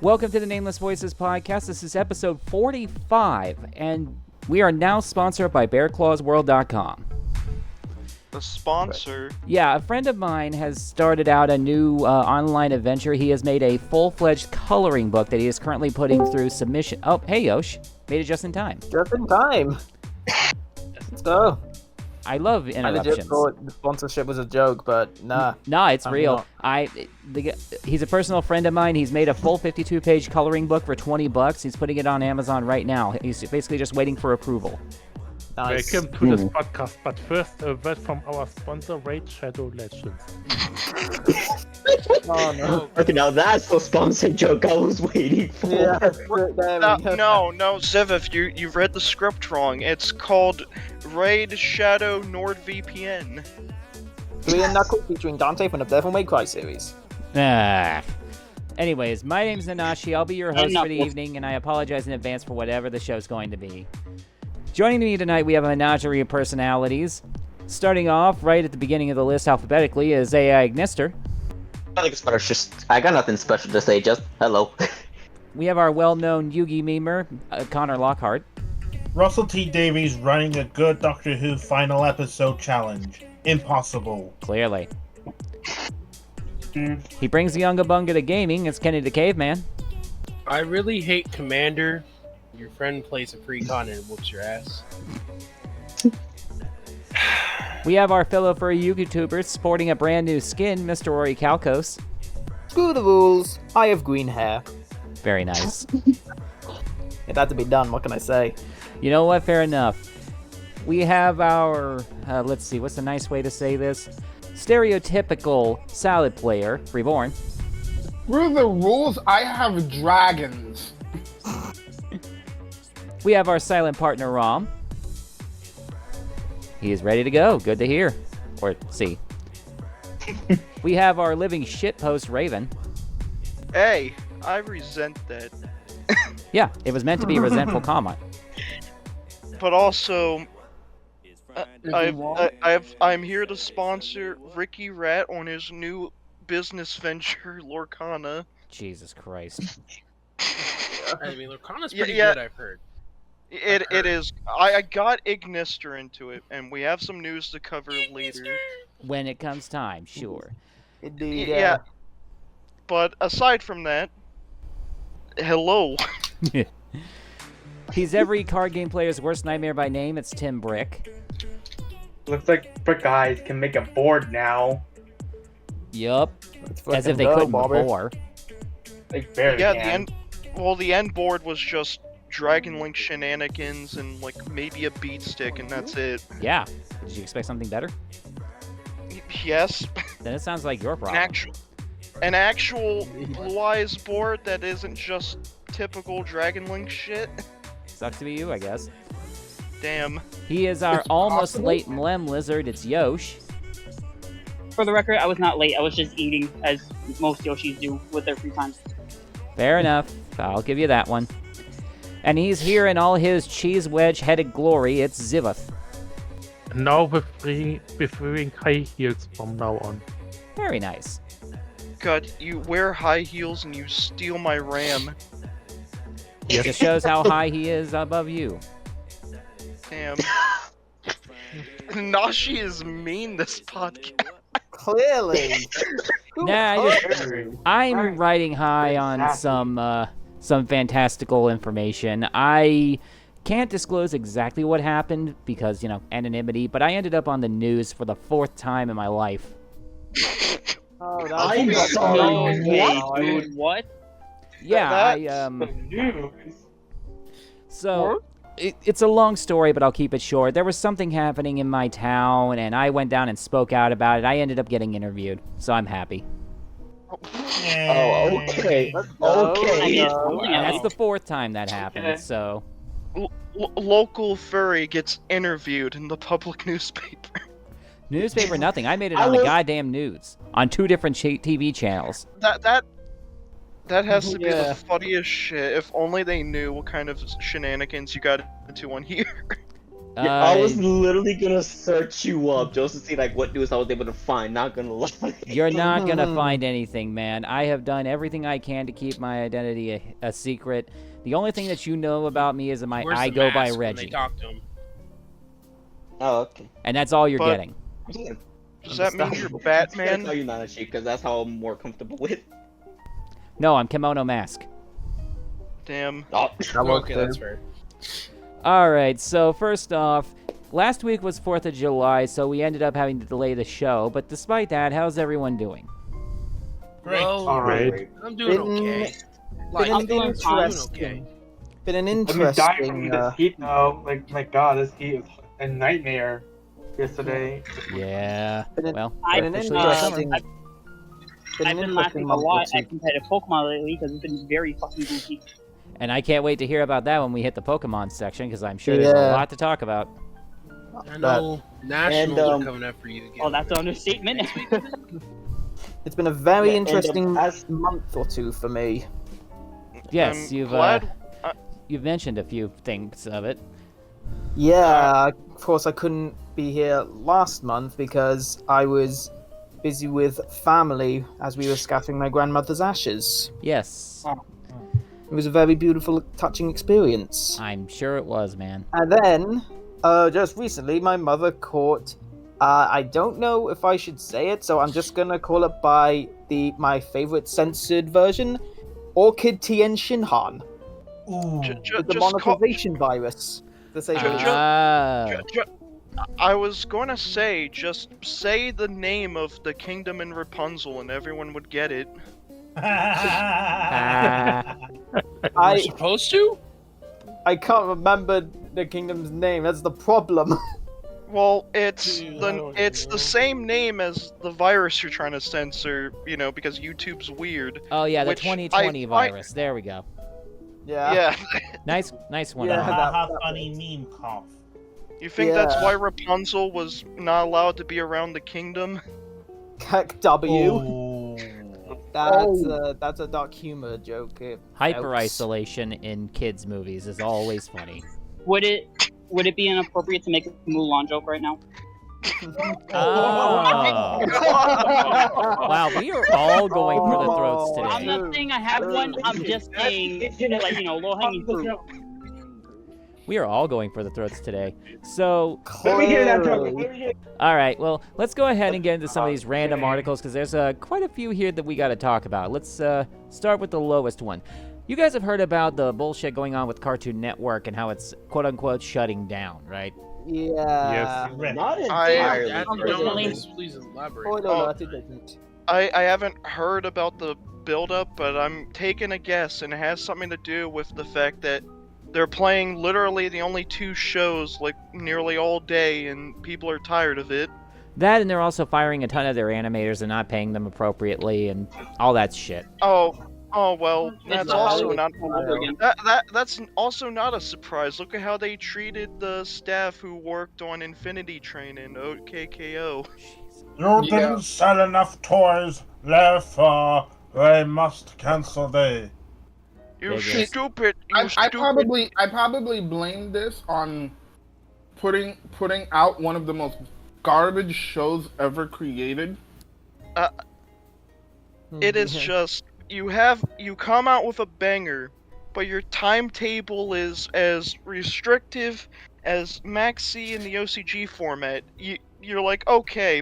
Welcome to the Nameless Voices podcast. This is episode 45, and we are now sponsored by BearClawsWorld.com. The sponsor? Yeah, a friend of mine has started out a new online adventure. He has made a full-fledged coloring book that he is currently putting through submission. Oh, hey, Yosh. Made it just in time. Just in time. Let's go. I love I legit interruptions. thought the sponsorship was a joke, but nah. Nah, it's I'm real. not. He's a personal friend of mine. He's made a full 52-page coloring book for $20. He's putting it on Amazon right now. He's basically just waiting for approval. Nice. Welcome to this podcast, but first a word from our sponsor, Raid Shadow Legends. Oh no. Okay, now that's the sponsor joke I was waiting for. Yeah, there we go. No, Ziv, if you've read the script wrong. It's called Raid Shadow NordVPN. Three and Knuckles featuring Dante from the Devil May Cry series. Anyways, my name's Nanashi. I'll be your host for the evening, and I apologize in advance for whatever the show's going to be. Joining me tonight, we have a menagerie of personalities. Starting off right at the beginning of the list alphabetically is AI Gnister. I got nothing special to say, just hello. We have our well-known Yugi memer, Connor Lockhart. Russell T. Davies running a good Doctor Who final episode challenge. Impossible. Clearly. He brings the Unga Bunga to gaming. It's Kenny the Caveman. I really hate Commander. Your friend plays a precon and whoops your ass. We have our fellow furry YouTuber sporting a brand new skin, Mr. Rory Calcos. Screw the rules. I have green hair. Very nice. It had to be done, what can I say? You know what? Fair enough. We have our, let's see, what's a nice way to say this? Stereotypical salad player, Reborn. Screw the rules, I have dragons. We have our silent partner, Rom. He is ready to go. Good to hear. Or see. We have our living shitpost, Raven. Hey, I resent that. Yeah, it was meant to be a resentful comment. But also, I'm here to sponsor Ricky Rat on his new business venture, Lorcana. Jesus Christ. I mean, Lorcana's pretty good, I've heard. It is. I got Ignister into it, and we have some news to cover later. When it comes time, sure. Indeed, Yeah. But aside from that, hello. He's every card game player's worst nightmare by name. It's Tim Brick. Looks like Brick Eyes can make a board now. Yup. Let's As if fucking they go, couldn't Bobber. before. They barely can. The end board was just Dragon Link shenanigans and like maybe a beat stick, and that's it. Yeah. Did you expect something better? Yes. Then it sounds like your problem. An actual Blue Eyes board that isn't just typical Dragon Link shit. Sucks to be you, I guess. Damn. He is our almost late Mlem lizard. It's Yosh. For the record, I was not late. I was just eating, as most Yoshis do with their free time. Fair enough. I'll give you that one. And he's here in all his cheese wedge-headed glory. It's Zivath. Now with wearing high heels from now on. Very nice. God, you wear high heels and you steal my RAM. It just shows how high he is above you. Damn. Nashi is mean this podcast. Clearly. I'm riding high on some fantastical information. I can't disclose exactly what happened because, anonymity, but I ended up on the news for the 4th time in my life. Oh, I'm sorry. Dude, what? Yeah, So, it's a long story, but I'll keep it short. There was something happening in my town, and I went down and spoke out about it. I ended up getting interviewed, so I'm happy. Oh, okay. Okay. And that's the 4th time that happened, so... Local furry gets interviewed in the public newspaper. Newspaper, nothing. I made it on the goddamn news. On 2 different TV channels. That has to be the funniest shit. If only they knew what kind of shenanigans you got into on here. Yeah, I was literally gonna search you up just to see like what news I was able to find. Not gonna lie. You're not gonna find anything, man. I have done everything I can to keep my identity a secret. The only thing that you know about me is that Where's I the go by mask when they Reggie. talk to him? Oh, okay. And that's all you're But- getting. Does that mean you're Batman? I'll tell you Nanashi, because that's how I'm more comfortable with. No, I'm Kimono Mask. Damn. Oh. Okay, that's fair. Alright, so first off, last week was 4th of July, so we ended up having to delay the show, but despite that, how's everyone doing? Great. Well, Alright. I'm doing okay. Like, Been I'm an doing fine. interesting, been an I've been dying from interesting. this heat though. Like, my god, this heat was a nightmare yesterday. Yeah, well, I've been an been, interesting. I've been I've an been interesting laughing a month or lot two. at competitive Pokemon lately because it's been very fucking goofy. and I can't wait to hear about that when we hit the Pokemon section, because I'm sure there's a Yeah. lot to talk about. I know nationals And, are coming after you again. Oh, that's an understatement. It's been a very Yeah, and, interesting as- month or two for me. Yes, I'm you've glad- you've mentioned a few things of it. Yeah, of course I couldn't be here last month because I was busy with family as we were scattering my grandmother's ashes. Yes, It was a very beautiful, touching experience. I'm sure it was, man. And then, just recently, my mother caught. I don't know if I should say it, so I'm just gonna call it by my favorite censored version, Orchid Tien Shinhan, Ooh. the Just call, monetization virus. To say the Ju- least. ju- Ah. I was going to say, just say the name of the kingdom in Rapunzel and everyone would get it. You're supposed to? I can't remember the kingdom's name. That's the problem. Well, it's the same name as the virus you're trying to censor, you know, because YouTube's weird. Oh yeah, the Which 2020 I- virus. There we go. Yeah. Nice one. Yeah, Alan. that- Haha, that funny meme cough. You think that's Yeah. why Rapunzel was not allowed to be around the kingdom? Heck W. Ooh. That's a dark humor joke. Hyper Ouch. isolation in kids movies is always funny. Would it be inappropriate to make a Mulan joke right now? Oh. Wow, we are all going for the throats I'm today. not saying I have one. I'm just saying, like, low hanging fruit. We are all going for the throats today. So, Let me hear that Clearly. joke. all right, well, let's go ahead and get into some of these random articles because there's quite a few here that we got to talk about. Let's start with the lowest one. You guys have heard about the bullshit going on with Cartoon Network and how it's quote-unquote shutting down, right? Yeah. Not I- entirely. That's Unfortunately- please elaborate. Spoiler alert, it doesn't. I haven't heard about the build-up, but I'm taking a guess, and it has something to do with the fact that they're playing literally the only two shows like nearly all day, and people are tired of it. That, and they're also firing a ton of their animators and not paying them appropriately and all that shit. Oh well, that's It's also all not. over again. That's also not a surprise. Look at how they treated the staff who worked on Infinity Train and OKKO. You didn't sell enough toys, therefore they must cancel the. You Biggest. stupid! You I stupid! probably blame this on putting out one of the most garbage shows ever created. It is just you come out with a banger, but your timetable is as restrictive as Maxi in the OCG format. You're like, okay,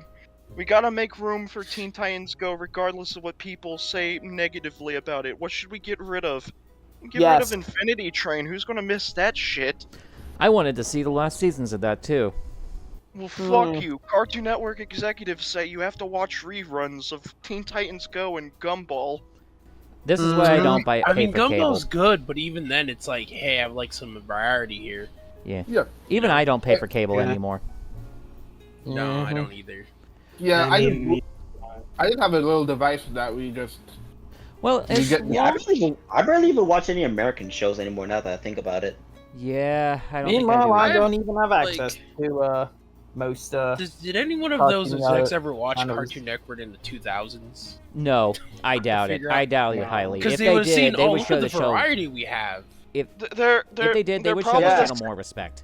we gotta make room for Teen Titans Go regardless of what people say negatively about it. What should we get rid of? Get rid Yes. of Infinity Train. Who's gonna miss that shit? I wanted to see the last seasons of that too. Well, fuck you. Cartoon Network executives say you have to watch reruns of Teen Titans Go and Gumball. This is why I don't buy I pay mean, for cable. Gumball's good, but even then, it's like, hey, I have like some variety here. Yeah. Even I don't pay for cable Yeah. anymore. No, I don't either. Yeah, I just have a little device that we just. Well, it's, Yeah, I barely even watch any American shows anymore. Now that I think about it. yeah, I don't think Meanwhile, I I do. don't even have like- access to most. Did any one of Cartoon those execs Network ever watch channels. Cartoon Network in the 2000s? No, I doubt it. figure I out- doubt it highly. Because If they they would have seen, did, they oh, would look show at the the show. variety we have. If They're they did, they would show probably the just- channel more respect.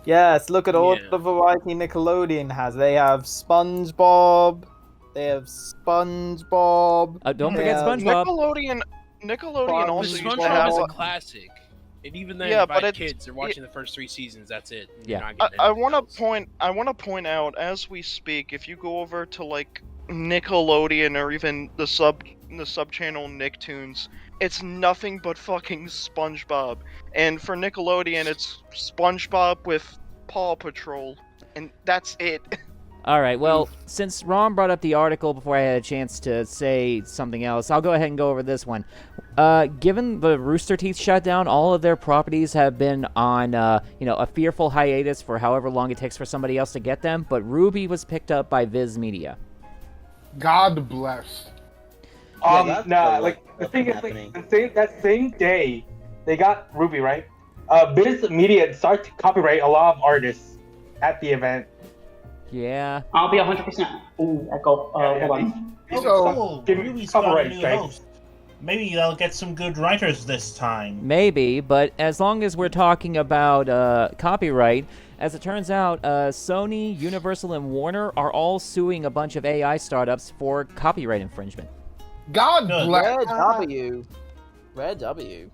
Yes, look at all Yeah. the variety Nickelodeon has. They have SpongeBob. They have SpongeBob. Don't They forget have- SpongeBob. Nickelodeon But also used to SpongeBob have. is a classic. And even then, Yeah, by but kids, they're watching the first 3 seasons. That's it. You're Yeah. not getting I anything want else. to point out as we speak, if you go over to like Nickelodeon or even the sub channel Nicktoons, it's nothing but fucking SpongeBob. And for Nickelodeon, it's SpongeBob with Paw Patrol, and that's it. All right. Well, since Ron brought up the article before I had a chance to say something else, I'll go ahead and go over this one. Given the Rooster Teeth shutdown, all of their properties have been on, a fearful hiatus for however long it takes for somebody else to get them. But RWBY was picked up by Viz Media. God bless. that's Nah, the like the what's thing is, happening. like, that same day they got RWBY, right? Viz Media started to copyright a lot of artists at the event. Yeah. I'll be 100%. Ooh, echo. Hold on. So, cool. give me Ruby's got a copyright new strike. host. Maybe they'll get some good writers this time. Maybe, but as long as we're talking about copyright, as it turns out, Sony, Universal, and Warner are all suing a bunch of AI startups for copyright infringement. God Good. bless. Rare W.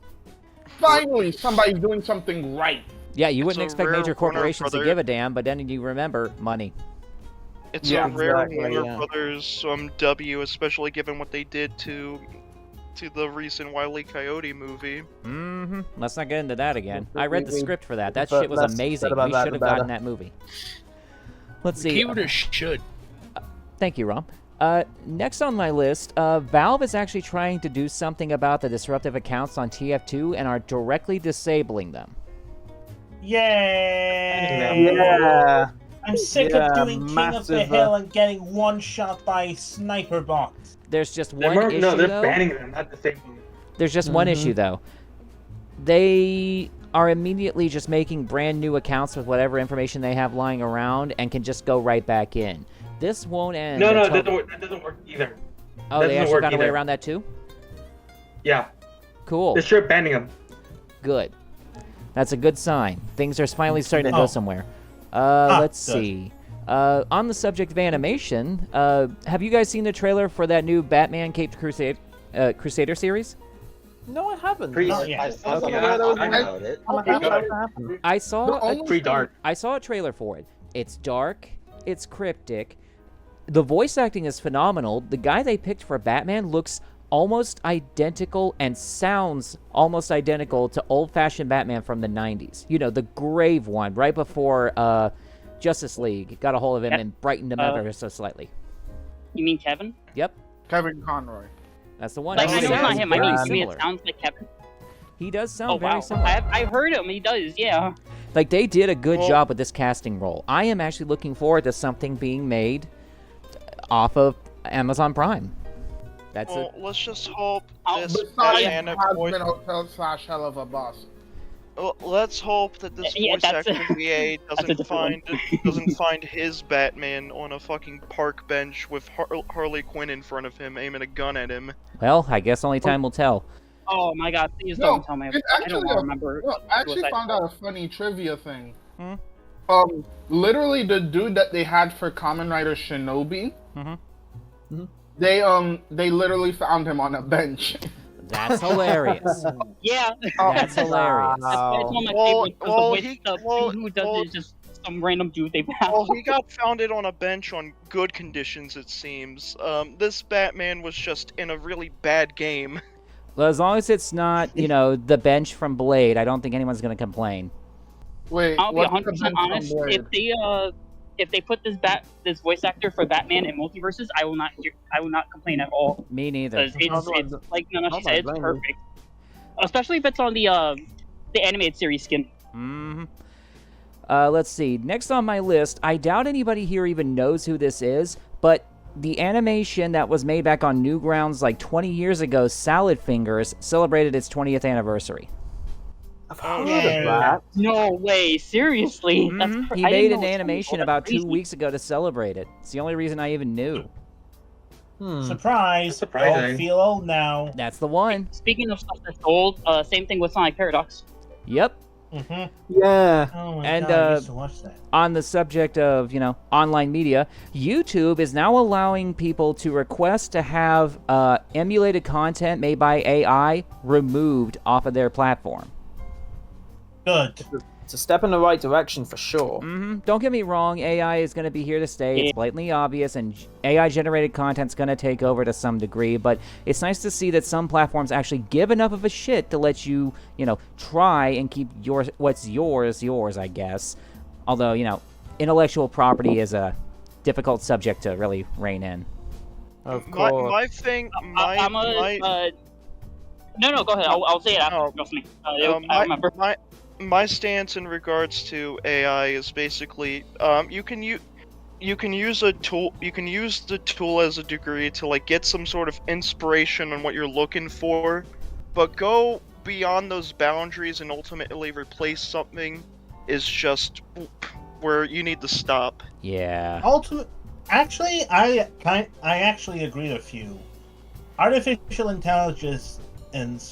Finally, somebody's doing something right. Yeah, you It's wouldn't a expect rare major Warner corporations to Brother- give a damn, but then you remember money. It's Yeah, a rare exactly, Warner yeah. Brothers W, especially given what they did to the recent Wile E. Coyote movie. Mm-hmm. Let's not get into that again. I read the We- script for that. That but shit was less amazing. said about We that, should have the gotten better. that movie. Let's The see. keyword is should. Thank you, Rom. Next on my list, Valve is actually trying to do something about the disruptive accounts on TF2 and are directly disabling them. Yay! Yeah. I'm sick Yeah, of doing King of the massive, Hill and getting one shot by sniper bots. There's just They're one issue, they're though. banning them, not disabling them. There's just one issue, though. They are immediately just making brand new accounts with whatever information they have lying around and can just go right back in. This won't end No, until... that doesn't work either. Oh, that they doesn't actually work found a way either. around that, too? Yeah, Cool. they're straight banning them. Good. That's a good sign. Things are finally starting to go Oh. somewhere. Ah, Let's good. see. On the subject of animation, have you guys seen the trailer for that new Batman Caped Crusader series? No, I haven't. Pretty, Oh, yeah. I saw Okay, that. that was I nice. doubt it. I saw The a, only pretty dark. I saw a trailer for it. It's dark. It's cryptic. The voice acting is phenomenal. The guy they picked for Batman looks almost identical and sounds almost identical to old-fashioned Batman from the 90s. You know, the grave one, right before Justice League got a hold of him Yep. and brightened him ever so slightly. You mean Kevin? Yep, Kevin Conroy. that's the one. Like, He I know it's not sounds him. I mean, very to me, it similar. sounds like Kevin. He does sound Oh, very wow. similar. I heard him. He does, yeah. Like, they did a good Well- job with this casting role. I am actually looking forward to something being made off of Amazon Prime. That's Well, let's just hope this Besides, Batman has voice. been Hotel / Hell of a Boss. Well, let's hope that this Yeah, voice that's actor a- VA that's a different doesn't find his Batman on a fucking park bench with Harley Quinn in front of him, aiming a gun at him. well, I guess only time will tell. Oh my god, please No, don't tell me. it's I don't actually want to remember. No, I actually Suicide found Squad. out a funny trivia thing. Hmm? Literally the dude that they had for Kamen Rider Shinobi, Mhm. they literally found him on a bench. That's hilarious. Yeah, That's hilarious. that's one of my Well, favorites. 'Cause well, the way he- the well, dude who does well- it is just some random dude they found. Well, he got founded on a bench on good conditions, it seems. This Batman was just in a really bad game. Well, as long as it's not, the bench from Blade, I don't think anyone's going to complain. Wait, I'll be what's the 100% bench from honest. Blade? If they put this voice actor for Batman in multiverses, I will not complain at all. Me neither. Because it's like Nanashi I'll said, it's blame you. perfect. Especially if it's on the animated series skin. Mm-hmm. Let's see. Next on my list, I doubt anybody here even knows who this is, but the animation that was made back on Newgrounds like 20 years ago, Salad Fingers, celebrated its 20th anniversary. I've Oh, heard yeah. of that. No way, seriously. Mhm. That's He I didn't made know an it was animation coming. Oh, about that's 2 crazy. weeks ago to celebrate it. It's the only reason I even knew. Surprise! Surprising. Don't feel old now. That's the one. Speaking of stuff that's old, same thing with Sonic Paradox. Yep. Yeah. Oh my And, god, I used to watch that. On the subject of, online media, YouTube is now allowing people to request to have emulated content made by AI removed off of their platform. Good. It's a step in the right direction for sure. Don't get me wrong, AI is going to be here to stay. It's blatantly obvious, and AI-generated content's going to take over to some degree, but it's nice to see that some platforms actually give enough of a shit to let you, try and keep what's yours, I guess. Although, intellectual property is a difficult subject to really rein in. Of course. My thing, No, go ahead. I'll say it after. Oh. Trust me. I remember. My stance in regards to AI is basically, you can use the tool as a degree to get some sort of inspiration on what you're looking for, but go beyond those boundaries and ultimately replace something is just where you need to stop. Yeah. Actually, I actually agree with you. Artificial intelligence, and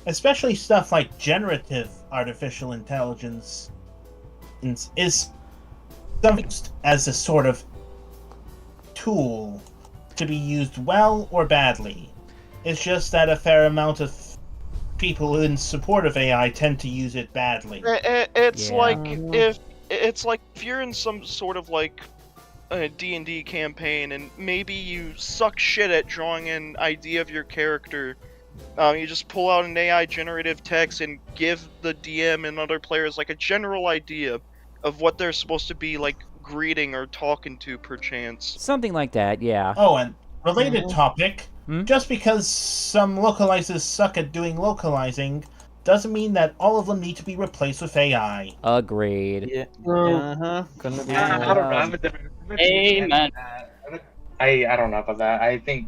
especially stuff like generative artificial intelligence, is used as a sort of tool to be used well or badly. It's just that a fair amount of people in support of AI tend to use it badly. It's like if you're in some sort of a D&D campaign and maybe you suck shit at drawing an idea of your character. You just pull out an AI generative text and give the DM and other players a general idea of what they're supposed to be greeting or talking to, perchance. Something like that, yeah. Oh, and related topic, just because some localizers suck at doing localizing doesn't mean that all of them need to be replaced with AI. Agreed. Yeah. Couldn't agree I more. don't know. I'm a different Amen. I don't know about that. I think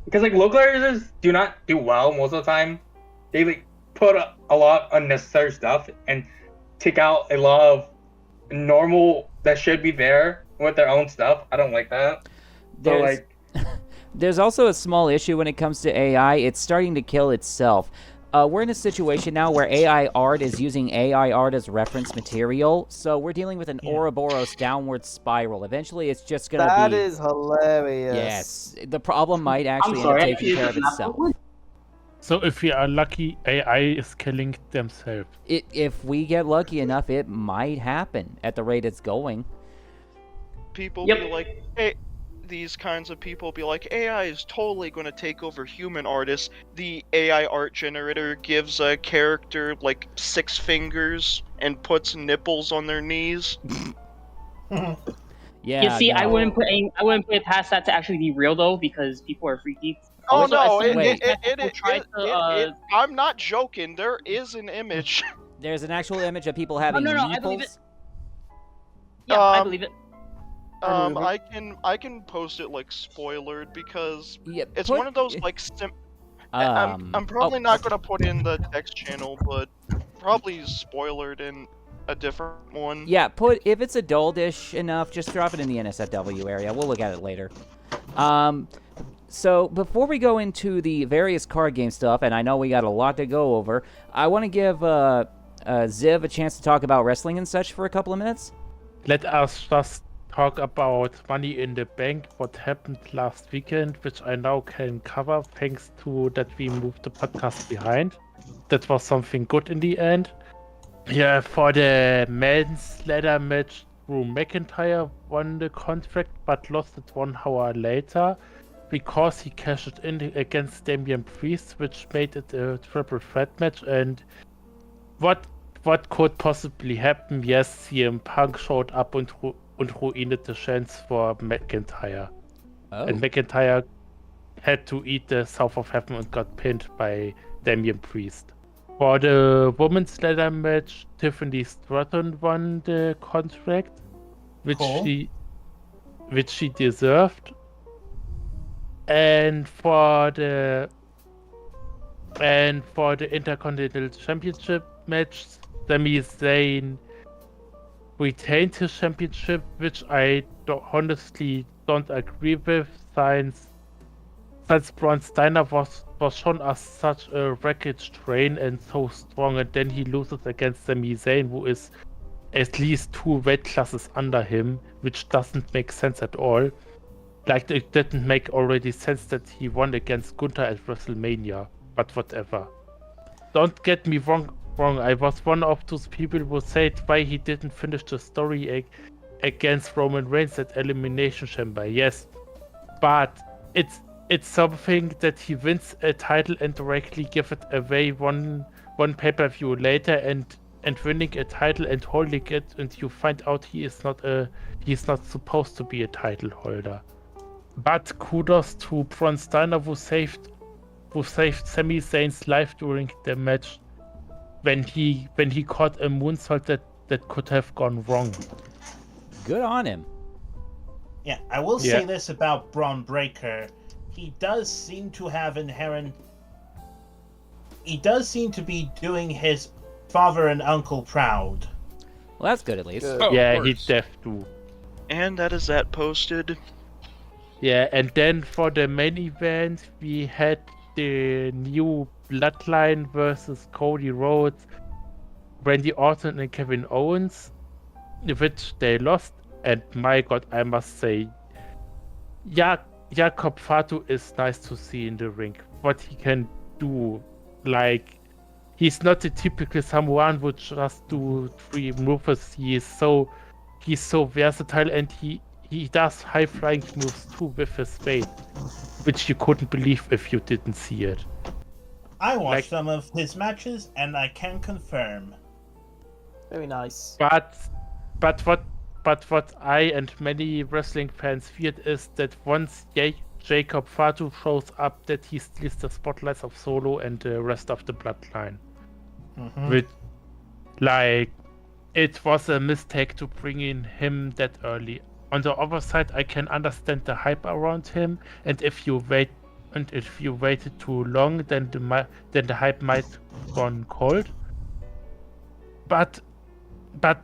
because localizers do not do well most of the time. They put a lot of unnecessary stuff and take out a lot of normal that should be there with their own stuff. I don't like that. There's also a small issue when it comes to AI. It's starting to kill itself. We're in a situation now where AI art is using AI art as reference material, so we're dealing with an Ouroboros downward spiral. Eventually, it's just going to be... That is hilarious. Yes. The problem might actually end up taking care of itself. So if we are lucky, AI is killing themselves. If we get lucky enough, it might happen at the rate it's going. People be like, hey... These kinds of people be like, AI is totally going to take over human artists. The AI art generator gives a character 6 fingers and puts nipples on their knees. Yeah. You see, I wouldn't put it past that to actually be real though, because people are freaky. Oh Also, no! I'm not joking. There is an image. There's an actual image of people having no, nipples. I believe it. Yeah, I believe it. I can post it spoilered because it's one of those I'm probably not gonna put in the text channel, but probably spoilered in a different one. Yeah, if it's adultish enough, just drop it in the NSFW area. We'll look at it later. So before we go into the various card game stuff, and I know we got a lot to go over, I want to give Ziv a chance to talk about wrestling and such for a couple of minutes. Let us just talk about Money in the Bank, what happened last weekend, which I now can cover thanks to that we moved the podcast behind. That was something good in the end. Yeah, for the men's ladder match, Drew McIntyre won the contract but lost it 1 hour later because he cashed in against Damian Priest, which made it a triple threat match. And what could possibly happen? Yes, CM Punk showed up and ruined the chance for McIntyre. Oh. And McIntyre had to eat the South of Heaven and got pinned by Damian Priest. For the women's ladder match, Tiffany Stratton won the contract, which she deserved. And for the Intercontinental Championship match, Sami Zayn retained his championship, which I honestly don't agree with, since since Braun Steiner was shown as such a wreckage train and so strong, and then he loses against Sami Zayn, who is at least 2 weight classes under him, which doesn't make sense at all. Like, it didn't make already sense that he won against Gunther at WrestleMania, but whatever. Don't get me wrong, I was one of those people who said why he didn't finish the story against Roman Reigns at Elimination Chamber. Yes, but it's something that he wins a title and directly give it away one pay-per-view later, and winning a title and holding it, and you find out he's not supposed to be a title holder. But kudos to Braun Steiner, who saved Sami Zayn's life during the match when he caught a moonsault that could have gone wrong. Good on him. Yeah, I will say this about Braun Breaker. He does seem to be doing his father and uncle proud. Well, that's good at least. Oh, Yeah, he def do. And that is that posted. Yeah, and then for the main event, we had the new Bloodline versus Cody Rhodes, Randy Orton and Kevin Owens, which they lost. And my god, I must say, Jakob Fatu is nice to see in the ring. What he can do, like, he's not the typical someone who just do 3 moves. He's so versatile, and he does high flying moves too with his spade, which you couldn't believe if you didn't see it. I watched some of his matches, and I can confirm. Very nice. But what I and many wrestling fans feared is that once Jacob Fatu shows up, that he steals the spotlights of Solo and the rest of the Bloodline. Mm-hmm. Which, like, it was a mistake to bring in him that early. On the other side, I can understand the hype around him, and if you waited too long, then the hype might gone cold. But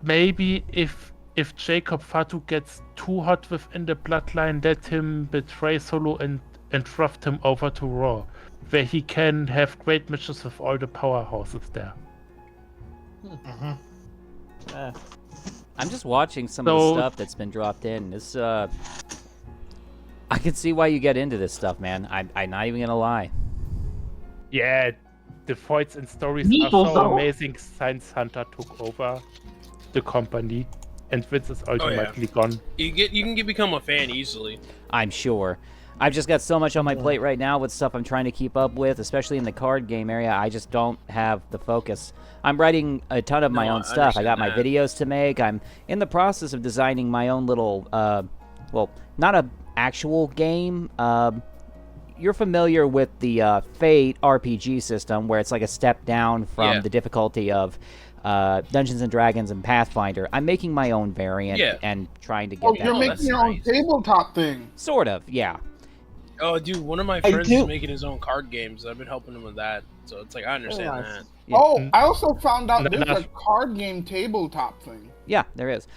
maybe if Jacob Fatu gets too hot within the Bloodline, let him betray Solo and draft him over to Raw, where he can have great matches with all the powerhouses there. Mm-hmm. I'm just watching some of the stuff that's been dropped in. This, I can see why you get into this stuff, man. I'm not even gonna lie. Yeah, the fights and stories are so amazing. Science Hunter took over the company, and Vince is ultimately gone. You can become a fan easily. I'm sure. I've just got so much on my plate right now with stuff I'm trying to keep up with, especially in the card game area. I just don't have the focus. I'm writing a ton of my own stuff. I got my videos to make. I'm in the process of designing my own little, well, not an actual game. You're familiar with the Fate RPG system, where it's like a step down from the difficulty of Dungeons and Dragons and Pathfinder. I'm making my own variant and trying to get that. Oh, you're making your own tabletop thing. Sort of, yeah. Oh, dude, one of my friends is making his own card games. I've been helping him with that. So it's like, I understand that. Yeah. Oh, I also found out there's a card game tabletop thing. Yeah, there is.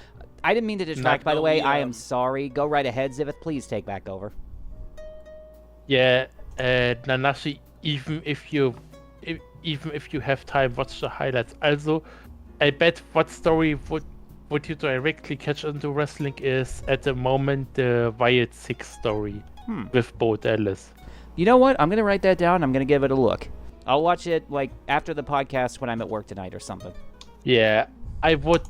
I didn't mean to distract, by the way. I am sorry. Go right ahead, Zivith. Please take back over. Yeah, Nanashi, even if you have time, watch the highlights. Also, I bet what story would you directly catch into wrestling is at the moment the Wyatt 6 story with Bo Dallas. You know what? I'm going to write that down. I'm going to give it a look. I'll watch it like after the podcast when I'm at work tonight or something. Yeah, I would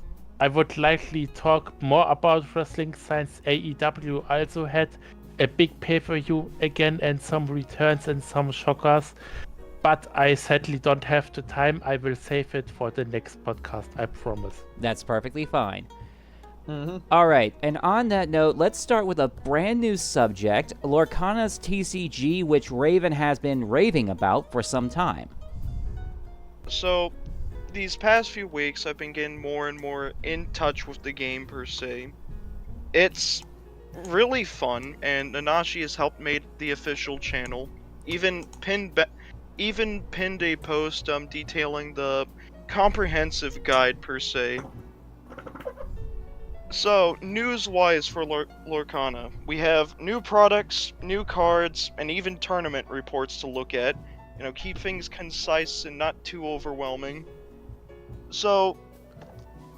likely talk more about wrestling since AEW also had a big pay-per-view again and some returns and some shockers. But I sadly don't have the time. I will save it for the next podcast, I promise. That's perfectly fine. All right, and on that note, let's start with a brand new subject, Lorcana's TCG, which Raven has been raving about for some time. So, these past few weeks, I've been getting more and more in touch with the game, per se. It's really fun, and Nanashi has helped make the official channel. Even pinned a post detailing the comprehensive guide, per se. So, news-wise for Lorcana, we have new products, new cards, and even tournament reports to look at. You know, keep things concise and not too overwhelming. So,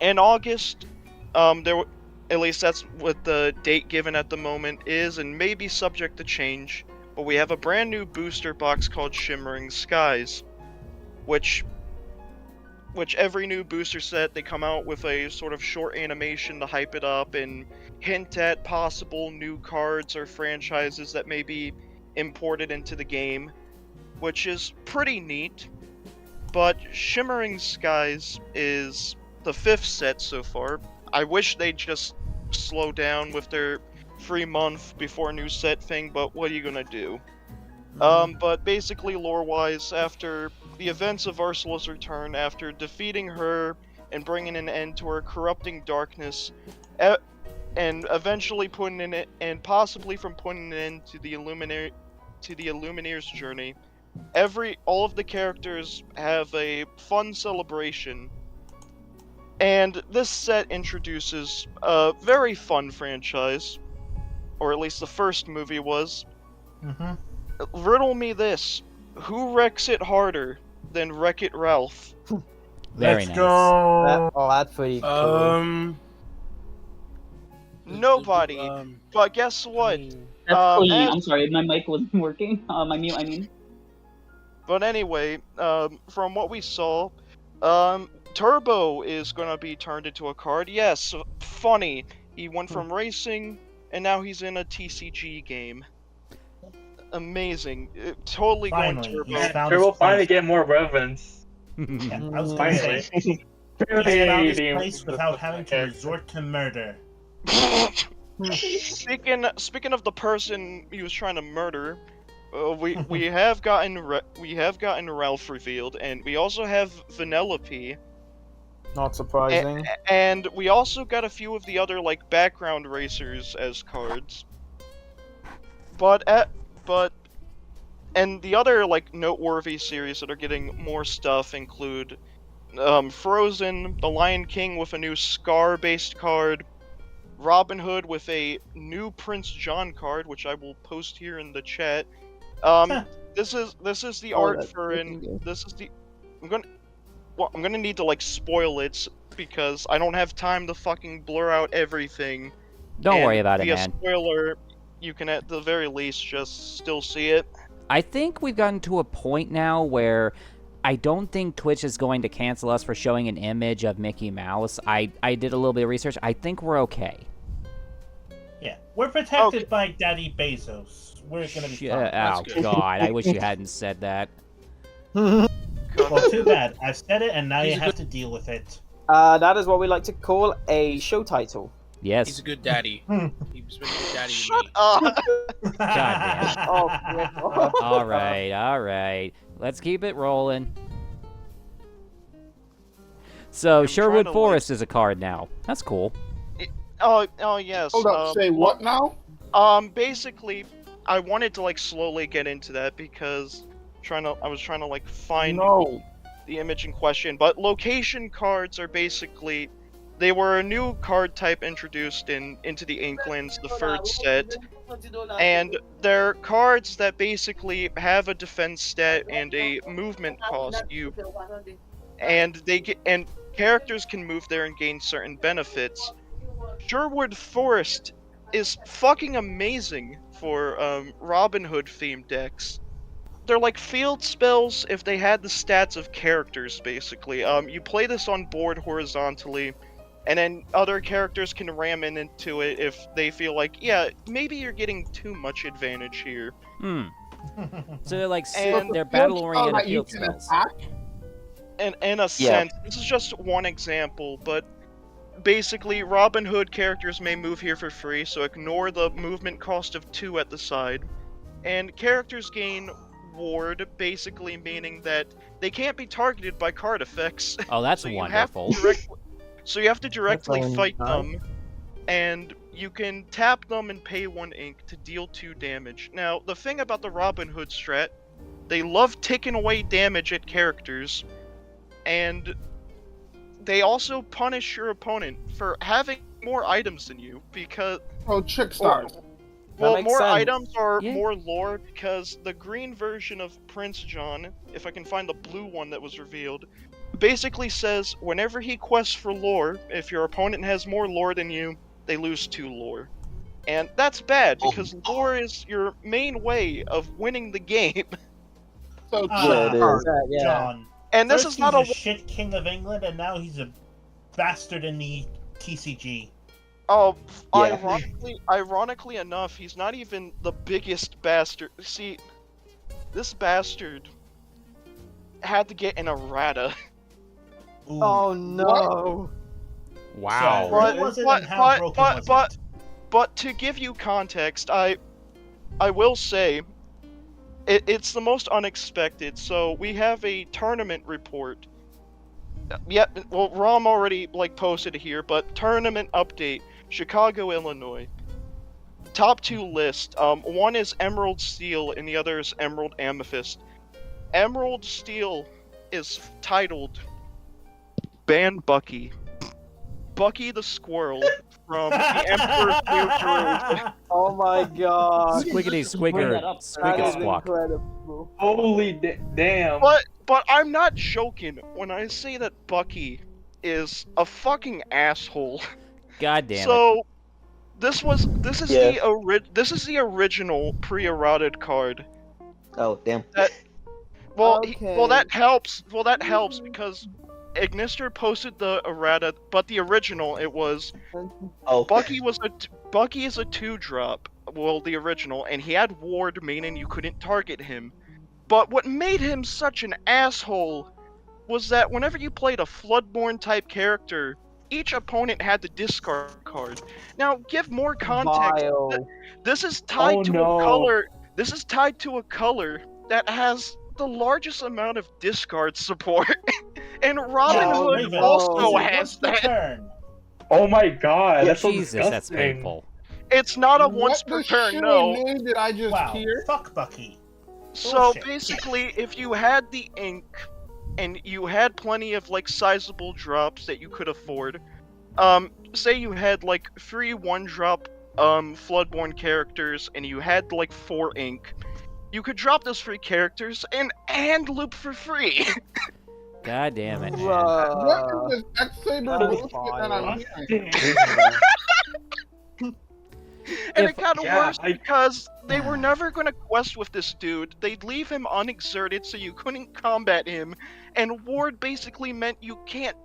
in August, at least that's what the date given at the moment is, and may be subject to change, but we have a brand new booster box called Shimmering Skies, which every new booster set, they come out with a sort of short animation to hype it up and hint at possible new cards or franchises that may be imported into the game, which is pretty neat. But Shimmering Skies is the 5th set so far. I wish they'd just slow down with their free month before new set thing, but what are you gonna do? But basically, lore-wise, after the events of Ursula's return, after defeating her and bringing an end to her corrupting darkness, and eventually putting in it, and possibly from putting an end to the Illumineer's journey, all of the characters have a fun celebration. And this set introduces a very fun franchise, or at least the first movie was. Riddle me this: who wrecks it harder than Wreck-It Ralph? Very Let's nice. go. That's pretty cool. Nobody. But guess what? That's clean. I'm sorry, my mic wasn't working. My mute, I mean. But anyway, from what we saw, Turbo is gonna be turned into a card. Yes, funny. He went from racing, and now he's in a TCG game. Amazing. Totally Finally, going he's Turbo. found Turbo his finally place. get more relevance. Yeah, I was gonna say, he's found his place without having to resort to murder. Speaking of the person he was trying to murder, we have gotten Ralph revealed, and we also have Vanellope. Not surprising. And we also got a few of the other like background racers as cards. And the other like noteworthy series that are getting more stuff include Frozen, The Lion King with a new Scar-based card, Robin Hood with a new Prince John card, which I will post here in the chat. This is the art for I'm gonna need to like spoil it because I don't have time to fucking blur out everything. Don't worry about it, via man. Spoiler, you can at the very least just still see it. I think we've gotten to a point now where I don't think Twitch is going to cancel us for showing an image of Mickey Mouse. I did a little bit of research. I think we're okay. Yeah, we're protected by Daddy Bezos. We're gonna be fine. Oh, God. I wish you hadn't said that. Well, too bad. I've said it, and now you have to deal with it. That is what we like to call a show title. Yes. He's a good daddy. He's been a good daddy to Shut me. up! God damn. All right. Let's keep it rolling. So, Sherwood Forest is a card now. That's cool. Oh yes. Hold up, say what now? Basically, I wanted to like slowly get into that because I was trying to like find the image in question. But location cards are basically, they were a new card type introduced into the Inklands, the 3rd set, and they're cards that basically have a defense stat and a movement cost. And characters can move there and gain certain benefits. Sherwood Forest is fucking amazing for Robin Hood themed decks. They're like field spells if they had the stats of characters, basically. You play this on board horizontally, and then other characters can ram into it if they feel like, yeah, maybe you're getting too much advantage here. So they're like they're battle-oriented field spells. In a sense, this is just one example, but basically Robin Hood characters may move here for free, so ignore the movement cost of 2 at the side. And characters gain ward, basically meaning that they can't be targeted by card effects. Oh, that's so wonderful. So you have to directly fight them, and you can tap them and pay 1 ink to deal 2 damage. Now, the thing about the Robin Hood strat, they love taking away damage at characters, and they also punish your opponent for having more items than you because chick stars. well, makes more sense. items are Yeah. more lore because the green version of Prince John, if I can find the blue one that was revealed, basically says whenever he quests for lore, if your opponent has more lore than you, they lose 2 lore. And that's bad because lore is your main way of winning the game. So Ah, it is. Yeah. John. And this First is not he's a a shit king of England, and now he's a bastard in the TCG. oh, Yeah. ironically enough, he's not even the biggest bastard. See, this bastard had to get an errata. Ooh. Oh no. Wow. So, where was it and how broken was it? But to give you context, I will say it's the most unexpected. So we have a tournament report. Yep, well, Rom already posted it here, but tournament update: Chicago, Illinois. Top 2 list. One is Emerald Steel, and the other is Emerald Amethyst. Emerald Steel is titled "Ban Bucky." Bucky the Squirrel from the Emperor's New Groove. Oh my god. Squiggity Bring squigger, that up. That squiggity is squawk. incredible. Holy damn. But I'm not joking when I say that Bucky is a fucking asshole. God damn it. So this is Yeah. the original pre-eroded card. Oh, damn. Well, Okay. that helps. Well, that helps because Ignister posted the errata, but the original it was Oh. Bucky is a 2-drop. Well, the original, and he had ward, meaning you couldn't target him. But what made him such an asshole was that whenever you played a Floodborn type character, each opponent had to discard a card. Now, give more context. Vile. This is tied Oh, to no. a color. This is tied to a color that has the largest amount of discard support, and Robin Oh, Hood Raven, also is it has once per that. turn? Oh my god, that's so Jesus, disgusting. that's painful. It's not a What once per the turn, shitty no. name did I just Wow, hear? fuck Bucky. So Bullshit. basically, if you had the ink and you had plenty of sizable drops that you could afford, say you had 3 1-drop Floodborn characters and you had 4 ink, you could drop those 3 characters and loop for free. God damn it, man. What is this X-Saber that's bullshit that I'm fine. hearing? And If- it got Yeah, worse because they were never going to quest with this dude. They'd leave him unexerted so you couldn't combat him, and ward basically meant you can't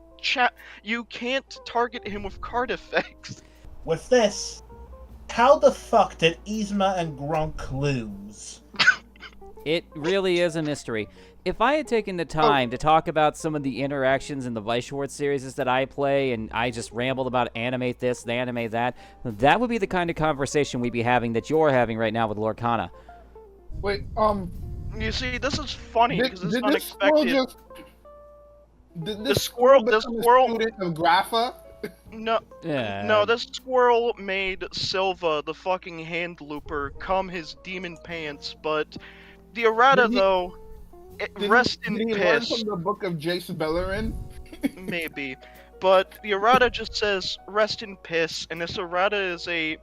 target him with card effects. With this, how the fuck did Yzma and Gronk lose? It really is a mystery. If I had taken the time to talk about some of the interactions in the Weiss Schwarz series that I play, and I just rambled about animate this, and animate that, that would be the kind of conversation we'd be having that you're having right now with Lorcana. Wait, You see, this is funny because it's did this squirrel unexpected. just... Did The this squirrel- become the a squirrel- student of Grapha? No, Yeah. no, this squirrel made Silva, the fucking hand looper, cum his demon pants, but the errata, Did he- though, rest in Did he learn piss. from the book of Jace Bellerin? Maybe. But the errata just says rest in piss, and this errata is a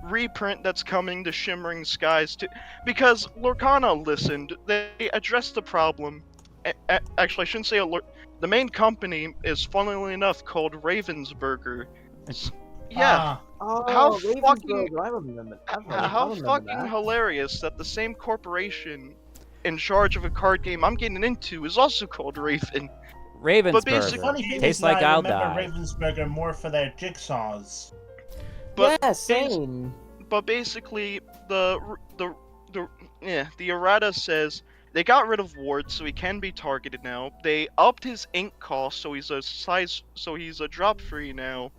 reprint that's coming to Shimmering Skies too. Because Lorcana listened, they addressed the problem. Actually, I shouldn't say the main company is, funnily enough, called Ravensburger. Yeah. Oh, How Ravensburger, fucking- I remember. How fucking hilarious that the same corporation in charge of a card game I'm getting into is also called Raven. Ravensburger. Funny thing Tastes is like that I I'll remember die. Ravensburger more for their jigsaws. But Yeah, same. But basically, the errata says they got rid of Ward, so he can be targeted now. They upped his ink cost, so he's a drop free now.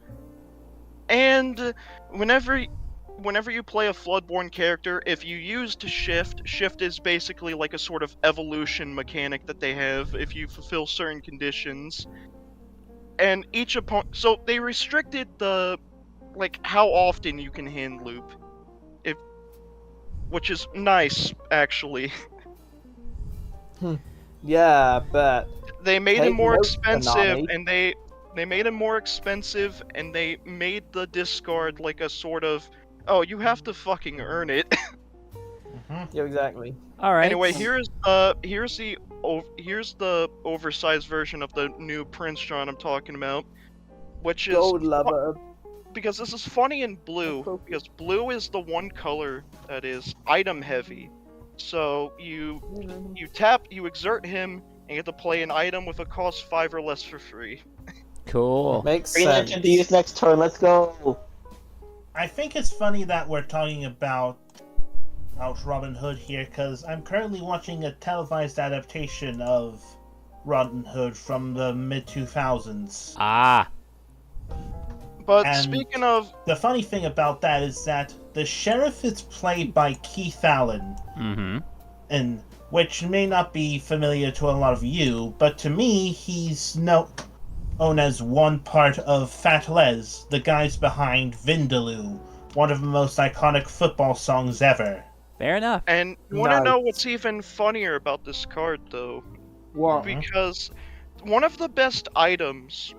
And whenever you play a Floodborn character, if you use to shift is basically like a sort of evolution mechanic that they have if you fulfill certain conditions. And each opponent, so they restricted the how often you can hand loop, which is nice actually. Yeah, but They made Take him more notes, expensive, Konami. and they They made him more expensive, and they made the discard like a sort of, oh, you have to fucking earn it. Yeah, exactly. All right. Anyway, here's the oversized version of the new Prince John I'm talking about, which is Gold lover. because this is funny in blue, because blue is the one color that is item heavy. So you tap, you exert him, and you get to play an item with a cost 5 or less for free. Cool. Makes Green sense. Legend to use next turn. Let's go. I think it's funny that we're talking about Robin Hood here, because I'm currently watching a televised adaptation of Robin Hood from the mid-2000s. Ah. But And speaking of, the funny thing about that is that the sheriff is played by Keith Allen, and which may not be familiar to a lot of you, but to me, he's known as one part of Fat Les, the guys behind Vindaloo, one of the most iconic football songs ever. Fair enough. and you want to know what's even funnier about this card, though? What? Because one of the best items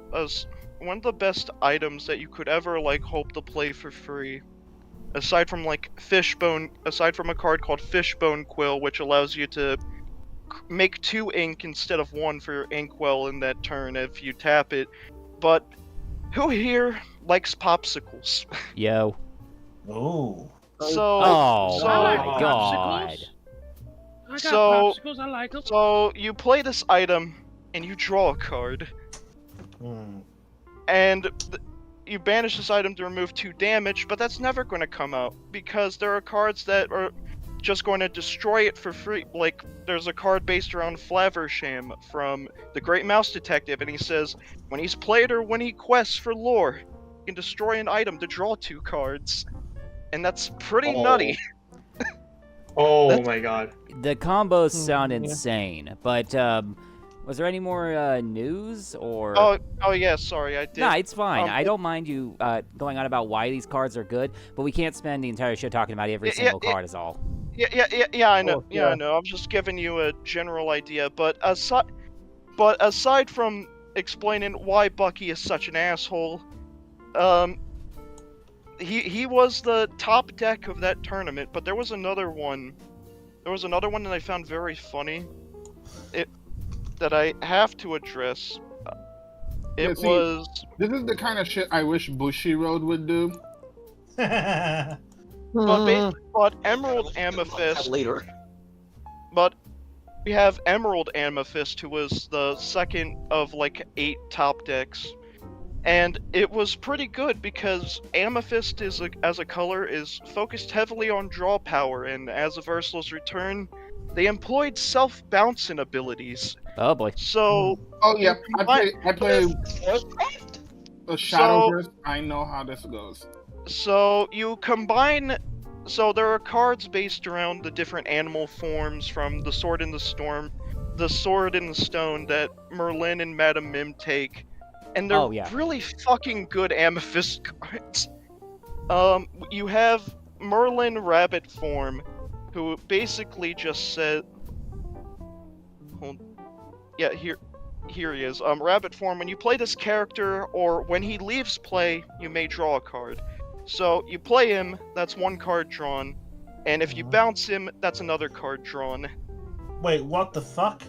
that you could ever like hope to play for free, aside from a card called Fishbone Quill, which allows you to make 2 ink instead of 1 for your inkwell in that turn if you tap it. But who here likes popsicles? Yo. Ooh. Oh so- my popsicles. god. I got So- popsicles. I like them. So you play this item and you draw a card, Hmm. and you banish this item to remove 2 damage, but that's never going to come out because there are cards that are just going to destroy it for free. Like, there's a card based around Flaversham from The Great Mouse Detective, and he says, when he's played or when he quests for lore, he can destroy an item to draw 2 cards. And that's pretty nutty. Oh my god. The combos sound insane, but was there any more news or? Oh yeah, sorry, I did. Nah, it's fine. Um, I don't mind you going on about why these cards are good, but we can't spend the entire show talking about every single card. Is all. Yeah, I know. Oh, Yeah, I yeah. know. I'm just giving you a general idea. But aside from explaining why Bucky is such an asshole, he was the top deck of that tournament. But there was another one. There was another one that I found very funny. That I have to address. This is the kind of shit I wish Bushiroad would do. But Emerald Amethyst. Later. But we have Emerald Amethyst, who was the second of like 8 top decks, and it was pretty good because Amethyst as a color is focused heavily on draw power, and as a Versatile's return, they employed self-bouncing abilities. Oh boy. So Oh yeah, I play a Shadowverse. I know how this goes. So you combine. So there are cards based around the different animal forms from the Sword in the Storm, the Sword in the Stone that Merlin and Madame Mim take, and they're really fucking good Amethyst cards. You have Merlin Rabbit form, who basically just said, yeah, here he is. Rabbit form. When you play this character, or when he leaves play, you may draw a card. So you play him, that's 1 card drawn, and if you bounce him, that's another card drawn. Wait, what the fuck?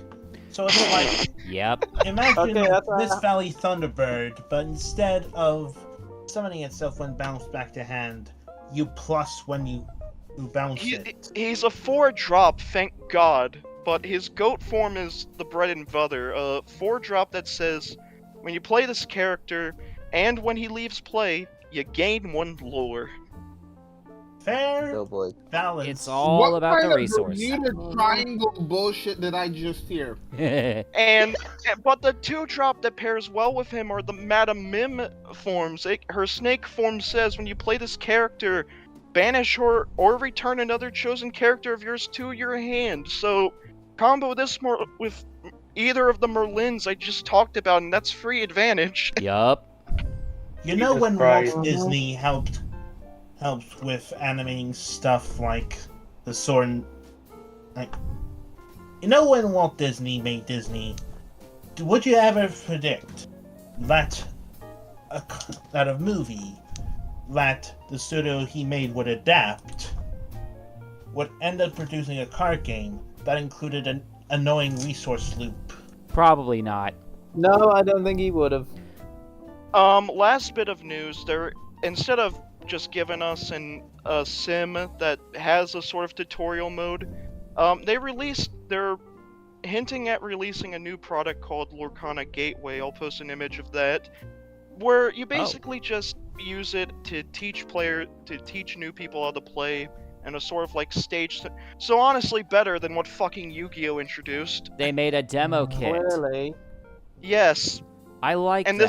So it's like, Yep. imagine this Valley Thunderbird, but instead of summoning itself when bounced back to hand, you plus when you bounce it. He's a 4-drop, thank God, but his goat form is the bread and butter. A 4-drop that says, when you play this character, and when he leaves play, you gain 1 lore. Fair balance. It's all about the resource. Bermuda Triangle bullshit did I just hear? But the 2-drop that pairs well with him are the Madame Mim forms. Her snake form says when you play this character, banish or return another chosen character of yours to your hand. So combo this with either of the Merlins I just talked about, and that's free advantage. Yup. You know when Walt Disney helped with animating stuff like the Sword, like, you know when Walt Disney made Disney, would you ever predict that a movie that the studio he made would adapt, would end up producing a card game that included an annoying resource loop? Probably not. No, I don't think he would have. Last bit of news, instead of just giving us a sim that has a sort of tutorial mode, they're hinting at releasing a new product called Lorcana Gateway. I'll post an image of that, where you basically just use it to teach new people how to play, and a sort of like stage. So honestly, better than what fucking Yu-Gi-Oh introduced. They made a demo kit. Really? Yes. I like and that.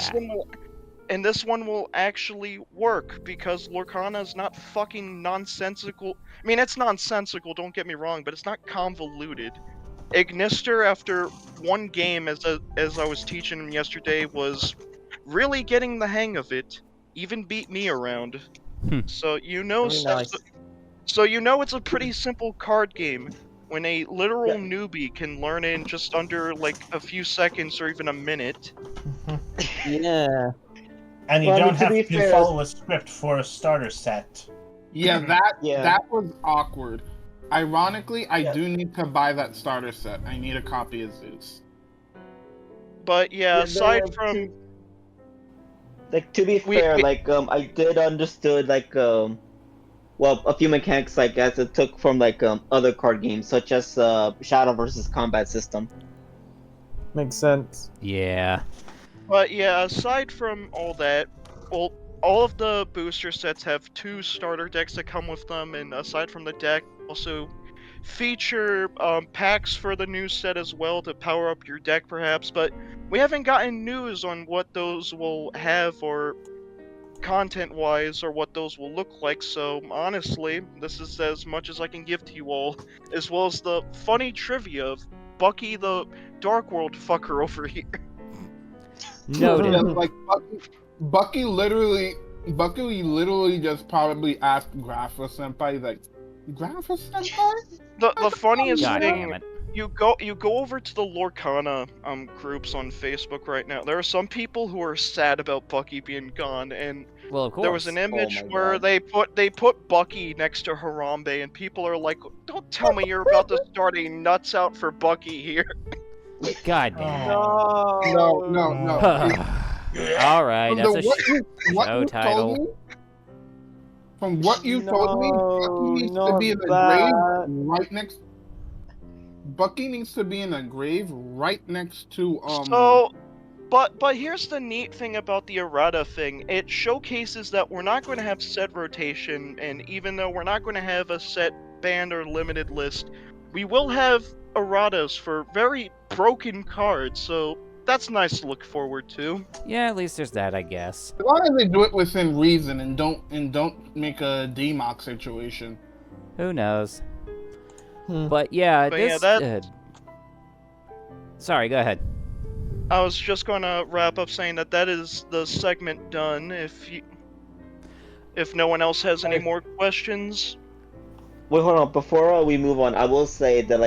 This one will actually work because Lorcana is not fucking nonsensical. I mean, it's nonsensical, don't get me wrong, but it's not convoluted. Ignister, after one game, as I was teaching him yesterday, was really getting the hang of it. Even beat me around. So you know, so you know it's a pretty simple card game when a literal newbie can learn it in just under like a few seconds or even a minute. Yeah. And you don't have to follow a script for a starter set. Yeah, that was awkward. Ironically, I do need to buy that starter set. I need a copy of Zeus. But yeah, aside from to be fair, I did understood a few mechanics as it took from other card games such as Shadow versus Combat system. Makes sense. Yeah. But yeah, aside from all that, well, all of the booster sets have 2 starter decks that come with them, and aside from the deck, also feature packs for the new set as well to power up your deck perhaps, but we haven't gotten news on what those will have or content-wise or what those will look like, so honestly, this is as much as I can give to you all, as well as the funny trivia of Bucky the Dark World fucker over here. Noted. Bucky literally just probably asked Grapha Senpai, Grapha Senpai? The funniest God thing, damn it. you go over to the Lorcana groups on Facebook right now. There are some people who are sad about Bucky being gone, and well, of course. there was an image where they put Bucky next to Harambe, and people are like, "Don't tell me you're about to start a nuts out for Bucky here." God damn. No. All right, that's a show title. From what you told me, Bucky needs to be in a grave right next. Bucky needs to be in a grave right next to So, but here's the neat thing about the errata thing. It showcases that we're not going to have set rotation, and even though we're not going to have a set banned or limited list, we will have erratas for very broken cards. So that's nice to look forward to. Yeah, at least there's that, I guess. As long as they do it within reason and don't make a DMOC situation. Who knows? But yeah, sorry, go ahead. I was just gonna wrap up saying that is the segment done. If no one else has any more questions. Wait, hold on. Before we move on, I will say that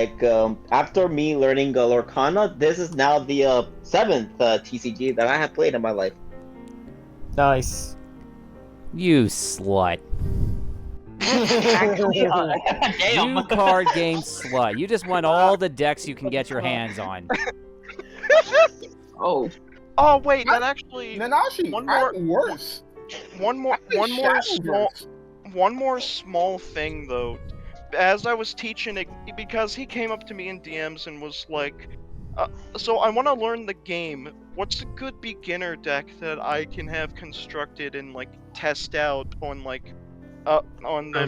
after me learning Lorcana, this is now the 7th TCG that I have played in my life. Nice. You slut. Damn. You card game slut. You just want all the decks you can get your hands on. Oh wait, that actually Nanashi, worse. One more small thing though. As I was teaching it, because he came up to me in DMs and was like, so I want to learn the game. What's a good beginner deck that I can have constructed and test out on on the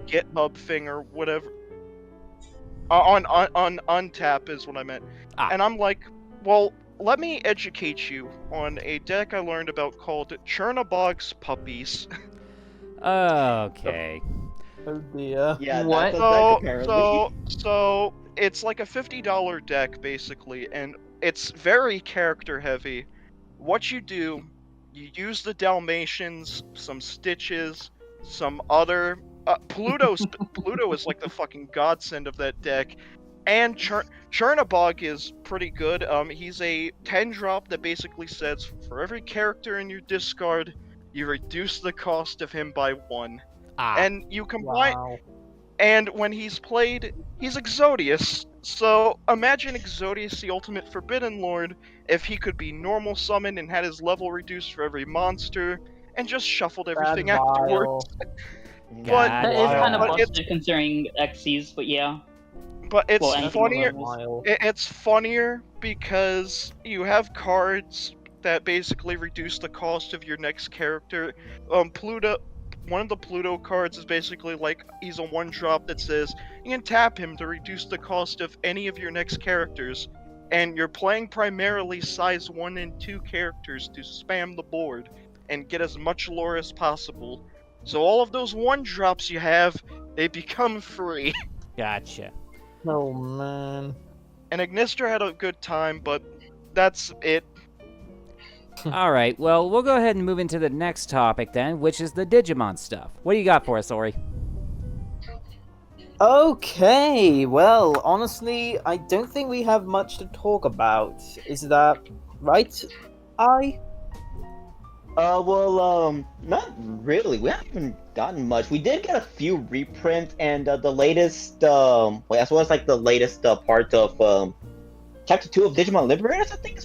GitHub thing or whatever. On Untap is what I meant. And I'm like, well, let me educate you on a deck I learned about called Chernobog's Puppies. Okay. Oh dear. Yeah, what? That's a deck, apparently. So it's like a $50 deck basically, and it's very character heavy. What you do, you use the Dalmatians, some Stitches, some other Pluto is like the fucking godsend of that deck. And Chernabog is pretty good. He's a 10-drop that basically says for every character in your discard, you reduce the cost of him by 1. And you combine. Wow. And when he's played, he's Exodius. So imagine Exodius, the ultimate Forbidden Lord, if he could be normal summoned and had his level reduced for every monster, and just shuffled everything afterwards. But That is kind of busted considering XCs, but yeah. But it's Well, anything funnier. levels. It's funnier because you have cards that basically reduce the cost of your next character. Pluto. One of the Pluto cards is basically like he's a 1-drop that says you can tap him to reduce the cost of any of your next characters, and you're playing primarily size 1 and 2 characters to spam the board and get as much lore as possible. So all of those 1-drops you have, they become free. Gotcha. Oh man. And Ignister had a good time, but that's it. All right, well, we'll go ahead and move into the next topic then, which is the Digimon stuff. What do you got for us, Ori? Okay, well, honestly, I don't think we have much to talk about. Is that right? Not really. We haven't gotten much. We did get a few reprints, and the latest, as well as like the latest part of Chapter 2 of Digimon Liberators, I think.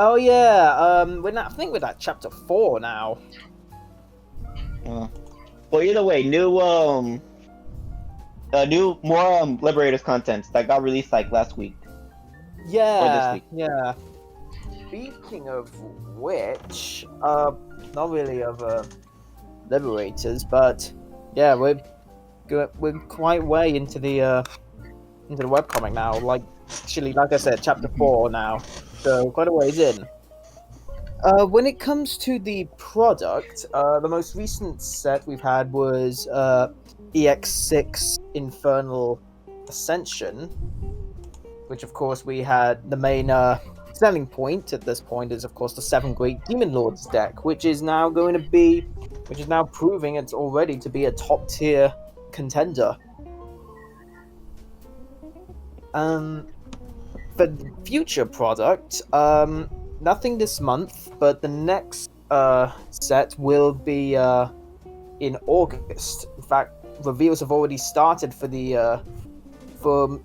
Oh yeah, I think we're at Chapter 4 now. Well, either way, new more Liberators content that got released like last week. Yeah, Or this week. yeah. Speaking of which, not really of Liberators, but yeah, we're quite way into the webcomic now. Like, actually, like I said, Chapter 4 now, so quite a ways in. When it comes to the product, the most recent set we've had was EX6 Infernal Ascension, which of course we had the main selling point at this point is of course the 7 Great Demon Lords deck, which is now proving it's already to be a top tier contender. For the future product, nothing this month, but the next set will be in August. In fact, reveals have already started for the for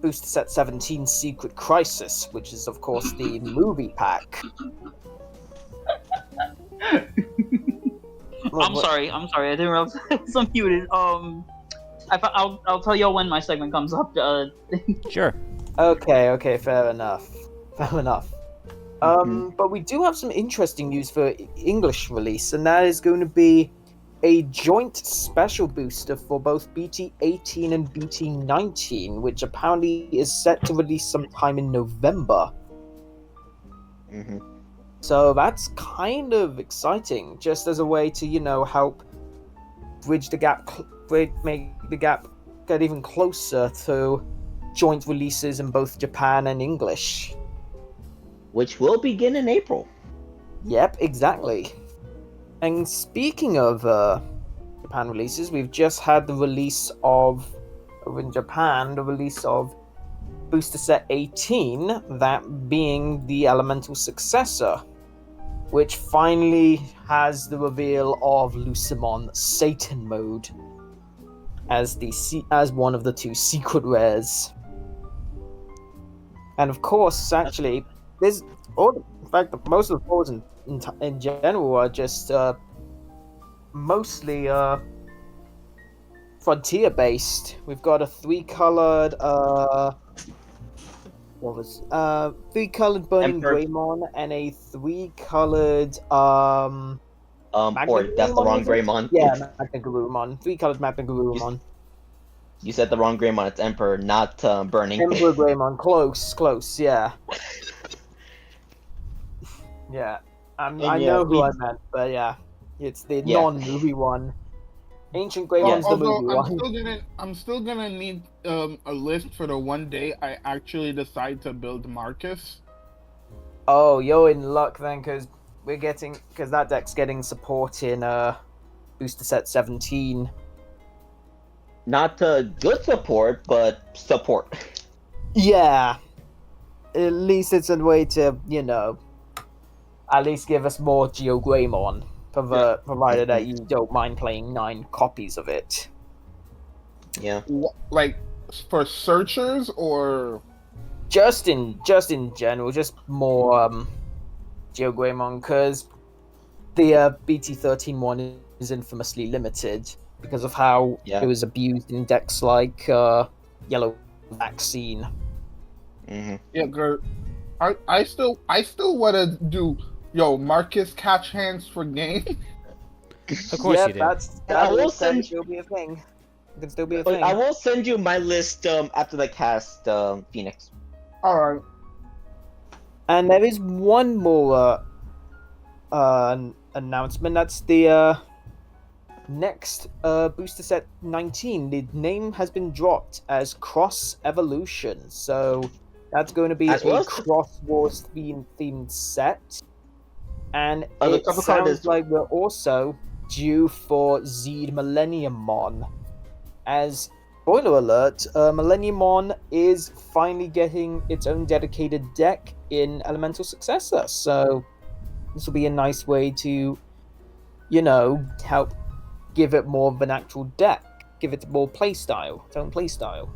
Booster Set 17 Secret Crisis, which is of course the movie pack. I'm sorry, I didn't realize I was unmuted. I'll tell y'all when my segment comes up. Sure. Okay, fair enough. But we do have some interesting news for English release, and that is going to be a joint special booster for both BT18 and BT19, which apparently is set to release sometime in November. So that's kind of exciting, just as a way to, help bridge the gap, make the gap get even closer to joint releases in both Japan and English. Which will begin in April. Yep, exactly. And speaking of Japan releases, we've just had the release of, over in Japan, the release of Booster Set 18, that being the elemental successor, which finally has the reveal of Lucimon Satan mode as one of the 2 secret rares. And of course, actually, there's in fact, most of the fours in general are just mostly frontier based. We've got a 3-colored 3-colored Burning Greymon and a 3-colored that's the wrong Greymon. Yeah, Magna Garurumon. 3-colored Magna Garurumon. You said the wrong Greymon. It's Emperor, not Burning. Emperor Greymon. Close, yeah. Yeah. I know who I meant, but yeah. It's the non-movie one. Ancient Greymon's the movie one. I'm still gonna need a list for the one day I actually decide to build Marcus. Oh, you're in luck then, because that deck's getting support in Booster Set 17. not good support, but support. Yeah. At least it's a way to, at least give us more Geogramon, provided that you don't mind playing 9 copies of it. Yeah. Like for searchers or Just in general, just more Geogramon, because the BT13 one is infamously limited because of how it was abused in decks like Yellow Vaccine. Yeah, girl. I still want to do Marcus catch hands for game. Of course you do. I will send still be a thing. It can still be a thing. I will send you my list after the cast, Phoenix. All right. And there is one more announcement. That's the next booster set 19. The name has been dropped as Cross Evolution. So that's going to be a Cross Wars themed set. And it sounds like we're also due for Zed Millenniummon. As spoiler alert, Millenniummon is finally getting its own dedicated deck in Elemental Successor. So this will be a nice way to, help give it more of an actual deck, give it more playstyle, its own playstyle,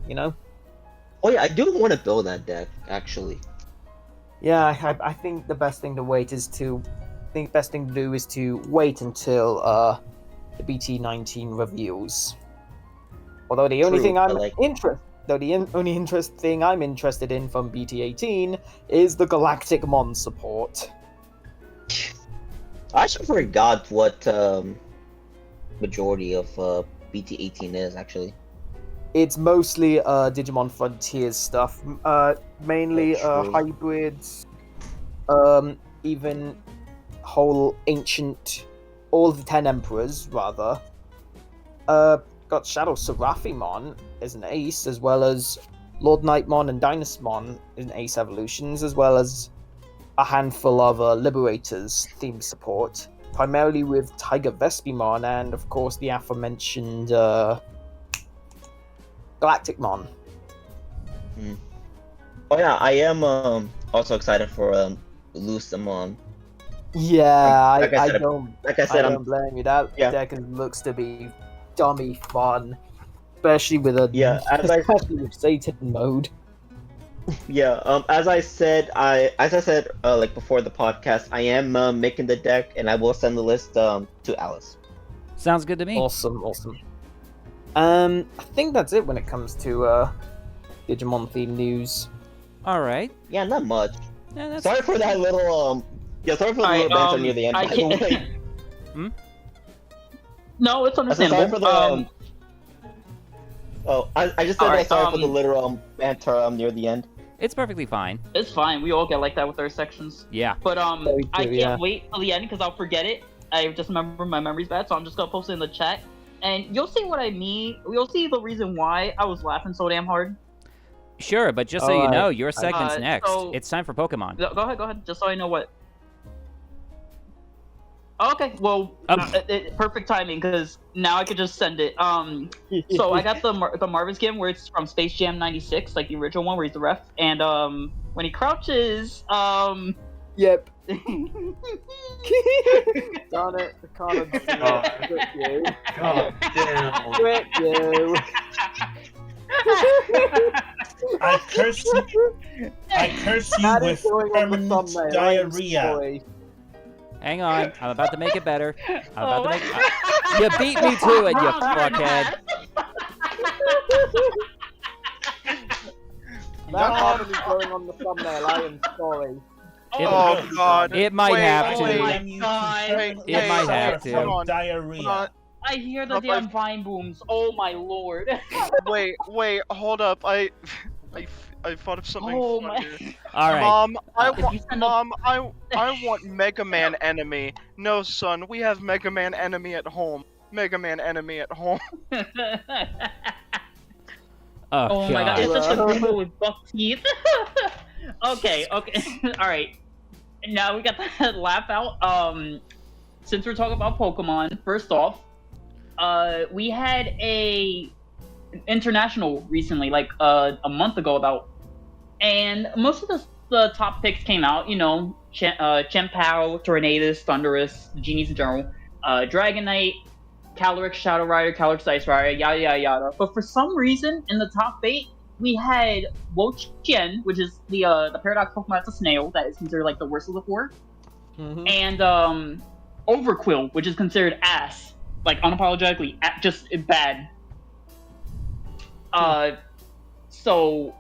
Oh yeah, I do want to build that deck actually. Yeah, I think the best thing to do is to wait until the BT19 reveals. Although the only thing I'm interested in from BT18 is the Galactic Mon support. I actually forgot what majority of BT18 is actually. It's mostly Digimon Frontiers stuff, mainly hybrids, even whole ancient, all the 10 emperors rather. Got Shadow Seraphimon as an ace, as well as Lord Nightmon and Dynasmon in ace evolutions, as well as a handful of Liberators themed support, primarily with Tiger Vespimon and of course the aforementioned Galacticmon. Oh yeah, I am also excited for Lucemon. Yeah, I don't blame you. That deck looks to be dummy fun, especially with especially with Satan mode. Yeah, as I said like before the podcast, I am making the deck, and I will send the list to Alice. Sounds good to me. Awesome. I think that's it when it comes to Digimon themed news. All right. Yeah, not much. Yeah, sorry for that little sorry for the little banter near the end. By the way. No, it's understandable. Sorry for the, I just said sorry for the literal banter near the end. It's perfectly fine. It's fine. We all get like that with our sections. Yeah. But I can't wait till the end because I'll forget it. I just remember my memory's bad, so I'm just gonna post it in the chat, and you'll see what I mean. You'll see the reason why I was laughing so damn hard. Sure, but just so you know, your segment's next. It's time for Pokemon. Go ahead. Just so I know what. Okay, well, perfect timing because now I could just send it. So I got the Marvin skin where it's from Space Jam '96, like the original one where he's the ref, and when he crouches, Yep. Darn it! I can't trick you. God damn. Trick you. I curse you with permanent diarrhea. Hang on, I'm about to make it better. You beat me to it, you fuckhead. That harmony's going on the thumbnail. I am sorry. Oh God! It might have to. Oh my God! It might have to. Diarrhea. I hear the damn vine booms. Oh my lord! Wait, hold up. I thought of something funnier. All right. Mom, I want Mega Man Enemy. No, son, we have Mega Man Enemy at home. Mega Man Enemy at home. Oh my God! It's just a people with buck teeth. Okay. All right. Now we got that laugh out. Since we're talking about Pokemon, first off, we had a international recently, like a month ago about, and most of the top picks came out. You know, Chien-Pao, Tornadus, Thunderous, Genies in general, Dragon Knight, Calyrex Shadow Rider, Calyrex Ice Rider, yada yada yada. But for some reason, in the top 8, we had Wo-Chien, which is the Paradox Pokemon that's a snail, that is considered like the worst of the 4, and Overquill, which is considered ass, like unapologetically just bad. So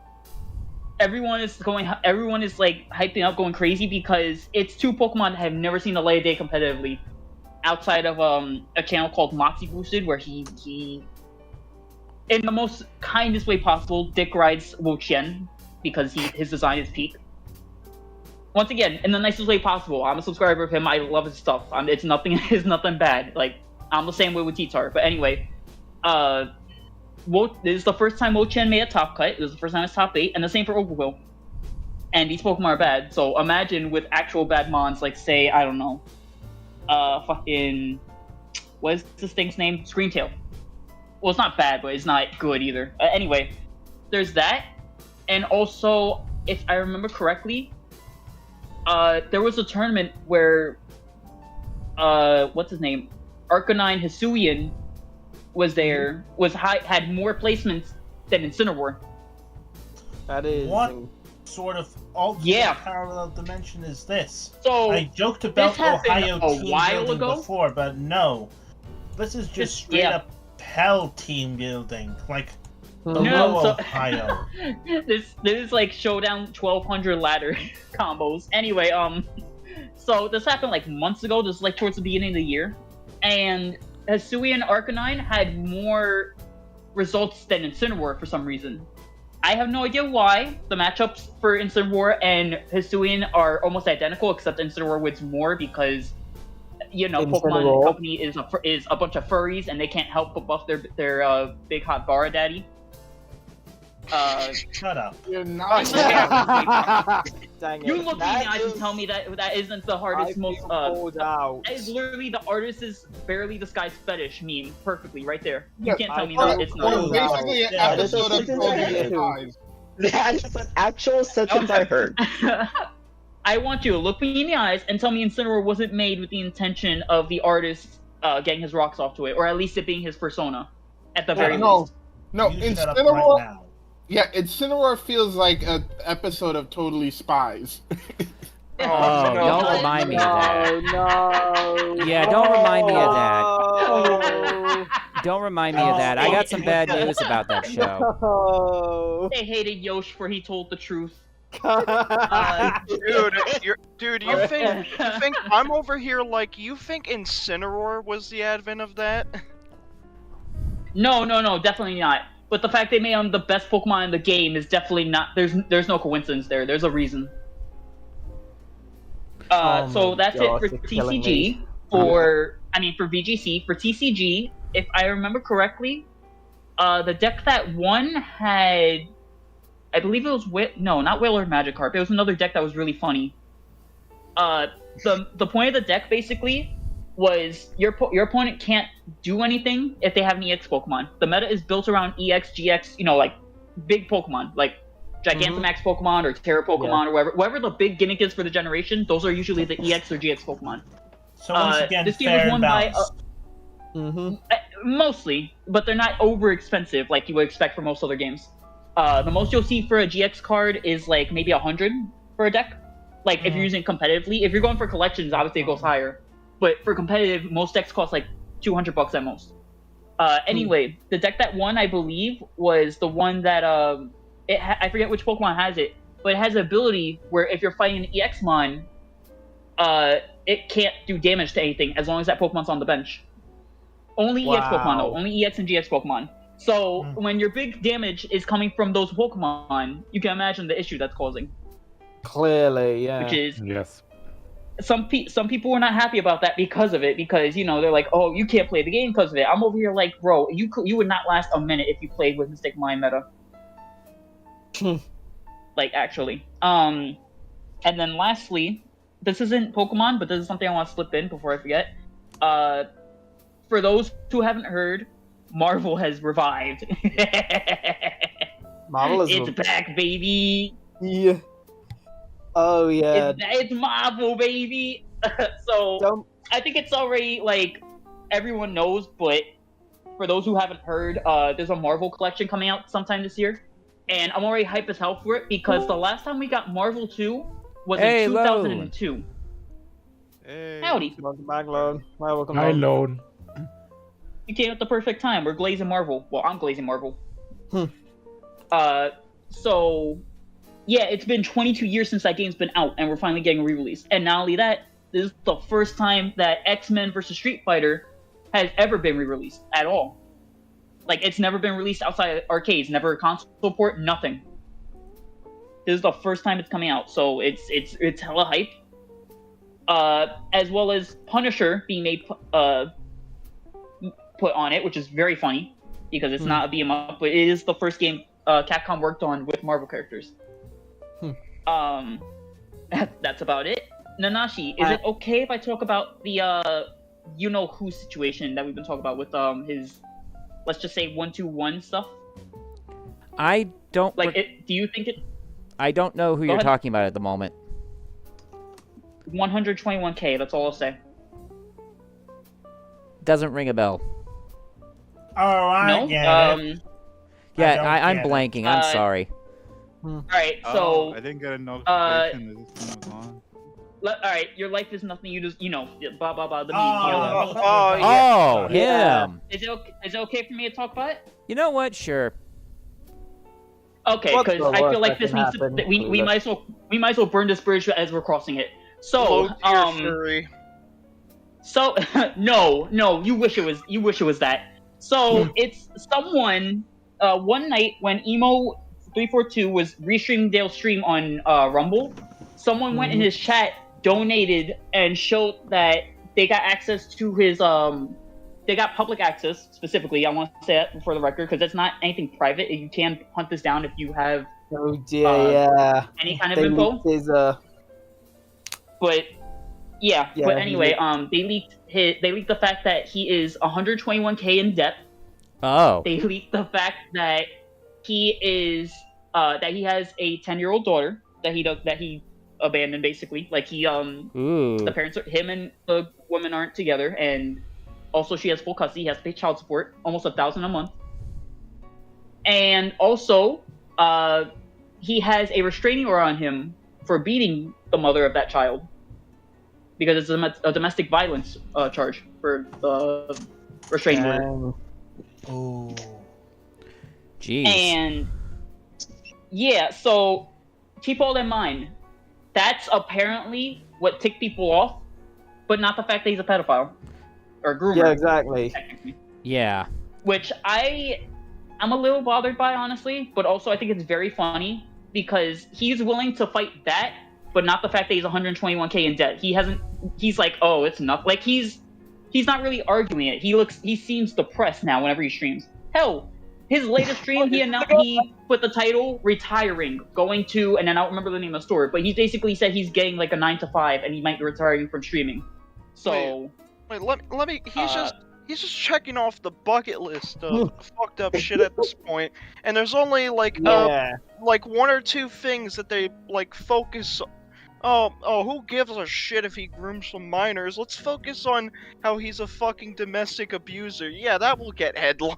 everyone is like hyping up, going crazy because it's 2 Pokemon that have never seen the light of day competitively, outside of a channel called Moxie Boosted, where he in the most kindest way possible dick rides Wo-Chien because his design is peak. Once again, in the nicest way possible. I'm a subscriber of him. I love his stuff. It's nothing bad. Like, I'm the same way with T-Tar. But anyway, this is the first time Wo-Chien made a top cut. It was the first time it's top 8, and the same for Overquill. And these Pokemon are bad. So imagine with actual bad mons, like say, I don't know, fucking, what is this thing's name? Screamtail. Well, it's not bad, but it's not good either. Anyway, there's that, and also, if I remember correctly, there was a tournament where, what's his name? Arcanine Hisuian was there, had more placements than Incineroar. That is... What sort of alternate parallel dimension is this? So I joked about Ohio a team while building ago before, but no. This is just straight up Hell team building. Like, below Ohio. This is like Showdown 1200 ladder combos. Anyway, so this happened like months ago. This is like towards the beginning of the year, and Hisuian Arcanine had more results than Incineroar for some reason. I have no idea why. The matchups for Incineroar and Hisuian are almost identical, except Incineroar wins more because, you know, Pokemon Company is a bunch of furries and they can't help but buff their big hot Bara daddy. Shut up. You're not. Dang it. You look me in the eyes and tell me that isn't the hardest, that is literally the artist's barely disguised fetish meme perfectly right there. You can't tell me that it's not. Basically an episode of Clothing. That's an actual sentence I heard. I want you to look me in the eyes and tell me Incineroar wasn't made with the intention of the artist getting his rocks off to it, or at least it being his persona, at the very least. No, Incineroar. Yeah, Incineroar feels like an episode of Totally Spies. Don't remind me of that. No. Yeah, don't remind me of that. Don't remind me of that. I got some bad news about that show. No. They hated Yosh for he told the truth. Dude, you think I'm over here like you think Incineroar was the advent of that? No, definitely not. But the fact they made him the best Pokemon in the game is definitely not. There's no coincidence there. There's a reason. So that's it for TCG. For VGC. For TCG, if I remember correctly, the deck that won had, I believe it was not Whaler Magikarp. It was another deck that was really funny. The point of the deck basically was your opponent can't do anything if they have an EX Pokemon. The meta is built around EX, GX, like big Pokemon, like Gigantamax Pokemon or Terra Pokemon or whatever the big gimmick is for the generation. Those are usually the EX or GX Pokemon. So once again, this game was won by mostly, but they're not over expensive like you would expect for most other games. The most you'll see for a GX card is like maybe 100 for a deck. Like if you're using it competitively, if you're going for collections, obviously it goes higher. But for competitive, most decks cost like $200 at most. Anyway, the deck that won, I believe, was the one that I forget which Pokemon has it, but it has an ability where if you're fighting an EXmon, it can't do damage to anything as long as that Pokemon's on the bench. Only EX Pokemon though, only EX and GX Pokemon. So when your big damage is coming from those Pokemon, you can imagine the issue that's causing. Clearly, yeah. Which is yes. Some people were not happy about that because of it, because they're like, oh, you can't play the game because of it. I'm over here like, bro, you would not last a minute if you played with Mystic Mind meta. Like actually. And then lastly, this isn't Pokemon, but this is something I want to slip in before I forget. For those who haven't heard, Marvel has revived. Marvel is It's back, baby. Yeah. Oh yeah. It's Marvel, baby. So I think it's already like everyone knows, but for those who haven't heard, there's a Marvel collection coming out sometime this year, and I'm already hype as hell for it because the last time we got Marvel 2 was in 2002. Hey. Howdy. Welcome back, Lone. Well, welcome Hi, home. Lone. You came at the perfect time. We're glazing Marvel. Well, I'm glazing Marvel. So, yeah, it's been 22 years since that game's been out, and we're finally getting re-released. And not only that, this is the first time that X-Men vs. Street Fighter has ever been re-released at all. Like, it's never been released outside arcades, never a console port, nothing. This is the first time it's coming out, so it's hella hype. As well as Punisher being made put on it, which is very funny because it's not a beat 'em up, but it is the first game Capcom worked on with Marvel characters. That's about it. Nanashi, is it okay if I talk about the you know who situation that we've been talking about with his, let's just say 1-2-1 stuff? I don't like it. Do you think it? I don't know who you're talking about at the moment. 121K. That's all I'll say. Doesn't ring a bell. Oh, I get it. Yeah, I'm blanking. I'm sorry. Alright, so... I didn't get a notification that this thing was on. Alright, your life is nothing, you just, blah, blah, blah, the him! Is it okay for me to talk about it? You know what? Sure. Okay, because I feel like this needs to... We might as well burn this bridge as we're crossing it. So, So, no, you wish it was that. So, it's someone, one night when Emo342 was restreaming Dale's stream on Rumble, someone went in his chat, donated, and showed that they got access to his, they got public access, specifically, I want to say that for the record, because it's not anything private, you can hunt this down if you have any kind of info. But, yeah, but anyway, they leaked the fact that he is 121K in debt. Oh. They leaked the fact that he is that he has a 10-year-old daughter that he abandoned, basically. Like the parents him and the woman aren't together, and also she has full custody. He has to pay child support, almost $1,000 a month. And also, he has a restraining order on him for beating the mother of that child, because it's a domestic violence charge for the restraining order. Oh. Jeez. And yeah, so keep all in mind. That's apparently what ticked people off, but not the fact that he's a pedophile or groomer. Yeah, exactly. Yeah. Which I'm a little bothered by, honestly, but also I think it's very funny because he's willing to fight that, but not the fact that he's 121K in debt. He's like, oh, it's not, like he's not really arguing it. He seems depressed now whenever he streams. Hell, his latest stream, he put the title retiring, going to, and then I don't remember the name of the store, but he basically said he's getting like a 9-to-5 and he might be retiring from streaming. So wait, let me he's just checking off the bucket list of fucked up shit at this point, and there's only like one or two things that they like focus. Oh, who gives a shit if he grooms some minors? Let's focus on how he's a fucking domestic abuser. Yeah, that will get headlines.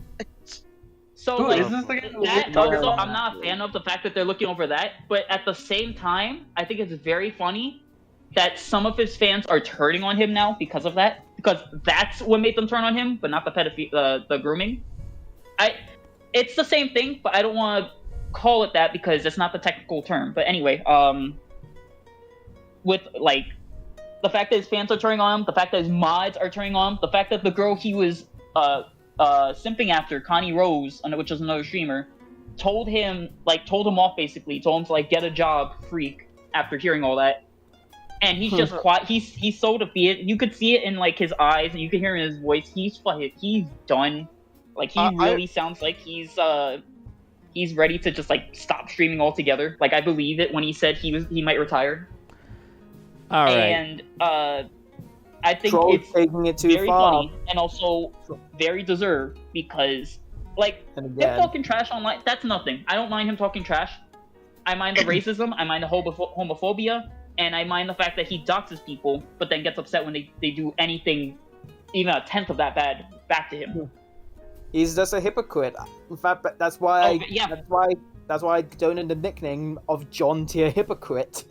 So that also, I'm not a fan of the fact that they're looking over that, but at the same time, I think it's very funny that some of his fans are turning on him now because of that, because that's what made them turn on him, but not the grooming. It's the same thing, but I don't want to call it that because it's not the technical term. But anyway, with like the fact that his fans are turning on him, the fact that his mods are turning on him, the fact that the girl he was simping after, Connie Rose, which is another streamer, told him off, basically told him to like get a job, freak, after hearing all that. And he's just quiet. He's so defeated. You could see it in like his eyes, and you can hear in his voice. He's done. Like he really sounds like he's ready to just like stop streaming altogether. Like I believe it when he said he might retire. All right. And I think Troll it's taking it too very far. funny and also very deserved because, like, And him again, talking trash online, that's nothing. I don't mind him talking trash. I mind the racism, I mind the homophobia, and I mind the fact that he doxes people, but then gets upset when they do anything, even a tenth of that bad, back to him. he's just a hypocrite. In fact, that's why yeah. that's why I donated the nickname of John Tier Hypocrite.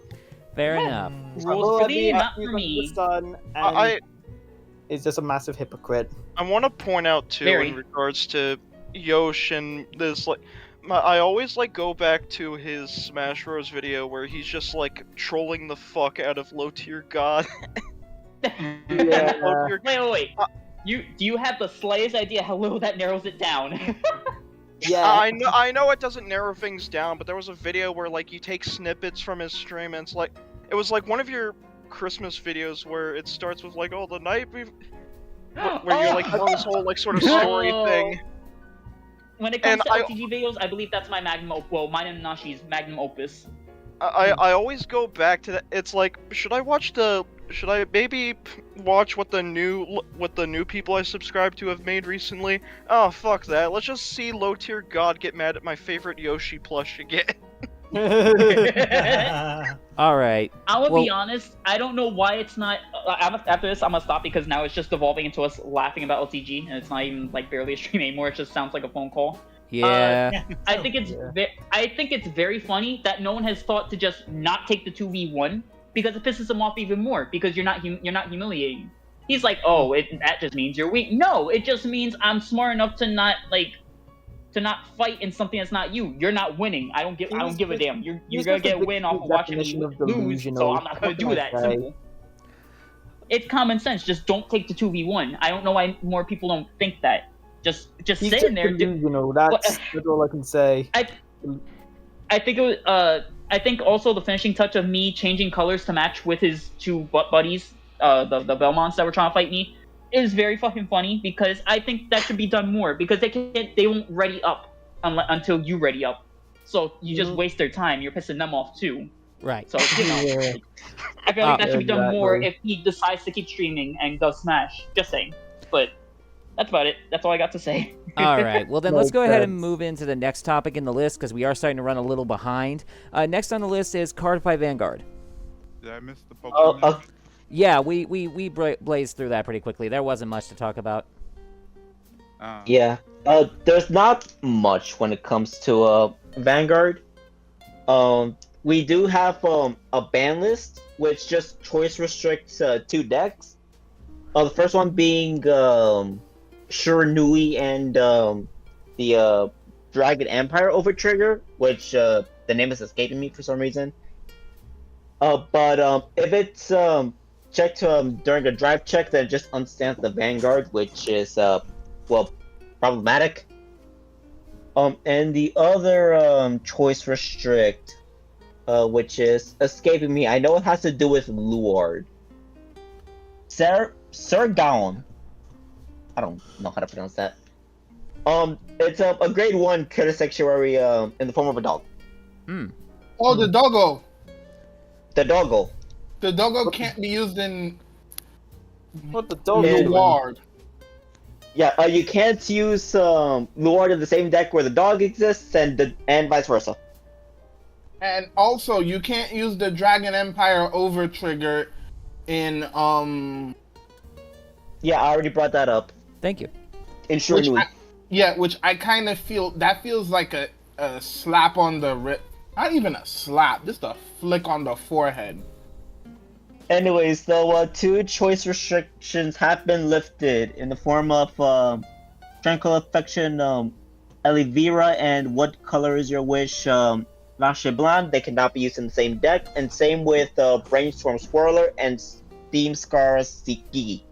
Fair enough. Rules for thee, not for me. Is just a massive hypocrite. I want to point out too, in regards to Yosh and this, like, I always like go back to his Smash Bros video where he's just like trolling the fuck out of LowTierGod. Yeah. Wait. Do you have the slightest idea how little that narrows it down? Yeah. I know it doesn't narrow things down, but there was a video where like you take snippets from his stream and it was like one of your Christmas videos where it starts with like, oh, the night where you're like doing this whole like sort of story thing. When it comes to LTG videos, I believe that's my mine and Nashi's magnum opus. I always go back to that. It's like, should I maybe watch what the new people I subscribe to have made recently? Oh, fuck that. Let's just see LowTierGod get mad at my favorite Yoshi plush again. All right. I will be honest. I don't know why it's not. After this, I'm gonna stop because now it's just devolving into us laughing about LTG, and it's not even like barely a stream anymore. It just sounds like a phone call. Yeah. I think it's very funny that no one has thought to just not take the 2v1 because it pisses him off even more because you're not humiliating. He's like, oh, that just means you're weak. No, it just means I'm smart enough to not fight in something that's not you. You're not winning. I don't give a damn. You're gonna get a win off of watching me lose, so I'm not gonna do that. Simple. It's common sense. Just don't take the 2v1. I don't know why more people don't think that. Just sit in there. That's all I can say. I think it was. I think also the finishing touch of me changing colors to match with his two buddies, the Belmonts that were trying to fight me, is very fucking funny because I think that should be done more because they won't ready up until you ready up. So you just waste their time. You're pissing them off too. Right. So I feel like that should be done more if he decides to keep streaming and does Smash. Just saying. But that's about it. That's all I got to say. All right. Well, then let's go ahead and move into the next topic in the list because we are starting to run a little behind. Next on the list is Cardfight Vanguard. Did I miss the Pokemon? Yeah, we blazed through that pretty quickly. There wasn't much to talk about. Yeah. There's not much when it comes to Vanguard. We do have a ban list which just choice restricts 2 decks. The first one being Shiranui and the Dragon Empire Overtrigger, which the name is escaping me for some reason. But if it's checked during a drive check, then it just unstands the Vanguard, which is problematic. And the other choice restrict, which is escaping me. I know it has to do with Luard. Sir Gaon. I don't know how to pronounce that. It's a grade 1 Critter Sanctuary in the form of a dog. Oh, the doggo. The doggo. The doggo can't be used in. What the doggo? Luard. Yeah, you can't use Luard in the same deck where the dog exists, and vice versa. And also, you can't use the Dragon Empire Overtrigger in Yeah, I already brought that up. Thank you. In Shiranui. Which I kind of feel that feels like a slap on the not even a slap, just a flick on the forehead. Anyways, though, 2 choice restrictions have been lifted in the form of Tranquil Affection, Elivira, and What Color Is Your Wish, Nache Blanc. They cannot be used in the same deck, and same with Brainstorm Swirler and Steam Scars Gigi.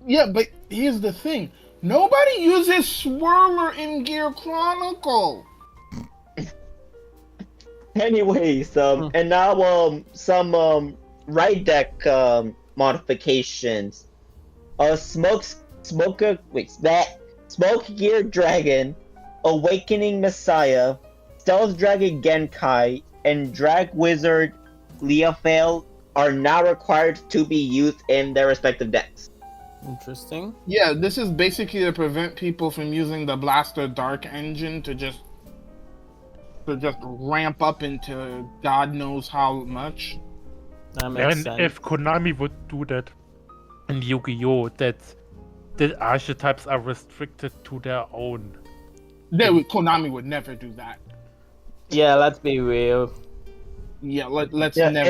Yeah, but here's the thing. Nobody uses Swirler in Gear Chronicle. Anyways, and now some right deck modifications. Smoke Gear Dragon, Awakening Messiah, Stealth Dragon Genkai, and Drag Wizard Leofail are now required to be used in their respective decks. Interesting. Yeah, this is basically to prevent people from using the Blaster Dark engine to just ramp up into God knows how much. That makes And sense. if Konami would do that in Yu-Gi-Oh, that the archetypes are restricted to their own. Konami would never do that. Yeah, let's be real. Yeah, let's Yeah. never.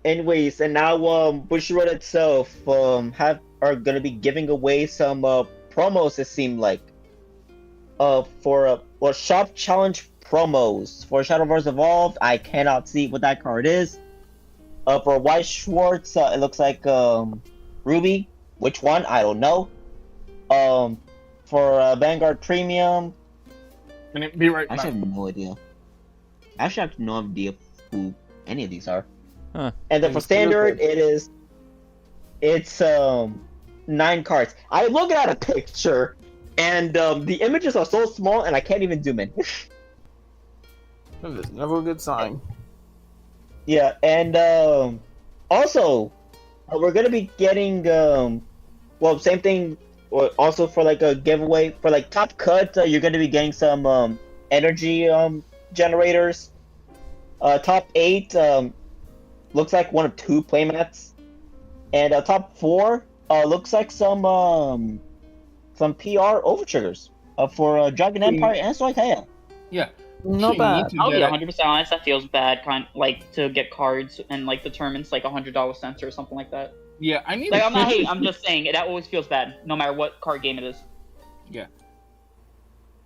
Anyways, and now Bushiroad itself are gonna be giving away some promos. It seemed like for shop challenge promos for Shadowverse Evolved. I cannot see what that card is. For Weiss Schwarz, it looks like RWBY. Which one? I don't know. For Vanguard Premium, Can it be right I back? have no idea. I actually have no idea who any of these are. Huh. And then for Standard, it's 9 cards. I look at a picture, and the images are so small, and I can't even zoom in. That is never a good sign. Yeah, and also we're gonna be getting same thing. Also for like a giveaway for like Top Cut, you're gonna be getting some energy generators. Top 8 looks like 1 of 2 playmats, and top 4 looks like some PR overtriggers for Dragon Empire and Soitaya. Yeah. Not bad. I'll be 100% honest. That feels bad, to get cards and like the tournament's like $100 cents or something like that. Yeah, I need. Like I'm not hating. I'm just saying that always feels bad, no matter what card game it is. Yeah.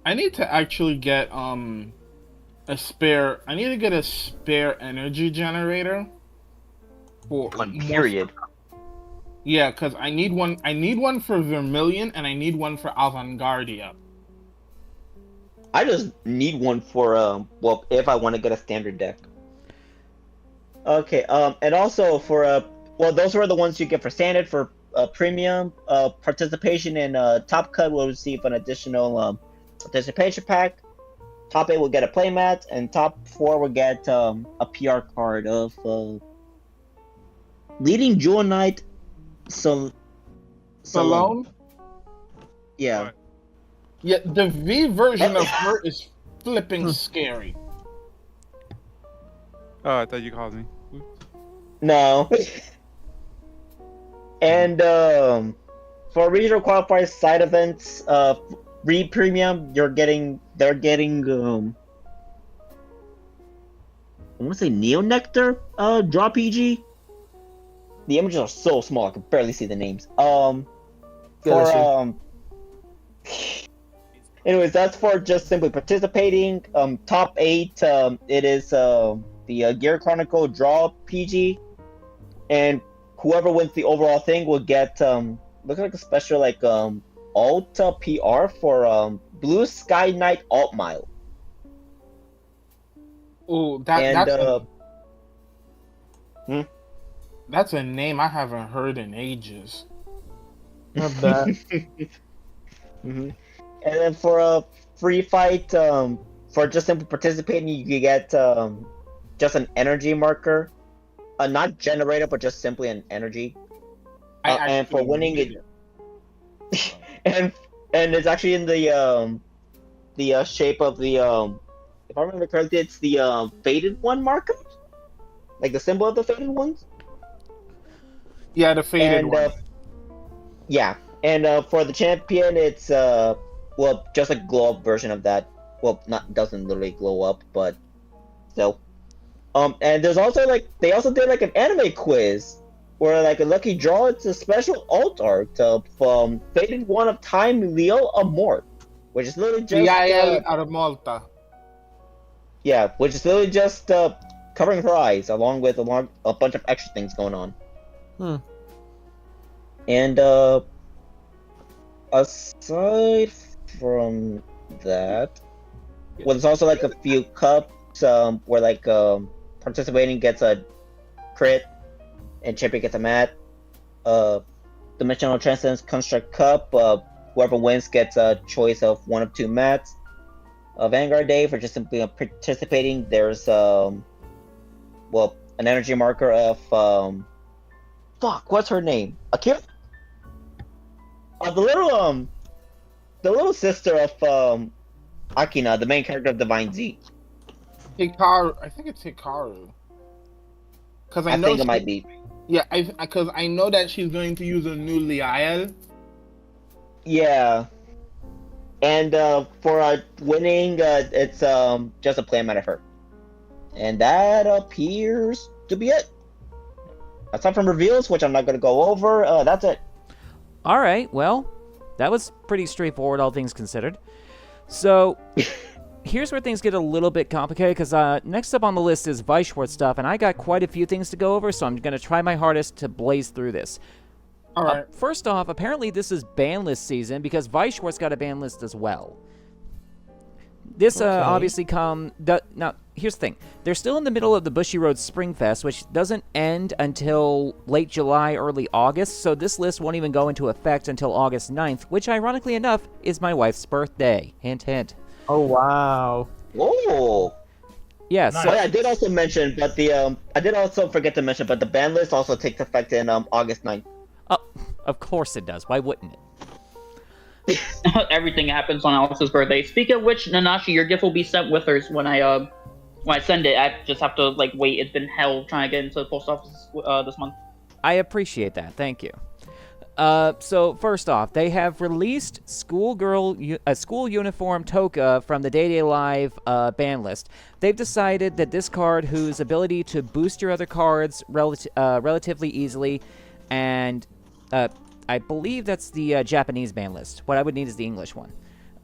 I need to actually get a spare. I need to get a spare energy generator. For period. Yeah, because I need one. I need one for Vermilion, and I need one for Avantgardia. I just need one for if I want to get a standard deck. Okay, and also for those were the ones you get for standard. For premium participation in Top Cut will receive an additional participation pack. Top 8 will get a playmat, and top 4 will get a PR card of Leading Jewel Knight Salome? Yeah. Yeah, the V version of her is flipping scary. Oh, I thought you called me. No. And for regional qualifiers side events, RWBY Premium, they're getting I want to say Neo Nectar draw PG. The images are so small I can barely see the names. Anyways, that's for just simply participating. Top 8, it is the Gear Chronicle draw PG, and whoever wins the overall thing will get looks like a special like alt PR for Blue Sky Knight Alt Mile. Oh, that's a name I haven't heard in ages. Not bad. Mm-hmm. And then for a free fight, for just simply participating, you can get just an energy marker, not generator, but just simply an energy. And for winning it, and it's actually in the shape of the if I remember correctly, it's the faded one marker, like the symbol of the faded ones. Yeah, the faded one. Yeah, and for the champion, it's just a glow up version of that. Well, doesn't literally glow up, but still. And there's also they also did an anime quiz where a lucky draw. It's a special alt art from Faded One of Time, Leo Amort, which is literally just Armolta. Yeah, which is literally just covering her eyes along with a bunch of extra things going on. And aside from that, there's also a few cups where participating gets a crit and champion gets a mat. Dimensional Transcendence Construct Cup, whoever wins gets a choice of 1 of 2 mats. Vanguard Day, for just simply participating, there's an energy marker of fuck, what's her name? Akira? The little sister of Akina, the main character of Divine Z. Hikaru, I think it's Hikaru. Because I think it might be. Yeah, because I know that she's going to use a new Liel. Yeah. And for winning, it's just a playmat of her. And that appears to be it. Aside from reveals, which I'm not going to go over, that's it. All right, well, that was pretty straightforward, all things considered. So, here's where things get a little bit complicated, because next up on the list is Weiss Schwarz stuff, and I got quite a few things to go over, so I'm going to try my hardest to blaze through this. All right. First off, apparently this is ban list season, because Weiss Schwarz got a ban list as well. This obviously now, here's the thing. They're still in the middle of the Bushy Road Spring Fest, which doesn't end until late July, early August, so this list won't even go into effect until August 9th, which, ironically enough, is my wife's birthday. Hint, hint. Oh, wow. Whoa. Yeah, Nice. so... I did also mention, but I did also forget to mention, but the ban list also takes effect in August 9th. Oh, of course it does. Why wouldn't it? Everything happens on Alex's birthday. Speaking of which, Nanashi, your gift will be sent with hers when I send it. I just have to wait. It's been hell trying to get into the post office this month. I appreciate that. Thank you. So first off, they have released school uniform Toka from the Day Day Live ban list. They've decided that this card, whose ability to boost your other cards relatively easily, and I believe that's the Japanese ban list. What I would need is the English one.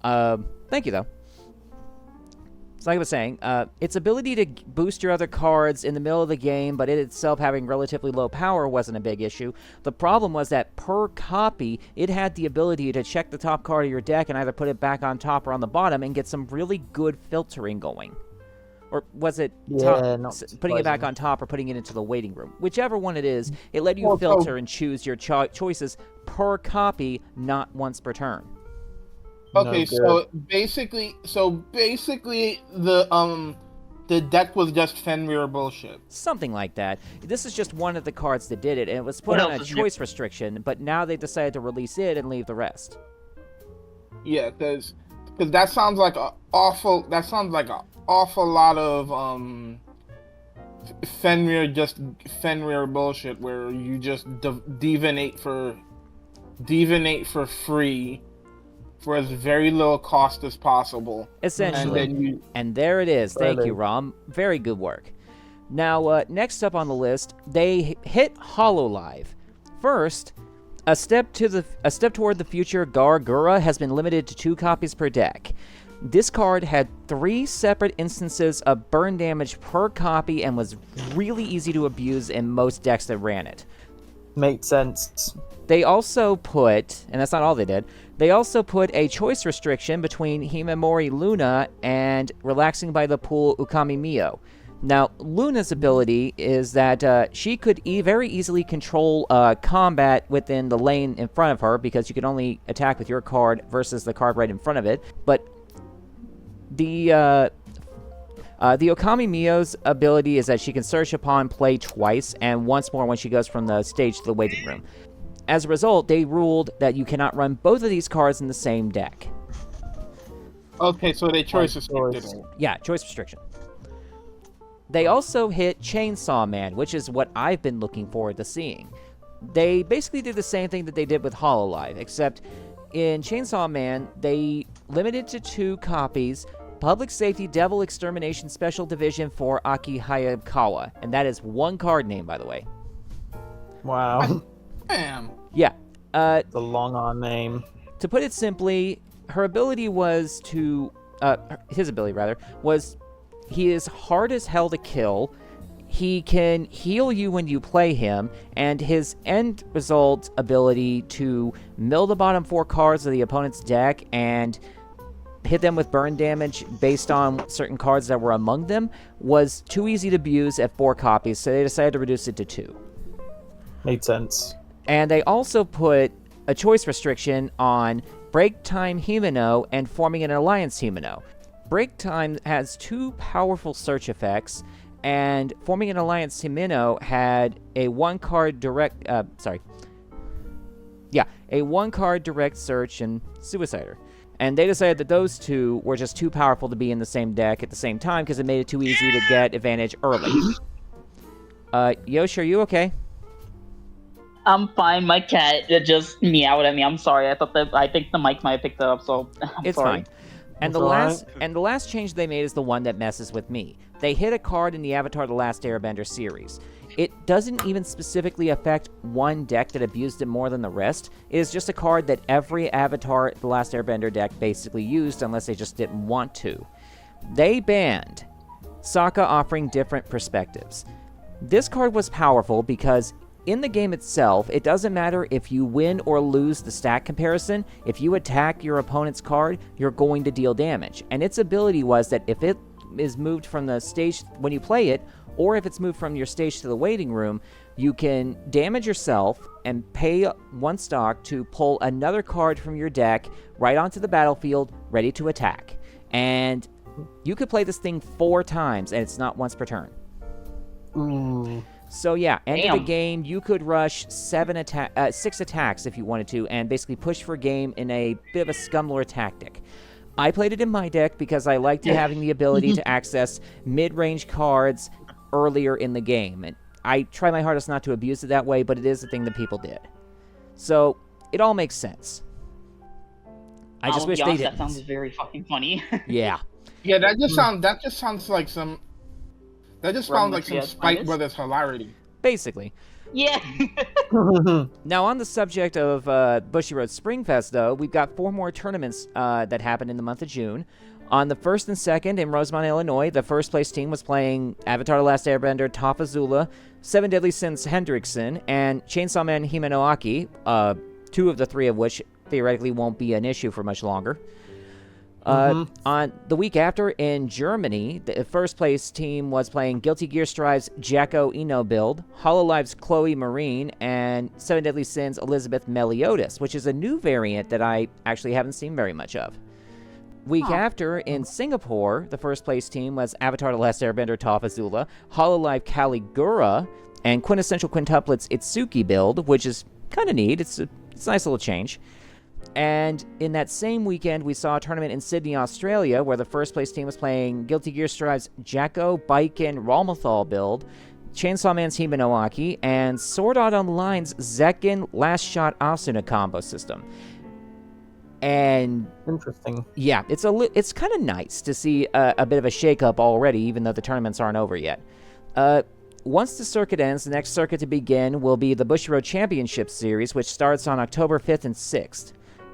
Thank you, though. So like I was saying, its ability to boost your other cards in the middle of the game, but it itself having relatively low power, wasn't a big issue. The problem was that per copy, it had the ability to check the top card of your deck and either put it back on top or on the bottom and get some really good filtering going. Or was it putting it back on top or putting it into the waiting room? Whichever one it is, it let you filter and choose your choices per copy, not once per turn. Okay, so basically the deck was just Fenrir bullshit. Something like that. This is just one of the cards that did it, and it was put on a choice restriction, but now they decided to release it and leave the rest. Yeah, because that sounds like an awful lot of Fenrir bullshit where you just divinate for free for as very little cost as possible. Essentially. And there it is. Thank you, Rom. Very good work. Now, next up on the list, they hit HoloLive. First, a step toward the future, Gargura has been limited to 2 copies per deck. This card had 3 separate instances of burn damage per copy and was really easy to abuse in most decks that ran it. Makes sense. They also put, and that's not all they did, they also put a choice restriction between Himamori Luna and Relaxing by the Pool Ukami Mio. Now, Luna's ability is that she could very easily control combat within the lane in front of her because you can only attack with your card versus the card right in front of it. But the Okami Mio's ability is that she can search upon play twice and once more when she goes from the stage to the waiting room. As a result, they ruled that you cannot run both of these cards in the same deck. Okay, so they choice restricted it. Yeah, choice restriction. They also hit Chainsaw Man, which is what I've been looking forward to seeing. They basically did the same thing that they did with HoloLive, except in Chainsaw Man, they limited to 2 copies, Public Safety Devil Extermination Special Division for Aki Hayakawa, and that is 1 card name, by the way. Wow. Damn. Yeah. The long-on name. To put it simply, her ability was to... his ability, rather, was... He is hard as hell to kill. He can heal you when you play him, and his end result ability to mill the bottom 4 cards of the opponent's deck and hit them with burn damage based on certain cards that were among them was too easy to abuse at 4 copies, so they decided to reduce it to 2. Made sense. And they also put a choice restriction on Break Time Himeno and Forming an Alliance Himeno. Break Time has 2 powerful search effects, And forming an alliance Himeno had a one-card direct search and Suicider. And they decided that those two were just too powerful to be in the same deck at the same time because it made it too easy to get advantage early. Yoshi, are you okay? I'm fine. My cat just meowed at me. I'm sorry. I think the mic might have picked it up, so I'm sorry. Fine. And the last change they made is the one that messes with me. They hit a card in the Avatar: The Last Airbender series. It doesn't even specifically affect one deck that abused it more than the rest. It is just a card that every Avatar: The Last Airbender deck basically used unless they just didn't want to. They banned Sokka offering different perspectives. This card was powerful because in the game itself, it doesn't matter if you win or lose the stat comparison. If you attack your opponent's card, you're going to deal damage. And its ability was that if it is moved from the stage when you play it, or if it's moved from your stage to the waiting room, you can damage yourself and pay 1 stock to pull another card from your deck right onto the battlefield, ready to attack. And you could play this thing 4 times, and it's not once per turn. Ooh. So yeah, end of the game, you could rush 6 attacks if you wanted to, and basically push for game in a bit of a Scumlord tactic. I played it in my deck because I liked having the ability to access mid-range cards earlier in the game. And I try my hardest not to abuse it that way, but it is a thing that people did. So it all makes sense. I just wish they didn't. That sounds very fucking funny. Yeah. Yeah, that just sounds like some. That just sounds like some Spike Brothers hilarity. Basically. Yeah. Now, on the subject of Bushiroad Springfest, though, we've got 4 more tournaments that happened in the month of June. On the 1st and 2nd in Rosemont, Illinois, the first place team was playing Avatar: The Last Airbender Toph Azula, 7 Deadly Sins Hendrickson, and Chainsaw Man Himenoaki, 2 of the 3 of which theoretically won't be an issue for much longer. On the week after in Germany, the first place team was playing Guilty Gear Strive's Jacko Eno build, HoloLive's Chloe Marine, and 7 Deadly Sins Elizabeth Meliodas, which is a new variant that I actually haven't seen very much of. Week after in Singapore, the first place team was Avatar: The Last Airbender Toph Azula, HoloLive Caligura, and Quintessential Quintuplets Itsuki build, which is kind of neat. It's a nice little change. And in that same weekend, we saw a tournament in Sydney, Australia, where the first place team was playing Guilty Gear Strive's Jacko, Baiken, Ralmathal build, Chainsaw Man's Himenoaki, and Sword Art Online's Zekken Last Shot Asuna combo system. And interesting. Yeah, it's kind of nice to see a bit of a shakeup already, even though the tournaments aren't over yet. Once the circuit ends, the next circuit to begin will be the Bushiroad Championship Series, which starts on October 5th and 6th.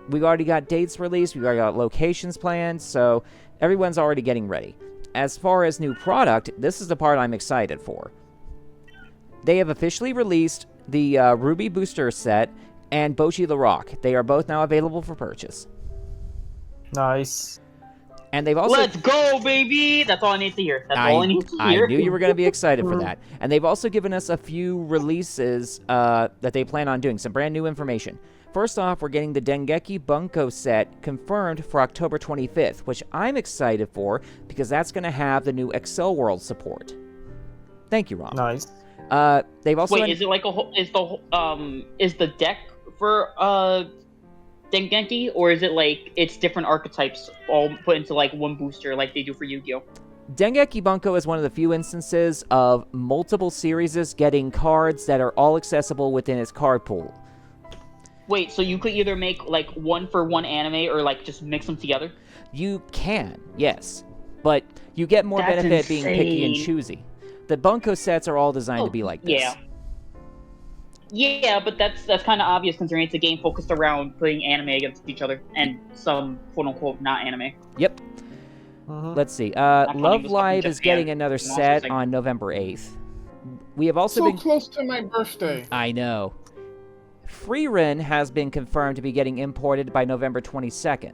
We've already got dates released, we've already got locations planned, so everyone's already getting ready. As far as new product, this is the part I'm excited for. They have officially released the RWBY Booster Set and Bochi the Rock. They are both now available for purchase. Nice. And they've also... Let's go, baby! That's all I need to hear. That's all I need to hear. I knew you were going to be excited for that. And they've also given us a few releases that they plan on doing, some brand new information. First off, we're getting the Dengeki Bunko set confirmed for October 25th, which I'm excited for because that's going to have the new Excel World support. Thank you, Ron. Nice. They've also Wait, is it like is the deck for Dengeki, or is it like it's different archetypes all put into like one booster like they do for Yu-Gi-Oh? Dengeki Bunko is one of the few instances of multiple series getting cards that are all accessible within its card pool. Wait, so you could either make like one for one anime or like just mix them together? You can, yes. But you get more benefit being picky and choosy. The Bunko sets are all designed to be like this. Yeah. Yeah, but that's kind of obvious considering it's a game focused around putting anime against each other and some quote-unquote not anime. Yep. Let's see. Love Live is getting another set on November 8th. We have also been... close to my birthday. I know. Freerin has been confirmed to be getting imported by November 22nd.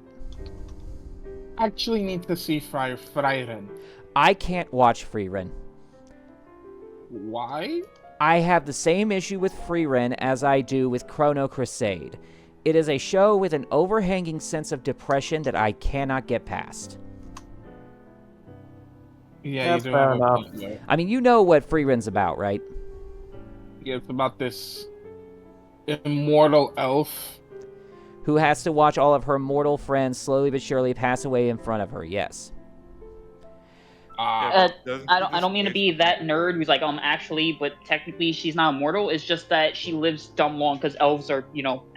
Actually need to see Freerin. I can't watch Freerin. Why? I have the same issue with Freerin as I do with Chrono Crusade. It is a show with an overhanging sense of depression that I cannot get past. Yeah, That's you do fair have a enough. point there. I mean, you know what Freerun's about, right? Yeah, it's about this immortal elf. Who has to watch all of her mortal friends slowly but surely pass away in front of her, yes. I don't mean to be that nerd who's like, actually, but technically she's not immortal. It's just that she lives dumb long because elves are,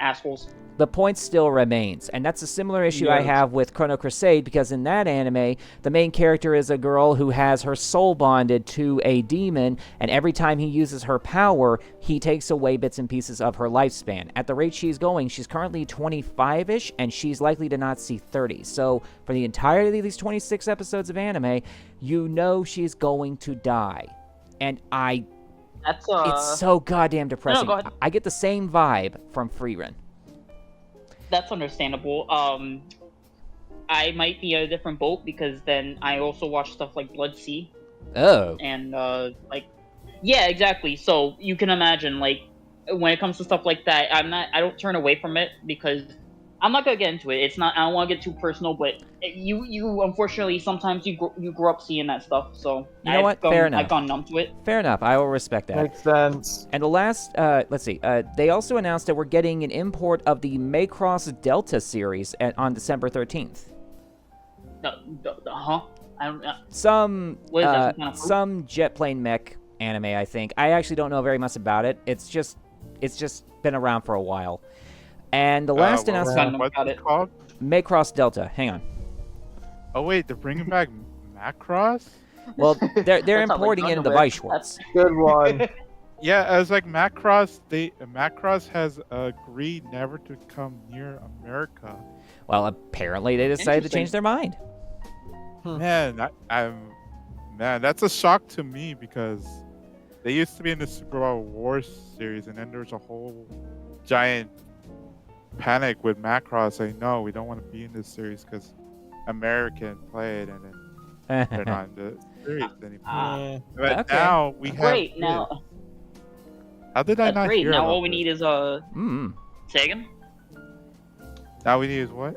assholes. The point still remains, and that's a similar issue I have with Chrono Crusade, because in that anime, the main character is a girl who has her soul bonded to a demon, and every time he uses her power, he takes away bits and pieces of her lifespan. At the rate she's going, she's currently 25-ish, and she's likely to not see 30. So, for the entirety of these 26 episodes of anime, you know she's going to die. And it's so goddamn depressing. No, go ahead. I get the same vibe from Freerun. That's understandable. I might be a different boat because then I also watch stuff like Blood Sea. Oh. And yeah, exactly. So you can imagine, like, when it comes to stuff like that, I don't turn away from it because I'm not gonna get into it. It's not. I don't want to get too personal, but you unfortunately sometimes you grow up seeing that stuff. So you know what? Fair enough. I've gone numb to it. Fair enough. I will respect that. Makes sense. And the last, let's see. They also announced that we're getting an import of the Macross Delta series on December 13th. Huh? I don't. Some What is that, some kind of fruit? some jet plane mech anime, I think. I actually don't know very much about it. It's just been around for a while. And the last announcement, What's it called? Macross Delta. Hang on. Oh wait, they're bringing back Macross? Well, they're That's how importing they in the run away. Weiss Schwarz. Good one. Yeah, I was like Macross. Macross has agreed never to come near America. Well, apparently they decided to change their mind. Man, man, that's a shock to me because they used to be in the Super Bowl Wars series, and then there was a whole giant panic with Macross saying, "No, we don't want to be in this series because American played," and then they're not in the series anymore. But okay. now we have. Great. Now. How did I That's not great. hear Now about all we this? need is Say again? Now we need is what?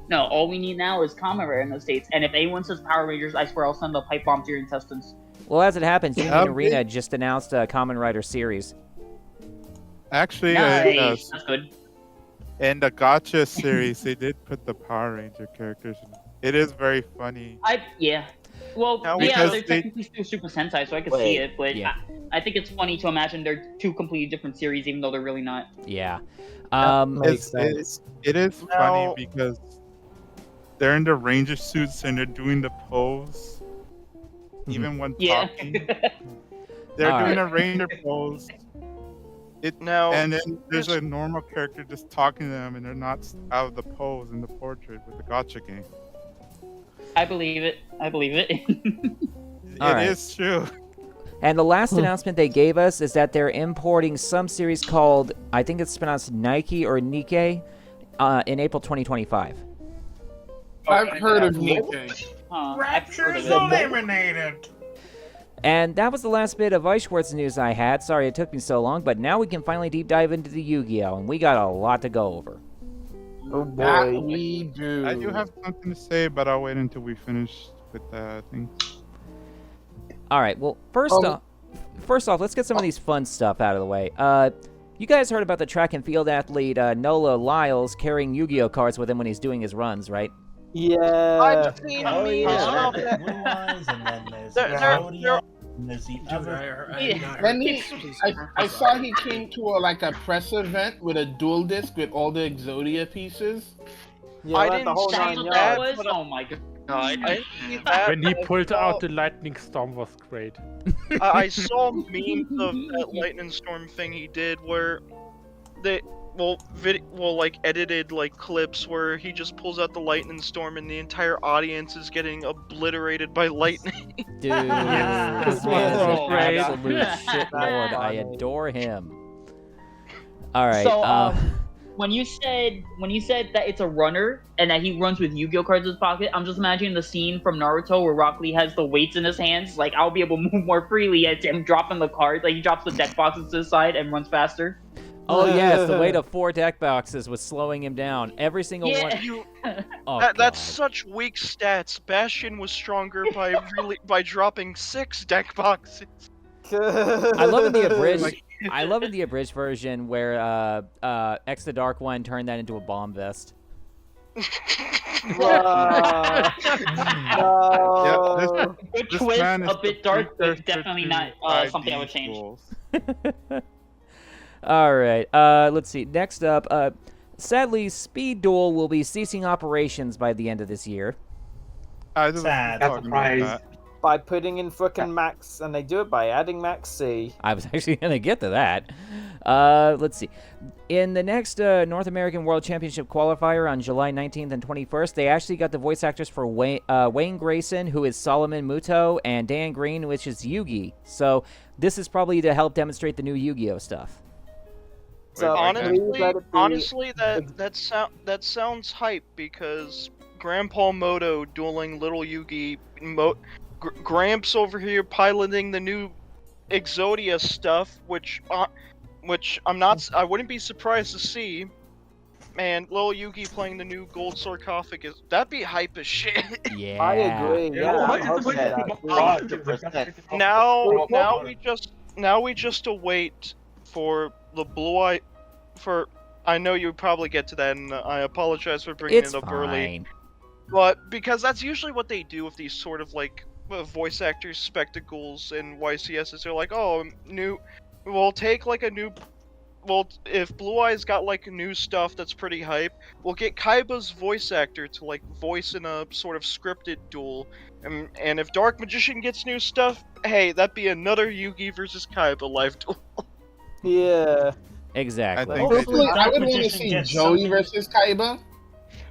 No, all we need now is Kamen Rider in the States. And if anyone says Power Rangers, I swear I'll send a pipe bomb to your intestines. Well, as it happens, Union Okay. Arena just announced a Kamen Rider series. Actually, Nice. That's good. in the Gotcha series, they did put the Power Ranger characters in. It is very funny. Yeah. Well, Now, yeah, because they're they- technically still Super Sentai, so I can see it, but Yeah. I think it's funny to imagine they're two completely different series, even though they're really not. Yeah. Makes sense. It is Now- funny because they're in the Ranger suits and they're doing the pose, even when Yeah. talking. They're All doing right. a Ranger pose. Now, And then there's a normal character just talking to them, and they're not out of the pose in the portrait with the Gotcha game. I believe it. I believe it. All It right. is true. And the last announcement they gave us is that they're importing some series called, I think it's pronounced Nike or Nikkei, in April 2025. I've heard of Nikkei. I've heard of it. eliminated. And that was the last bit of Weiss Schwarz news I had. Sorry it took me so long, but now we can finally deep dive into the Yu-Gi-Oh! And we got a lot to go over. Oh That boy. we do. I do have something to say, but I'll wait until we finish with the thing. All right, well, first off, let's get some of these fun stuff out of the way. You guys heard about the track and field athlete Nola Lyles carrying Yu-Gi-Oh! Cards with him when he's doing his runs, right? Yeah. I've seen Oh, memes yeah. of that. Blue eyes, and then there's There- the there- Zodiac, and there's the other. I have not Then heard he, this. I saw he came to a press event with a dual disc with all the Exodia pieces. Yeah, I that's the didn't whole see nine That's what yards. that was? Oh my god. I didn't see that, When he but I pulled saw- out the lightning storm was great. I saw memes of that lightning storm thing he did where they edited clips where he just pulls out the lightning storm and the entire audience is getting obliterated by lightning. Dude, Yes. this man is Oh, an great. absolute shitlord. I adore him. All right. So, when you said that it's a runner and that he runs with Yu-Gi-Oh cards in his pocket, I'm just imagining the scene from Naruto where Rock Lee has the weights in his hands. Like, I'll be able to move more freely as him dropping the cards. Like, he drops the deck boxes to the side and runs faster. Oh yes, the weight of 4 deck boxes was slowing him down. Every single one. You, Oh, that's God. such weak stats. Bastion was stronger by dropping 6 deck boxes. I love in the abridged. I love in the abridged version where X the Dark One turned that into a bomb vest. No. Good This twist, man is a bit the dark, but precursor definitely to not 5D something I would change. duels. All right. Let's see. Next up, sadly, Speed Duel will be ceasing operations by the end of this year. I just Sad. talking about that. By putting in frickin' max, and they do it by adding max C. I was actually going to get to that. Let's see. In the next North American World Championship qualifier on July 19th and 21st, they actually got the voice actors for Wayne Grayson, who is Solomon Muto, and Dan Green, which is Yugi. So this is probably to help demonstrate the new Yu-Gi-Oh stuff. So Honestly, that sounds hype because Grandpa Moto dueling Little Yugi, Gramps over here piloting the new Exodia stuff, which I wouldn't be surprised to see. Man, Little Yugi playing the new Gold Sarcophagus, that'd be hype as shit. Yeah. I agree. Now we just await for the Blue Eye. I know you probably get to that, and I apologize for bringing it up early. But because that's usually what they do with these sort of like voice actors spectacles and YCSs. They're like, oh, we'll take like a new. Well, if Blue Eye's got like new stuff that's pretty hype, we'll get Kaiba's voice actor to like voice in a sort of scripted duel. And if Dark Magician gets new stuff, hey, that'd be another Yugi versus Kaiba live duel. Yeah. Exactly. Hopefully, I would want to see Joey versus Kaiba.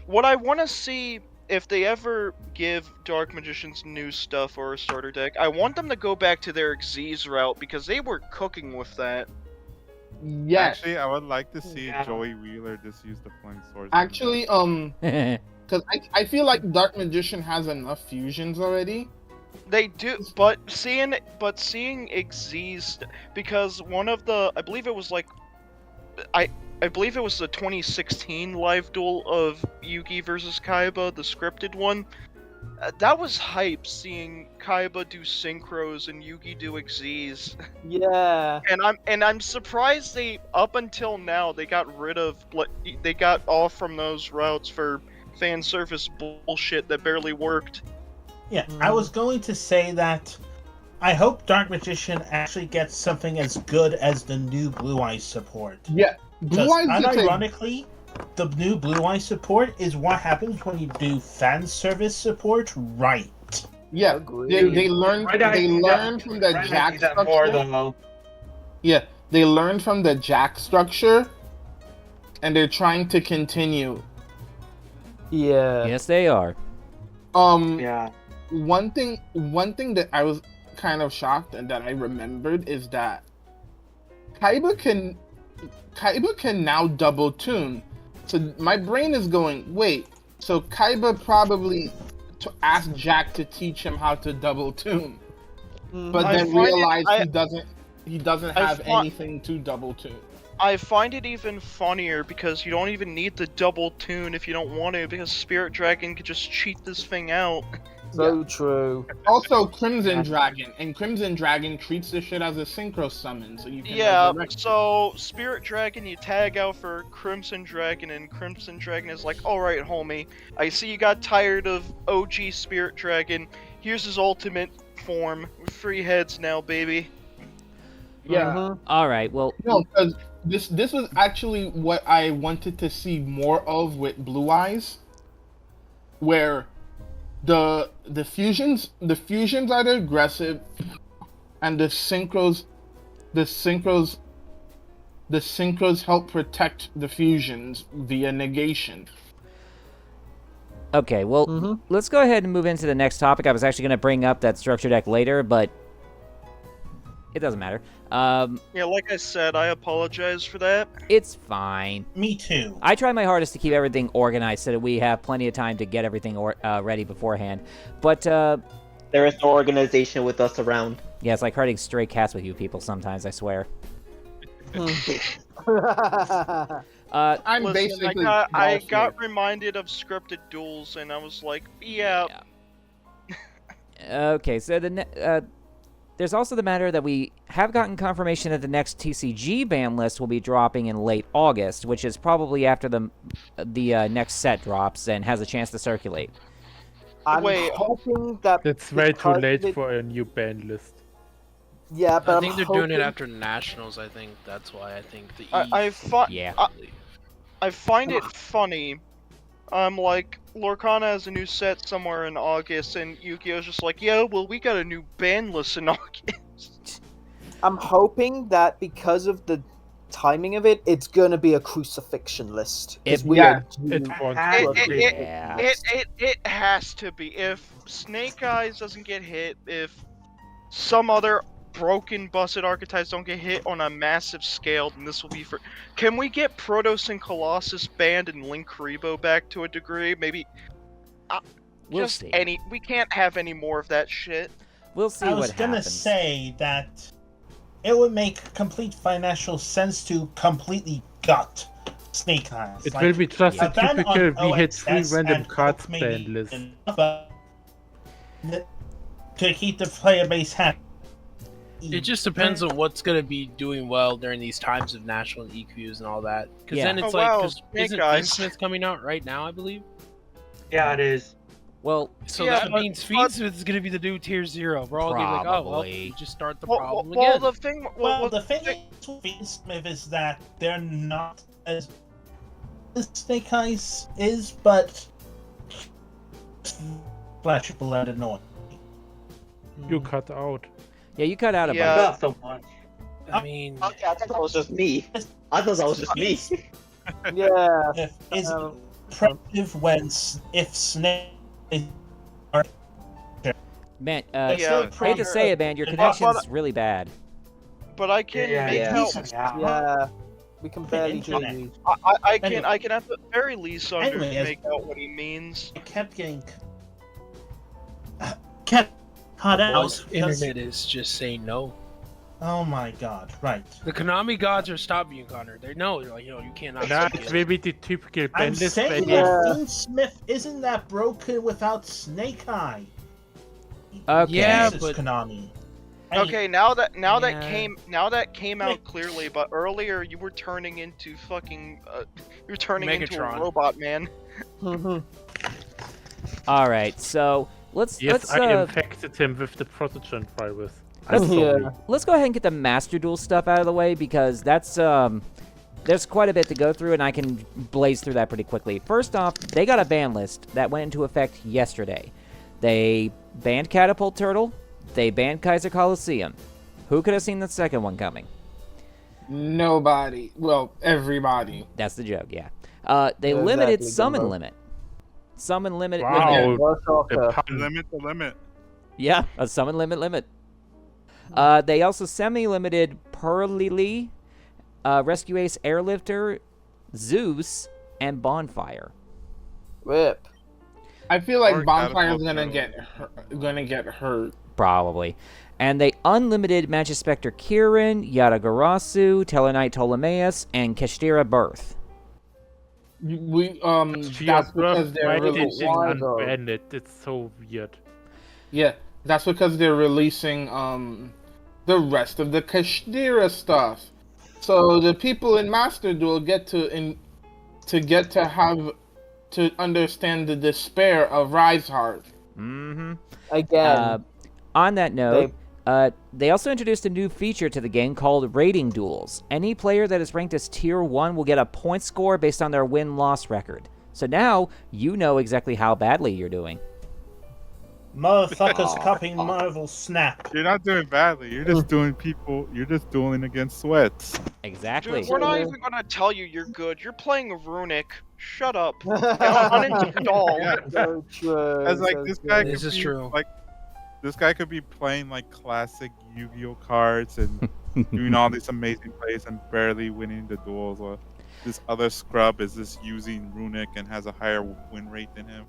What I want to see, if they ever give Dark Magicians new stuff or a starter deck, I want them to go back to their Xyz route because they were cooking with that. Yeah. Actually, I would like to see Joey Wheeler just use the flying swords. Actually, because I feel like Dark Magician has enough fusions already. They do, but seeing Xyz, because one of the, I believe it was the 2016 live duel of Yugi versus Kaiba, the scripted one. That was hype, seeing Kaiba do synchros and Yugi do Xyz. Yeah. And I'm surprised they, up until now, they got off from those routes for fan service bullshit that barely worked. Yeah, I was going to say that I hope Dark Magician actually gets something as good as the new Blue Eye support. Yeah, Blue Eye. Unironically, the new Blue Eye support is what happens when you do fan service support right. Yeah, they learned from the Jack structure. Yeah, they learned from the Jack structure, and they're trying to continue. Yeah. Yes, they are. Yeah. One thing that I was kind of shocked and that I remembered is that Kaiba can now double tune. So my brain is going, wait, so Kaiba probably asked Jack to teach him how to double tune, but then realized he doesn't have anything to double tune. I find it even funnier because you don't even need the double tune if you don't want to, because Spirit Dragon could just cheat this thing out. So true. Also, Crimson Dragon, and Crimson Dragon treats this shit as a synchro summon, so you can resurrect it. So Spirit Dragon, you tag out for Crimson Dragon, and Crimson Dragon is like, alright homie, I see you got tired of OG Spirit Dragon, here's his ultimate form, 3 heads now, baby. Yeah. Alright, well... No, because this was actually what I wanted to see more of with Blue Eyes, where the fusions are the aggressive, and the synchros help protect the fusions via negation. Okay, well, let's go ahead and move into the next topic. I was actually going to bring up that structure deck later, but it doesn't matter. Yeah, like I said, I apologize for that. It's fine. Me too. I try my hardest to keep everything organized so that we have plenty of time to get everything ready beforehand. But there is no organization with us around. Yeah, it's like herding stray cats with you people sometimes, I swear. I'm Listen, basically. I got reminded of scripted duels, and I was like, yeah. Okay, so there's also the matter that we have gotten confirmation that the next TCG ban list will be dropping in late August, which is probably after the next set drops and has a chance to circulate. I'm hoping that It's way too because late it- for a new ban list. Yeah, but I think they're doing it hoping- after nationals. I think that's why. I think the I find it funny. Like, Lorcana has a new set somewhere in August, and Yu-Gi-Oh's just like, yeah, well, we got a new ban list in August. I'm hoping that because of the timing of it, it's gonna be a crucifixion list. 'Cause we are due It has to be. If Snake Eyes doesn't get hit, if some other broken, busted archetypes don't get hit on a massive scale, then this will be for... Can we get Protoss and Colossus banned and Link Rebo back to a degree? Maybe... We'll see. We can't have any more of that shit. We'll see I what was gonna happens. say that it would make complete financial sense to completely gut Snake Eyes. It will be just a ban on typical we hit 3 OXS random and cards Coke maybe ban list. enough, but to keep the player base happy. It just depends on what's gonna be doing well during these times of national EQs and all that. Because then it's isn't Fiendsmith coming out right now? I believe. Yeah, it is. Well, So that means Fiendsmith is gonna be the new tier 0. We're all gonna be like, oh well, Probably. we just start the Well, problem well, again. the thing... The thing is with Fiendsmith is that they're not as Snake Eyes is, but flashable and annoying. You cut out. Yeah, you cut out a Yeah. bunch. Not so much. I mean, Okay, I thought that was just me. I thought that was just me. Yeah. Is impressive when if Snake are Man, Yeah, hate to say it, man, your connection's really bad. But I can make out... Yeah. We can barely hear you. I can at the very least make out what he means. I kept getting kept cut out. Ball's because- internet is just saying no. Oh my god! Right. The Konami gods are stopping you, Connor. They know, like, you cannot. Nah, skip it it. will be the typical ban I'm list. saying ban that list. Fiendsmith isn't that broken without Snake Eye. Okay. Yeah, Jesus, but Konami. Okay, now that Yeah. came out clearly, but earlier you were turning into fucking you're turning into a Megatron. robot, man. All right, so let's Yes, I infected him with the protogen virus. let's go ahead and get the Master Duel stuff out of the way because that's there's quite a bit to go through and I can blaze through that pretty quickly. First off, they got a ban list that went into effect yesterday. They banned Catapult Turtle. They banned Kaiser Coliseum. Who could have seen the second one coming? Nobody. Well, everybody. That's the joke, yeah. They limited Summon Limit. Summon Limit. Wow. The limit. Yeah, a Summon Limit. They also semi-limited Pearlily, Rescue Ace Airlifter, Zeus, and Bonfire. Rip. I feel like Or Bonfire's Catapult gonna get hurt. Probably. And they unlimited Magispector Kirin, Yadagarasu, Tellarknight Ptolemaeus, and Kashtira Birth. We that's because they're releasing. Unban it. It's so weird. Yeah, that's because they're releasing the rest of the Kashtira stuff. So the people in Master Duel get to understand the despair of Riseheart. Mm-hmm. Again. On that note, they also introduced a new feature to the game called Rating Duels. Any player that is ranked as Tier 1 will get a point score based on their win-loss record. So now you know exactly how badly you're doing. Motherfuckers copying Marvel Snap. You're not doing badly. You're just doing people. You're just dueling against sweats. Exactly. Dude, we're not even gonna tell you you're good. You're playing Runic. Shut up. Uninstall. Yeah. So true. As like so this true. guy This could is be, true. Like this guy could be playing like classic Yu-Gi-Oh cards and doing all these amazing plays and barely winning the duels. Or this other scrub is just using Runic and has a higher win rate than him.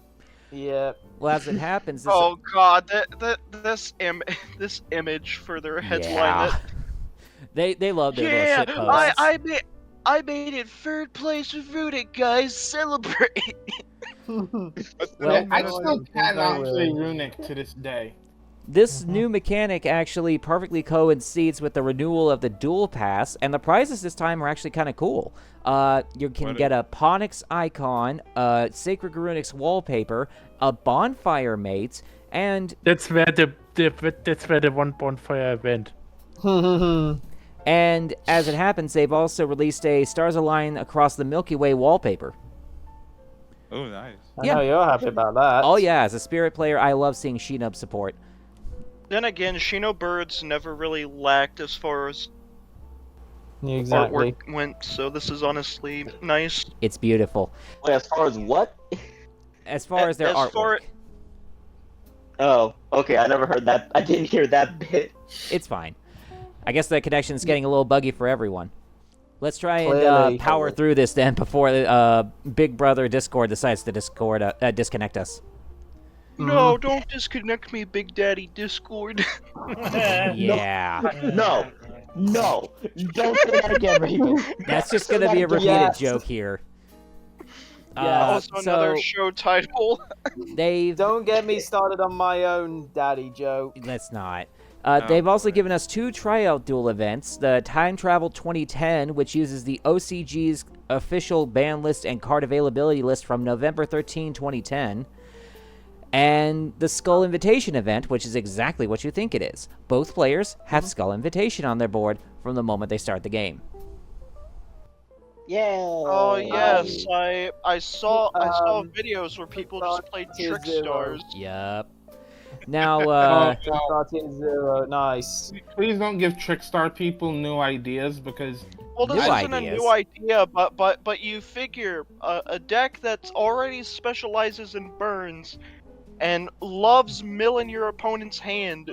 Yeah. Well, as it happens... Oh god, this image for their headline. Yeah. They love their little shit posts. I made it third place with Runic, guys. Celebrate. Well, I still cannot play Runic to this day. This new mechanic actually perfectly coincides with the renewal of the Duel Pass, and the prizes this time are actually kind of cool. You can get a Ponix icon, a Sacred Runic's wallpaper, a bonfire mate, and that's where the one bonfire event. And as it happens, they've also released a Stars Align Across the Milky Way wallpaper. Oh, nice. I know you're happy about that. Oh yeah, as a Spirit player, I love seeing Shinob support. Then again, Shino Birds never really lacked as far as exactly artwork went, so this is honestly nice. It's beautiful. Wait, as far as what? As far as their artwork. Oh, okay, I never heard that. I didn't hear that bit. It's fine. I guess the connection's getting a little buggy for everyone. Let's try and power through this then before Big Brother Discord decides to disconnect us. No, don't disconnect me, Big Daddy Discord. Yeah. No. Don't say that again, Raven. That's just going to be a repeated joke here. Also another show title. Don't get me started on my own daddy joke. Let's not. They've also given us 2 tryout duel events. The Time Travel 2010, which uses the OCG's official ban list and card availability list from November 13, 2010. And the Skull Invitation event, which is exactly what you think it is. Both players have Skull Invitation on their board from the moment they start the game. Yeah. Oh yes, I saw videos where people just played Trick Stars. Yup. Now, nice. Please don't give Trickstar people new ideas because. Well, this isn't a new idea, but you figure a deck that already specializes in burns and loves milling your opponent's hand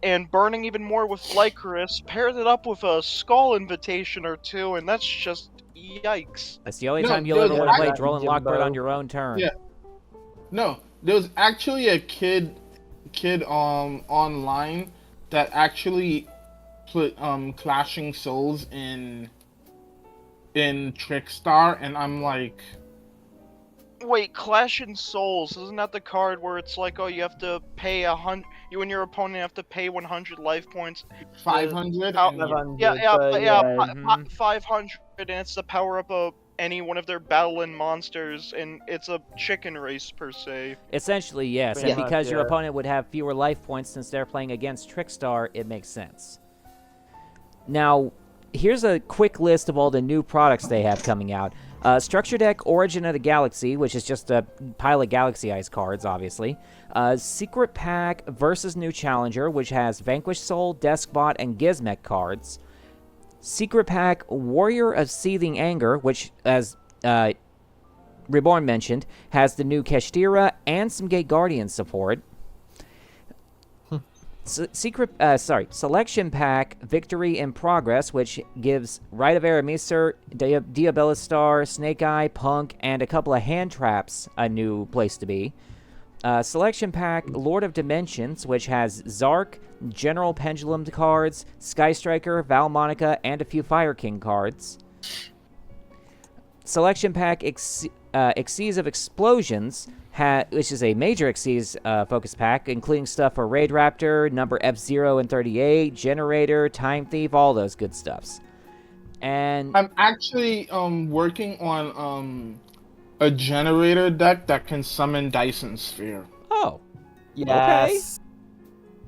and burning even more with Lycoris, paired it up with a Skull Invitation or two, and that's just yikes. That's the only time you'll ever want to play Droll and Lockbird on your own turn. Yeah. No, there was actually a kid online that actually put Clashing Souls in Trickstar, and I'm like, wait, Clashing Souls, isn't that the card where it's like, oh, you have to pay you and your opponent have to pay 100 life points? 500? 500, and it's to power up any one of their battling monsters, and it's a chicken race per se. Essentially, yes, and because your opponent would have fewer life points since they're playing against Trickstar, it makes sense. Now, here's a quick list of all the new products they have coming out. Structure Deck Origin of the Galaxy, which is just a pile of Galaxy Ice cards, obviously. Secret Pack versus New Challenger, which has Vanquish Soul, Deskbot, and Gizmek cards. Secret Pack Warrior of Seething Anger, which, as Reborn mentioned, has the new Keshtira and some Gate Guardian support. Selection Pack Victory in Progress, which gives Rite of Aramisar, Diabelistar, Snake Eye, Punk, and a couple of hand traps a new place to be. Selection Pack Lord of Dimensions, which has Zark, General Pendulum cards, Sky Striker, Val Monica, and a few Fire King cards. Selection Pack Xyz of Explosions, which is a major Xyz focus pack, including stuff for Raid Raptor, Number F0 and 38, Generator, Time Thief, all those good stuffs. And I'm actually working on a Generator deck that can summon Dyson Sphere. Oh, yes. Okay.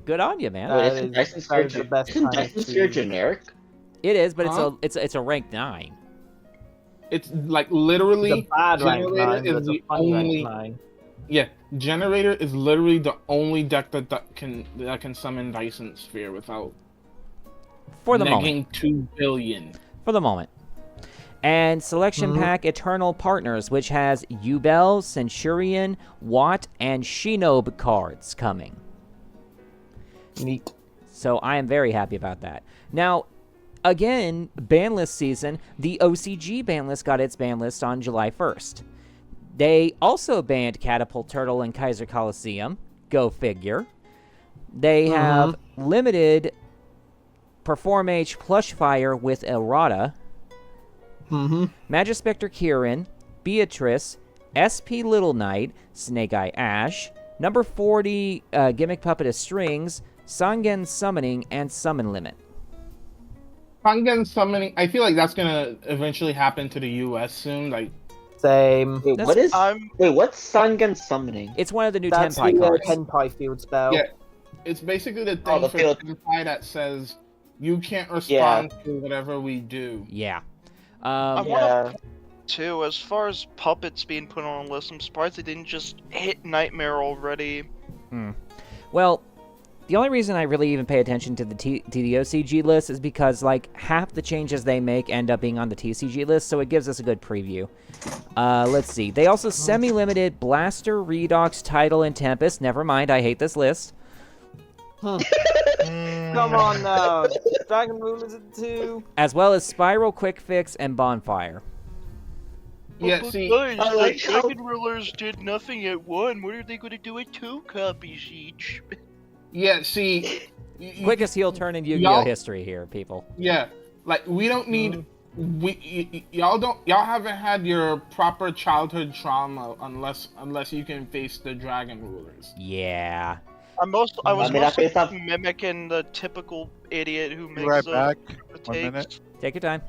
Good on you, man. Isn't Dyson Sphere generic? It is, but it's a rank 9. It's like literally the bad Generator rank 9, is the only. 9. Yeah, Generator is literally the only deck that can summon Dyson Sphere without for the negging moment. 2 billion. For the moment. And Selection Pack Eternal Partners, which has Yubel, Centurion, Watt, and Shinob cards coming. Neat. So I am very happy about that. Now, again, ban list season, the OCG ban list got its ban list on July 1st. They also banned Catapult Turtle and Kaiser Coliseum. Go figure. They have limited Perform H Plush Fire with Errata, Magispector Kirin, Beatrice, SP Little Knight, Snake Eye Ash, number 40 Gimmick Puppet of Strings, Sangen Summoning, and Summon Limit. Sangen Summoning, I feel like that's gonna eventually happen to the US soon. Like, same. Wait, what's Sangen Summoning? It's one of the new That's Tenpai cards. Tenpai field spell. yeah, it's basically the thing the for field. Tenpai that says you can't respond to whatever we do. Yeah. Too, as far as puppets being put on a list, I'm surprised they didn't just hit Nightmare already. Well, the only reason I really even pay attention to the OCG list is because, like, half the changes they make end up being on the TCG list, so it gives us a good preview. Let's see. They also semi-limited Blaster, Redox, Tidal, and Tempest. Never mind, I hate this list. Come on now. Dragon Rulers at 2. As well as Spiral, Quick Fix, and Bonfire. Yeah, But see, guys, I like the Dragon Rulers did nothing at 1. What are they going to do at 2 copies each? yeah, see, Quickest heel turn in Yu-Gi-Oh history here, people. yeah, like we don't need y'all haven't had your proper childhood trauma unless you can face the Dragon Rulers. Yeah. I was mean, mostly that's mimicking the typical idiot who makes Right the back. takes. 1 minute. Take your time.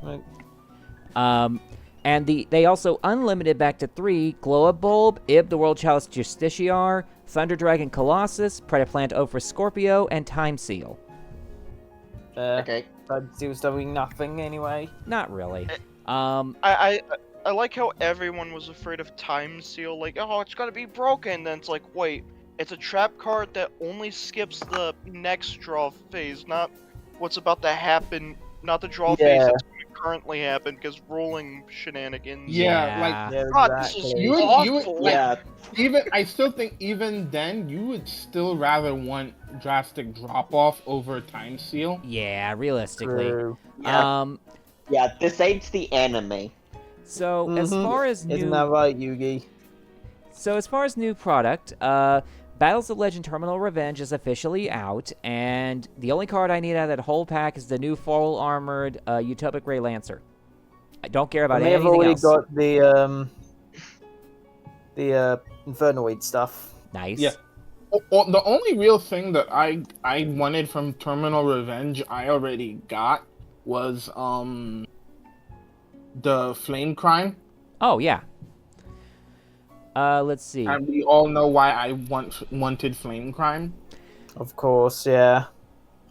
And they also unlimited back to 3 Glow Up Bulb, Ib the World Chalice Justiciar, Thunder Dragon Colossus, Predaplant Ophrys Scorpio, and Time Seal. Okay. Time Seal's doing nothing anyway. Not really. I like how everyone was afraid of Time Seal, like, oh, it's gotta be broken. Then it's like, wait, it's a trap card that only skips the next draw phase, not what's about to happen, not the draw phase that's going to currently happen, because rolling shenanigans. Yeah, like God, this is awful. I still think even then you would still rather want drastic drop off over Time Seal. Yeah, realistically. True. Yeah, this ain't the anime. So as far as Isn't that right, Yugi? So as far as new product, Battles of Legend Terminal Revenge is officially out, and the only card I need out of that whole pack is the new full armored Utopic Ray Lancer. I don't care about anything else. They've already got the Infernoid stuff. Nice. Yeah. The only real thing that I wanted from Terminal Revenge I already got was the Flame Crime. Oh yeah. Let's see. And we all know why I wanted Flame Crime. Of course, yeah.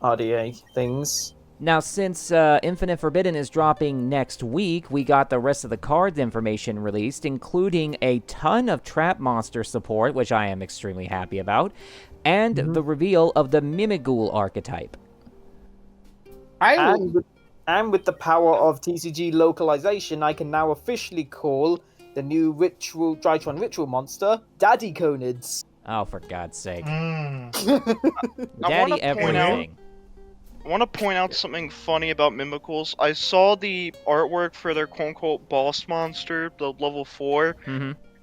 RDA things. Now, since Infinite Forbidden is dropping next week, we got the rest of the cards information released, including a ton of Trap Monster support, which I am extremely happy about, and the reveal of the Mimighoul archetype. And with the power of TCG localization, I can now officially call the new Drytron Ritual monster Daddy Conids. Oh, for God's sake. Daddy everything. I want to point out something funny about Mimighouls. I saw the artwork for their quote-unquote boss monster, the level 4,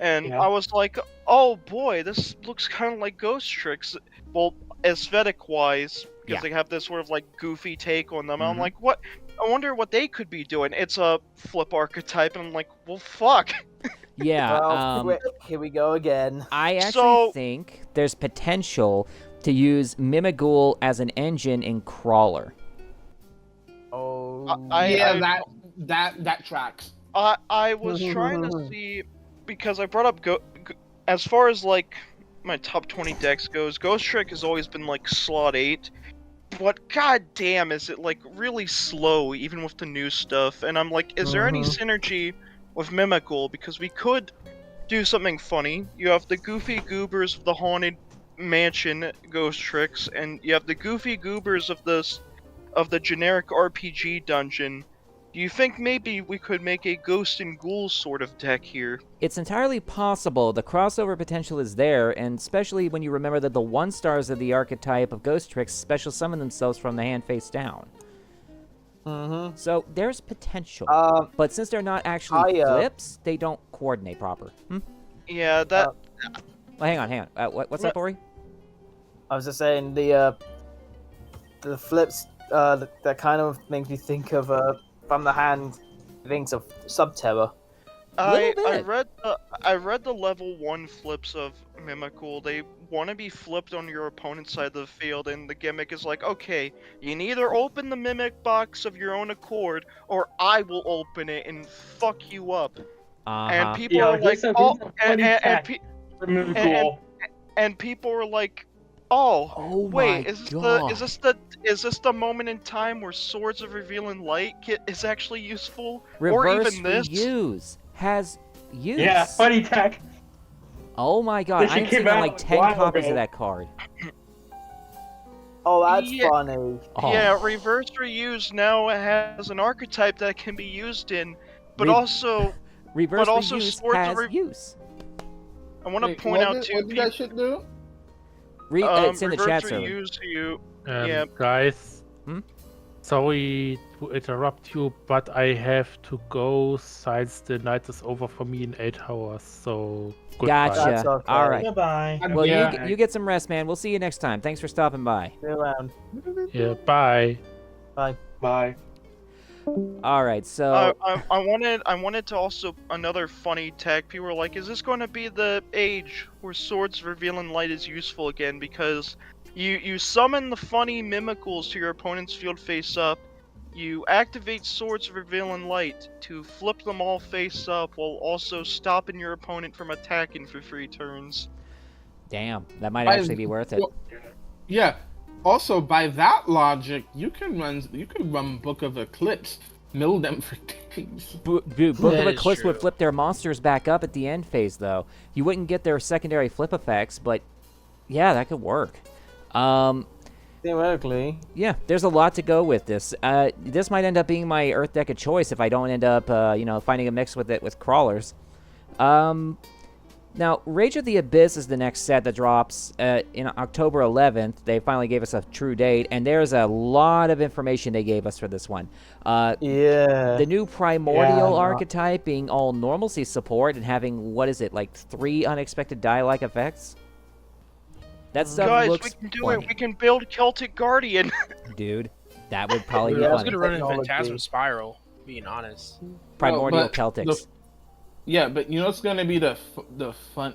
and I was like, oh boy, this looks kind of like Ghost Tricks. Well, aesthetic-wise, because they have this sort of like goofy take on them. I'm like, what? I wonder what they could be doing. It's a flip archetype, and I'm like, well, fuck. Yeah. Well, here we go again. I actually think there's potential to use Mimighoul as an engine in Crawler. Oh, that tracks. I was trying to see, because I brought up as far as like my top 20 decks goes, Ghost Trick has always been like slot 8. But goddamn, is it like really slow even with the new stuff? And I'm like, is there any synergy with Mimighoul? Because we could do something funny. You have the Goofy Goobers of the Haunted Mansion Ghost Tricks, and you have the Goofy Goobers of the generic RPG dungeon. Do you think maybe we could make a Ghost and Ghouls sort of deck here? It's entirely possible. The crossover potential is there, and especially when you remember that the 1-stars of the archetype of Ghost Tricks special summon themselves from the hand face down. So there's potential. But since they're not actually flips, they don't coordinate proper. Yeah, that... well, hang on. What's up, Ori? I was just saying, the flips that kind of makes me think of From the Hand, things of Subterra. I read the level 1 flips of Mimical. They want to be flipped on your opponent's side of the field, and the gimmick is like, okay, you can either open the Mimic box of your own accord, or I will open it and fuck you up. And people are like, oh, and people are like, oh wait, is this the moment in time where Swords of Revealing Light is actually useful, or even this? Reuse has use. Yeah, funny tech. Oh my god, I'm seeing like 10 copies of that card. Oh, that's funny. Oh. Yeah, reverse reuse now has an archetype that can be used in, but also reverse reuse has use. I want to point out too. What did that shit do? It's in the chat server. Guys, sorry to interrupt you, but I have to go since the night is over for me in 8 hours. So goodbye. Gotcha. Okay. All right. Goodbye. Well, you get some rest, man. We'll see you next time. Thanks for stopping by. See you around. Yeah. Bye. Bye. Bye. All right. So I wanted to also another funny tech. People were like, "Is this going to be the age where Swords Revealing Light is useful again?" Because you summon the funny Mimicals to your opponent's field face up. You activate Swords Revealing Light to flip them all face up, while also stopping your opponent from attacking for 3 turns. damn, that might actually be worth it. Well, yeah. Also, by that logic, you can run Book of Eclipse, mill them for days. Dude, Book of Eclipse would flip their monsters back up at the end phase, though. You wouldn't get their secondary flip effects, but yeah, that could work. Theoretically. Yeah, there's a lot to go with this. This might end up being my Earth deck of choice if I don't end up, finding a mix with it with crawlers. Now, Rage of the Abyss is the next set that drops in October 11th. They finally gave us a true date, and there's a lot of information they gave us for this one. The new Primordial archetype being all normalcy support and having, 3 unexpected die-like effects? That stuff Guys, looks we can do funny. it. We can build Celtic Guardian. Dude, that would probably be I was funny. gonna run in Phantasm Spiral, being honest. Primordial Celtics. Yeah, but you know what's gonna be the fun?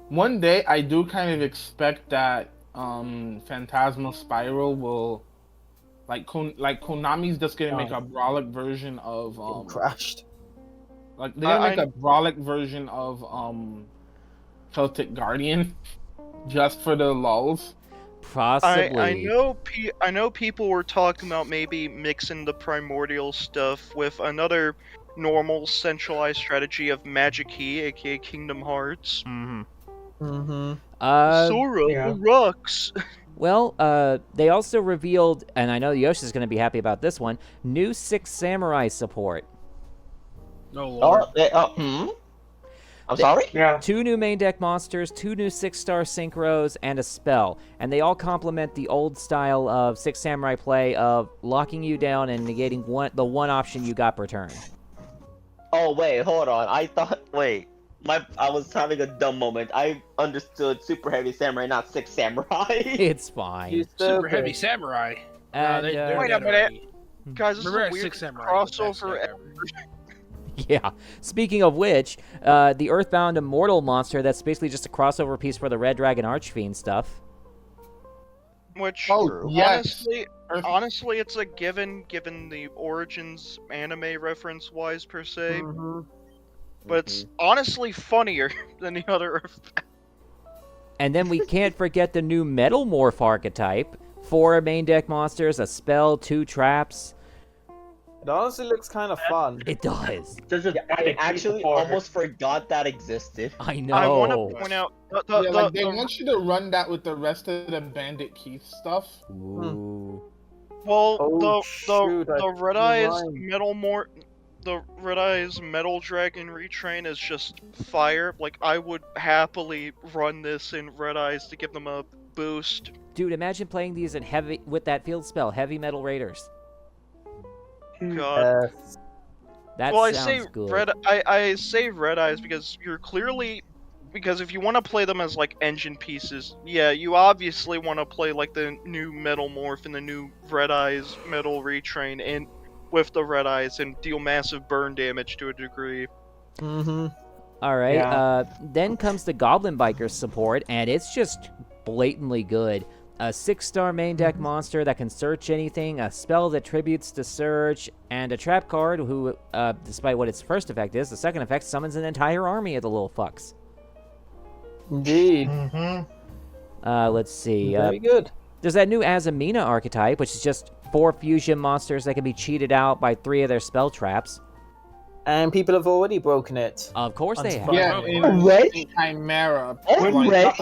One day I do kind of expect that Phantasmal Spiral will, Konami's just gonna make a Brawlic version of crashed. Like they're gonna make a Brawlic version of Celtic Guardian, just for the lulz. Possibly. I know people were talking about maybe mixing the Primordial stuff with another normal centralized strategy of Magic Key, aka Kingdom Hearts. Sora rocks. Well, they also revealed, and I know Yoshi's going to be happy about this one, new 6 Samurai support. No lord. I'm sorry? Yeah. 2 new main deck monsters, 2 new 6-star synchros, and a spell. And they all complement the old style of 6 Samurai play of locking you down and negating the one option you got per turn. Oh, wait, hold on. I was having a dumb moment. I understood Super Heavy Samurai, not 6 Samurai. It's fine. Super Heavy Samurai. And, they're wait a minute. Guys, this Remember is a weird 6 Samurai, crossover. Yeah. Speaking of which, the Earthbound Immortal monster, that's basically just a crossover piece for the Red Dragon Archfiend stuff. Which, yes. honestly, it's a given the Origins anime reference-wise, per se. But it's honestly funnier than the other Earthbound. And then we can't forget the new Metal Morph archetype. 4 main deck monsters, a spell, 2 traps. It honestly looks kind of fun. It does. I actually almost forgot that existed. I know. I want to point out they want you to run that with the rest of the Bandit Keith stuff. Ooh. Well, the Red Eyes Metal Dragon Retrain is just fire. Like, I would happily run this in Red Eyes to give them a boost. Dude, imagine playing these in with that field spell, Heavy Metal Raiders. God. That well, sounds good. I say Red Eyes because you're clearly because if you want to play them as like engine pieces, yeah, you obviously want to play like the new Metal Morph and the new Red Eyes Metal Retrain and with the Red Eyes and deal massive burn damage to a degree. Mm-hmm. All right. Yeah. Then comes the Goblin Biker support, and it's just blatantly good. A 6-star main deck monster that can search anything, a spell that tributes to search, and a trap card who, despite what its first effect is, the second effect summons an entire army of the little fucks. Indeed. Let's see. Very good. There's that new Azamina archetype, which is just 4 fusion monsters that can be cheated out by 3 of their spell traps. And people have already broken it. Of course they have. Yeah, Red? in Chimera. Red?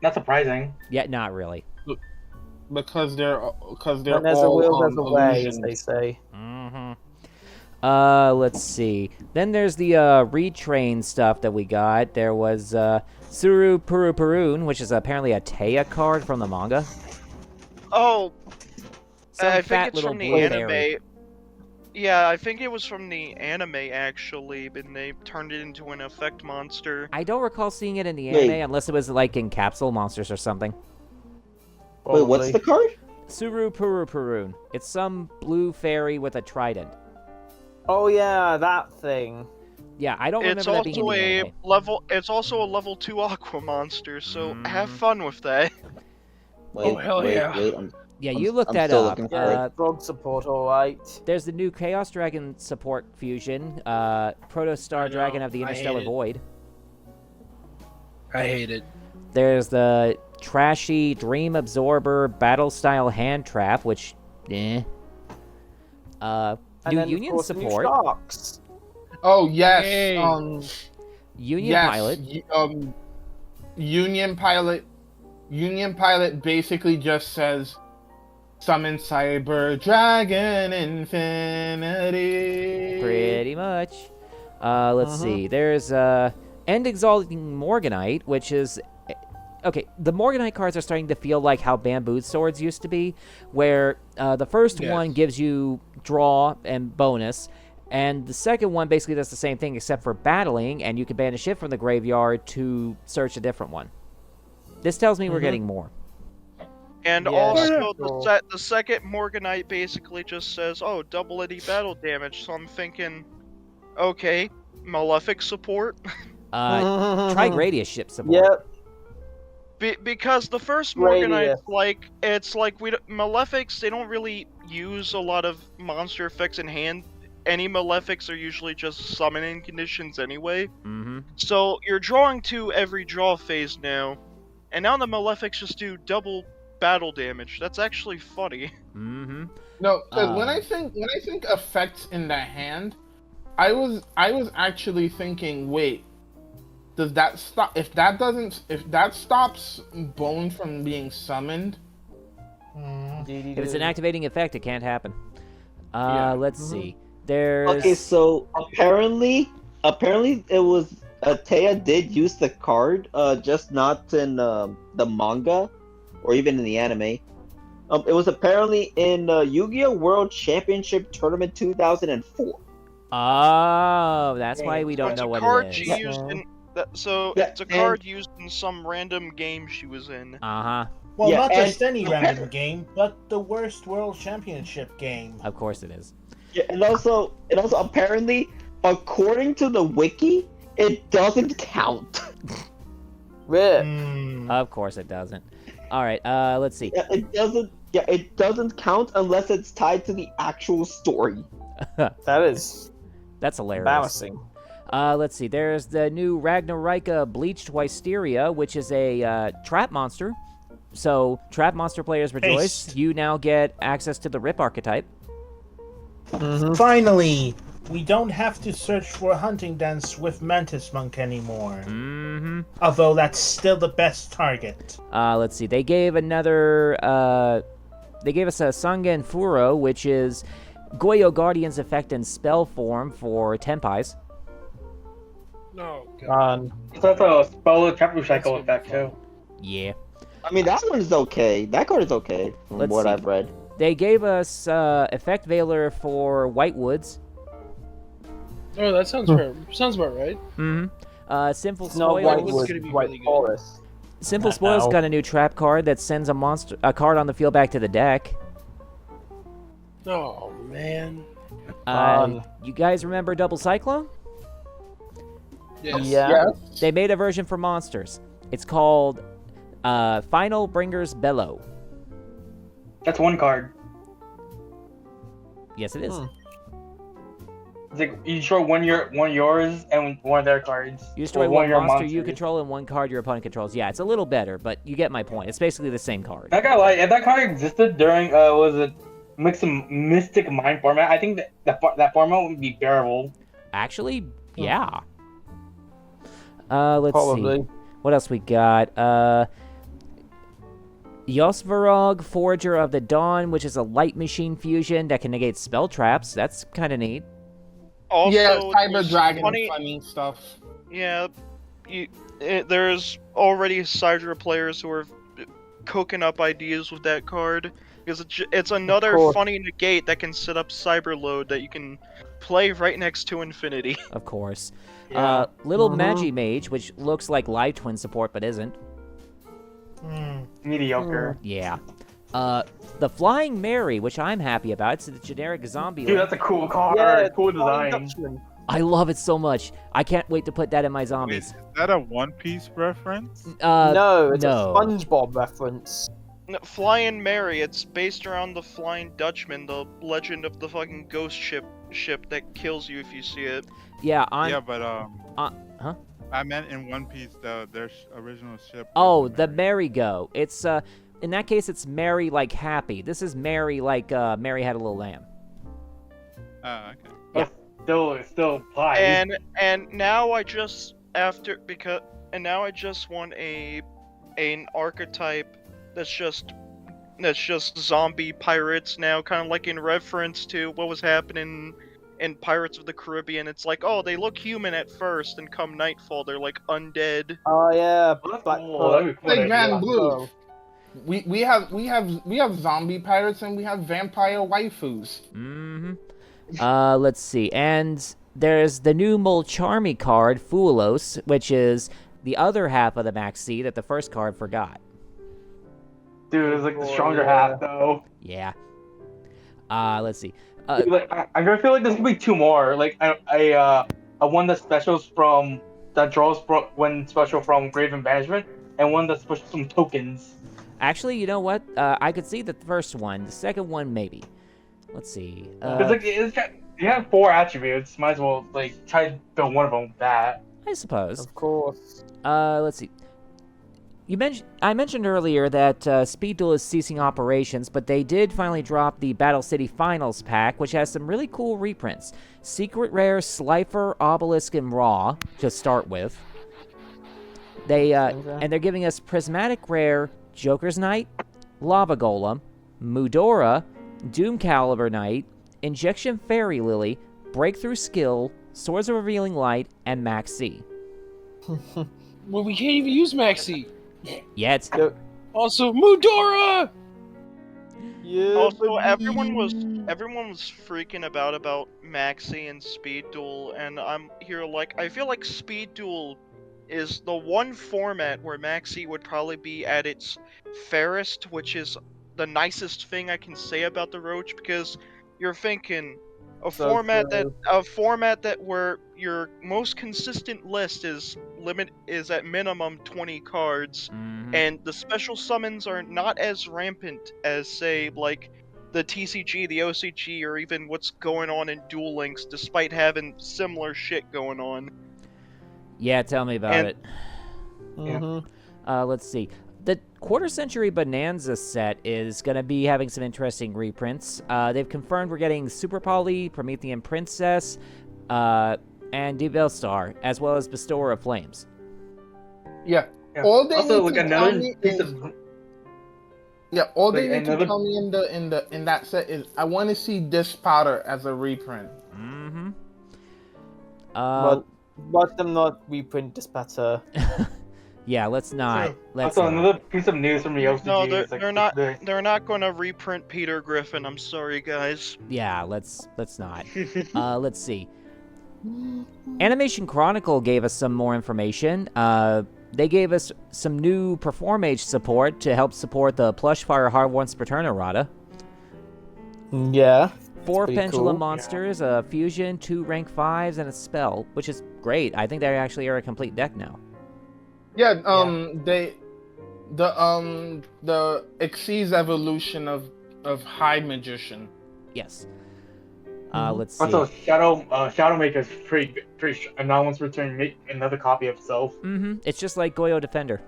Not surprising. Yeah, not really. Because they're When there's a all will, there's a way, as illusions. they say. Let's see. Then there's the retrain stuff that we got. There was Suru Puru Purun, which is apparently a Taya card from the manga. Oh, Some I fat think it's little from the blue anime. fairy. Yeah, I think it was from the anime actually, and they turned it into an effect monster. I don't recall seeing it in the anime Wait. unless it was like in Capsule Monsters or something. Wait, what's the card? Suru Puru Purun. It's some blue fairy with a trident. Oh yeah, that thing. Yeah, I don't It's remember that being in also the a anime. level. It's also a level 2 Aqua monster, so have fun with that. Wait, hell yeah. Yeah, you look I'm that still up. looking for it. Frog support, alright. There's the new Chaos Dragon support fusion, Protostar Dragon of the I hate Interstellar it. Void. I hate it. There's the trashy Dream Absorber Battle Style Hand Trap, which, eh. And New then, of Union course, the new support. Sharks. Oh yes. Yay. Union Yes. Pilot. Union Pilot. Union Pilot basically just says, "Summon Cyber Dragon Infinity." Pretty much. Let's see. There's End Exalting Morganite, which is okay. The Morganite cards are starting to feel like how Bamboo Swords used to be, where the first one gives you draw and bonus, and the second one basically does the same thing except for battling, and you can banish it from the graveyard to search a different one. This tells me we're getting more. And Yeah, also, cool. the second Morganite basically just says, "Oh, double any battle damage." So I'm thinking, okay, Malefic support. Try Gradius ship support. Yep. Because the first Radius. Morganite, it's like Malefics, they don't really use a lot of monster effects in hand. Any Malefics are usually just summoning conditions anyway. Mm-hmm. So you're drawing 2 every draw phase now, and now the Malefics just do double battle damage. That's actually funny. Mm-hmm. No, because when I think effects in the hand, I was actually thinking, wait, does that stop? If that stops Bone from being summoned, If it's an activating effect, it can't happen. Let's see. There's Okay, so apparently it was Taya did use the card, just not in the manga or even in the anime. It was apparently in Yu-Gi-Oh! World Championship Tournament 2004. Oh, that's why we don't It's know a what card it she is. used in. So Yeah, it's a card used in some random game she was in. Uh-huh. Well, Yeah, not and- just any random game, but the worst World Championship game. Of course it is. Yeah, and also apparently, according to the wiki, it doesn't count. Rip. Of course it doesn't. All right, let's see. Yeah, it doesn't. Yeah, it doesn't count unless it's tied to the actual story. That's hilarious. embarrassing. Let's see. There's the new Ragnarika Bleached Wysteria, which is a trap monster. So, trap monster players rejoice. Haste. You now get access to the RIP archetype. Finally, we don't have to search for a hunting dance with Mantis Monk anymore. Mm-hmm. Although that's still the best target. Let's see. They gave another. They gave us a Sangen Furo, which is Goyo Guardian's effect in spell form for Tenpais. No. That's a spell trap recycle effect too. Yeah. I mean, that one is okay. That card is okay from Let's what see. I've read. They gave us Effect Veiler for Whitewoods. Oh, that sounds fair. Sounds about right. Mm-hmm. Simple It's not White Spoils. Wood, White Forest. Simple Spoils got a new trap card that sends a card on the field back to the deck. Oh man. You guys remember Double Cyclone? Yes. Yeah. They made a version for monsters. It's called Final Bringer's Bellow. That's one card. Yes, it is. It's like you destroy one yours and one of their cards. You destroy one monster you control and one card your opponent controls. Yeah, it's a little better, but you get my point. It's basically the same card. Not gonna lie, if that card existed during was it Mystic Mind format, I think that format would be bearable. Actually, yeah. Let's Probably. see. What else we got? Yosvarog, Forager of the Dawn, which is a light machine fusion that can negate spell traps. That's kind of neat. Also, yeah, Cyber Dragon funny stuff. Yeah, there's already Sidra players who are cooking up ideas with that card because it's another funny negate that can set up Cyberload that you can play right next to Infinity. Of course. Yeah. Little Magi-Mage, which looks like Live Twin support but isn't. Mediocre. Yeah. The Flying Mary, which I'm happy about. It's a generic zombie. Dude, that's a cool card. Yeah, cool design. I love it so much. I can't wait to put that in my zombies. Wait, is that a One Piece reference? No, it's no. a SpongeBob reference. No, Flying Mary, it's based around the Flying Dutchman, the legend of the fucking ghost ship that kills you if you see it. Yeah, Yeah, but huh? I meant in One Piece their original ship. Oh, the Merry-Go. It's in that case it's Mary like happy. This is Mary like Mary had a little lamb. Oh, okay. Yeah. Still applies. And now I just want an archetype that's just zombie pirates now, kind of like in reference to what was happening in Pirates of the Caribbean. It's like, oh, they look human at first, and come nightfall, they're like undead. Oh yeah, Black Hey, Grand Blue. We have zombie pirates and we have vampire waifus. Let's see. And there's the new Molcharmy card, Foolos, which is the other half of the Maxi that the first card forgot. Dude, it's like the stronger half, though. Yeah. Let's see. Dude, like, I feel like there's gonna be two more. Like a one that draws one special from Grave and Banishment, and one that special from tokens. Actually, you know what? I could see the first one. The second one, maybe. Let's see. You have 4 attributes. Might as well like try to build one of them with that. I suppose. Of course. Let's see. I mentioned earlier that Speed Duel is ceasing operations, but they did finally drop the Battle City Finals pack, which has some really cool reprints. Secret Rare, Slifer, Obelisk, and Raw to start with. And they're giving us Prismatic Rare, Joker's Knight, Lava Golem, Mudora, Doom Caliber Knight, Injection Fairy Lily, Breakthrough Skill, Swords of Revealing Light, and Max C. Well, we can't even use Maxi. Yet. Also, Mudora! Yeah, Also, everyone was freaking about Maxi and Speed Duel, and I'm here like, I feel like Speed Duel is the one format where Maxi would probably be at its fairest, which is the nicest thing I can say about the Roach, because you're thinking a format that where your most consistent list is at minimum 20 cards, and the special summons are not as rampant as, say, like the TCG, the OCG, or even what's going on in Duel Links, despite having similar shit going on. Yeah, tell me about it. Mm-hmm. Let's see. The Quarter Century Bonanza set is going to be having some interesting reprints. They've confirmed we're getting Super Poly, Promethean Princess, and Devil Star, as well as Bestower of Flames. Yeah. All they Also, need like to tell another me piece is, of all they need to tell me in that set is I want to see Dish Powder as a reprint. But let them not reprint this better. Yeah, let's not. Also, another piece of news from the OCG. No, they're not going to reprint Peter Griffin. I'm sorry, guys. Yeah, let's not. Let's see. Animation Chronicle gave us some more information. They gave us some new Performage support to help support the Plushfire Hardworn Sparturna Errata. Yeah. 4 Pendulum cool. monsters, a fusion, 2 rank 5s, and a spell, which is great. I think they actually are a complete deck now. Yeah, the Xyz evolution of High Magician. Yes. Mm-hmm. Let's see. Also, Shadowmaker's pretty now one's returning make another copy of itself. Mm-hmm. It's just like Goyo Defender.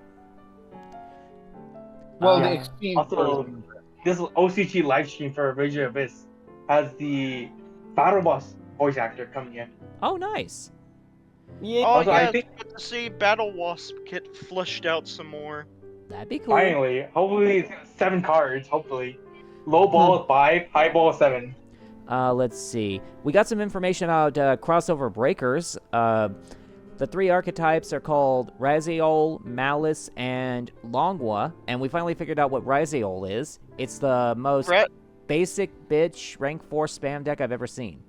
Well, the Xyz also, version. this OCG livestream for Rage of Abyss has the Battle Boss voice actor coming in. Oh, nice. Yeah. Oh Also, yeah, I think- it's good to see Battle Wasp get fleshed out some more. That'd be cool. Finally, hopefully 7 cards. Hopefully, low ball 5, high ball 7. Let's see. We got some information about crossover breakers. The 3 archetypes are called Raziel, Malice, and Longwa, and we finally figured out what Raziel is. It's the most basic bitch rank 4 spam deck I've ever seen.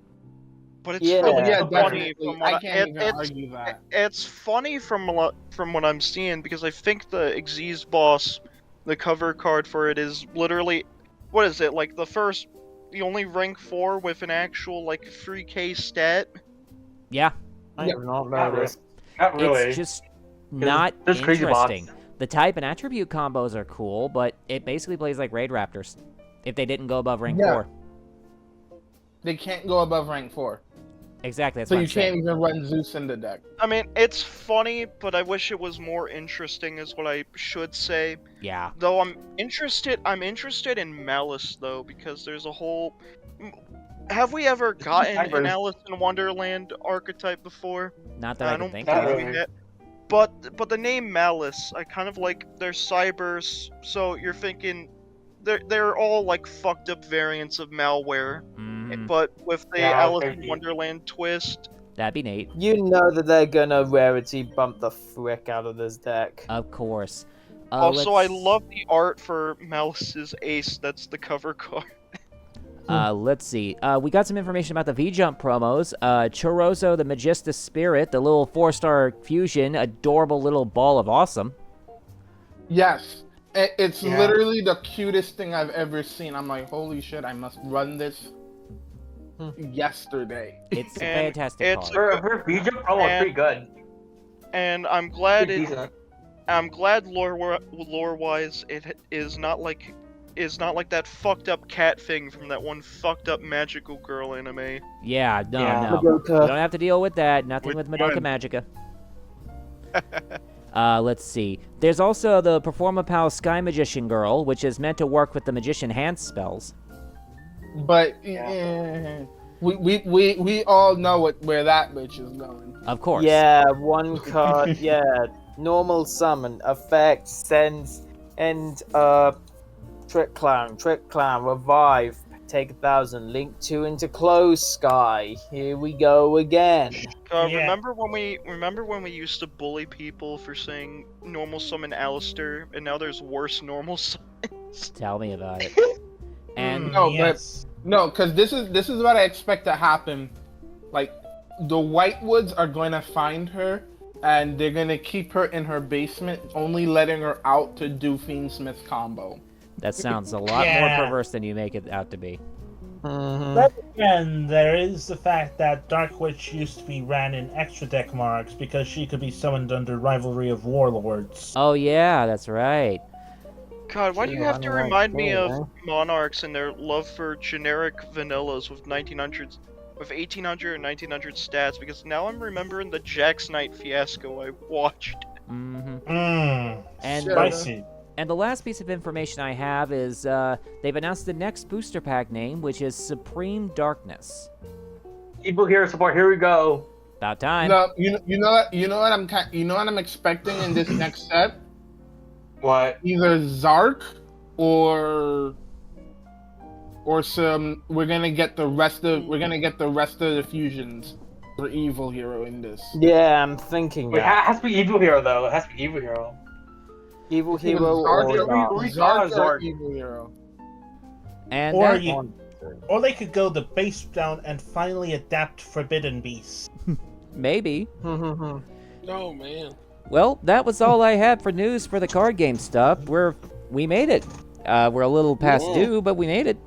But it's Yeah. really Yeah, funny definitely. from what I can't even argue that. It's funny from what I'm seeing because I think the Xyz boss, the cover card for it is literally, what is it, like the only rank 4 with an actual like 3k stat? Yeah. I have not Not noticed. Not really. It's just not there's crazy interesting. bots. The type and attribute combos are cool, but it basically plays like Raid Raptors if they didn't go above rank 4. They can't go above rank 4. Exactly, that's So what you I'm saying. can't even run Zeus in the deck. I mean, it's funny, but I wish it was more interesting is what I should say. Yeah. Though I'm interested in Malice though, because there's a whole. Have we ever gotten an Alice in Wonderland archetype before? Not that I can don't think think of. we had. But the name Malice, I kind of like. They're cybers, so you're thinking they're all like fucked up variants of malware, but with the Alice in Wonderland twist. That'd be neat. You know that they're gonna rarity bump the frick out of this deck. Of course. Also, I love the art for Malice's ace. That's the cover card. Let's see. We got some information about the V-Jump promos. Chorozo, the Magista Spirit, the little 4-star fusion, adorable little ball of awesome. Yes. It's literally the cutest thing I've ever seen. I'm like, holy shit, I must run this yesterday. It's a fantastic card. Her V-Jump promo is pretty good. And I'm glad Pretty decent. I'm glad lore-wise it is not like that fucked up cat thing from that one fucked up magical girl anime. Yeah, no. Madoka. You don't have to deal with that. Nothing with Madoka one? Magica. Let's see. There's also the Performapal Sky Magician Girl, which is meant to work with the Magician hand spells. But we all know where that bitch is going. Of course. Yeah, one card. Yeah, normal summon, effect, sends, and Trick Clown, revive, take 1,000, link 2 into Close Sky. Here we go again. Remember when we used to bully people for saying normal summon Alistair, and now there's worse normal summons? Tell me about it. And because this is what I expect to happen. Like, the Whitewoods are going to find her, and they're going to keep her in her basement, only letting her out to do Fiendsmith combo. that sounds a lot more perverse than you make it out to be. But again, there is the fact that Dark Witch used to be ran in extra deck marks because she could be summoned under Rivalry of Warlords. Oh yeah, that's right. God, why do you have to remind me of Monarchs and their love for generic vanillas with 1800 and 1900 stats? Because now I'm remembering the Jack's Knight fiasco I watched. And Spicy. And the last piece of information I have is they've announced the next booster pack name, which is Supreme Darkness. Evil Hero support. Here we go. About time. No, you know what I'm expecting in this next set. What? Either Zark or some. We're gonna get the rest of the fusions for Evil Hero in this. Yeah, I'm thinking Wait, it that. has to be Evil Hero though. It has to be Evil Hero. Evil Hero Zark or or Evil Hero. And Or that, you, Or they could go the base down and finally adapt Forbidden Beasts. Maybe. Oh man. Well, that was all I had for news for the card game stuff. We made it. We're a little past due, but we made it.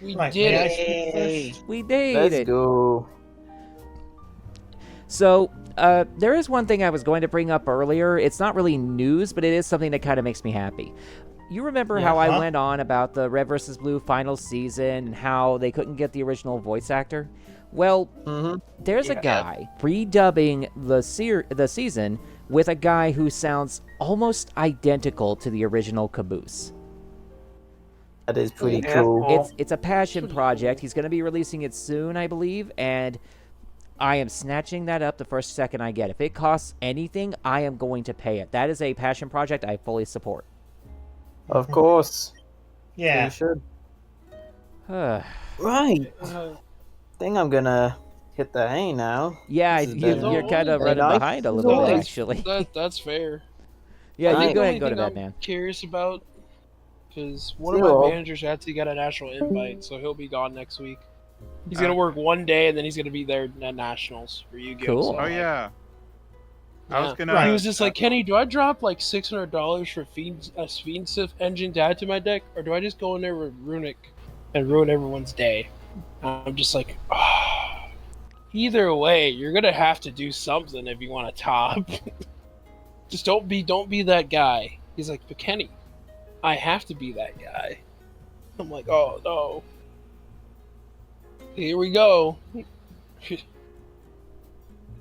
We did it. We did Let's it. go. So, there is one thing I was going to bring up earlier. It's not really news, but it is something that kind of makes me happy. You remember how I went on about the Red vs. Blue final season and how they couldn't get the original voice actor? Well, there's a guy redubbing the season with a guy who sounds almost identical to the original Caboose. That is pretty cool. It's a passion project. He's going to be releasing it soon, I believe, and I am snatching that up the first second I get. If it costs anything, I am going to pay it. That is a passion project I fully support. Of course. Yeah. You should. Right. I think I'm gonna hit the hay now. Yeah, you're kind of running behind a little bit, actually. That's fair. Yeah, you go ahead and go to bed, man. Curious about, because one of my managers had to get a national invite, so he'll be gone next week. He's gonna work one day, and then he's gonna be there at nationals for Yu-Gi-Oh. Cool. So, Oh yeah. I was gonna. He was just like, Kenny, do I drop like $600 for a Fiend Sith engine to add to my deck, or do I just go in there with Runic and ruin everyone's day? I'm just like, either way, you're gonna have to do something if you want to top. Just don't be that guy. He's like, but Kenny, I have to be that guy. I'm like, oh no. Here we go.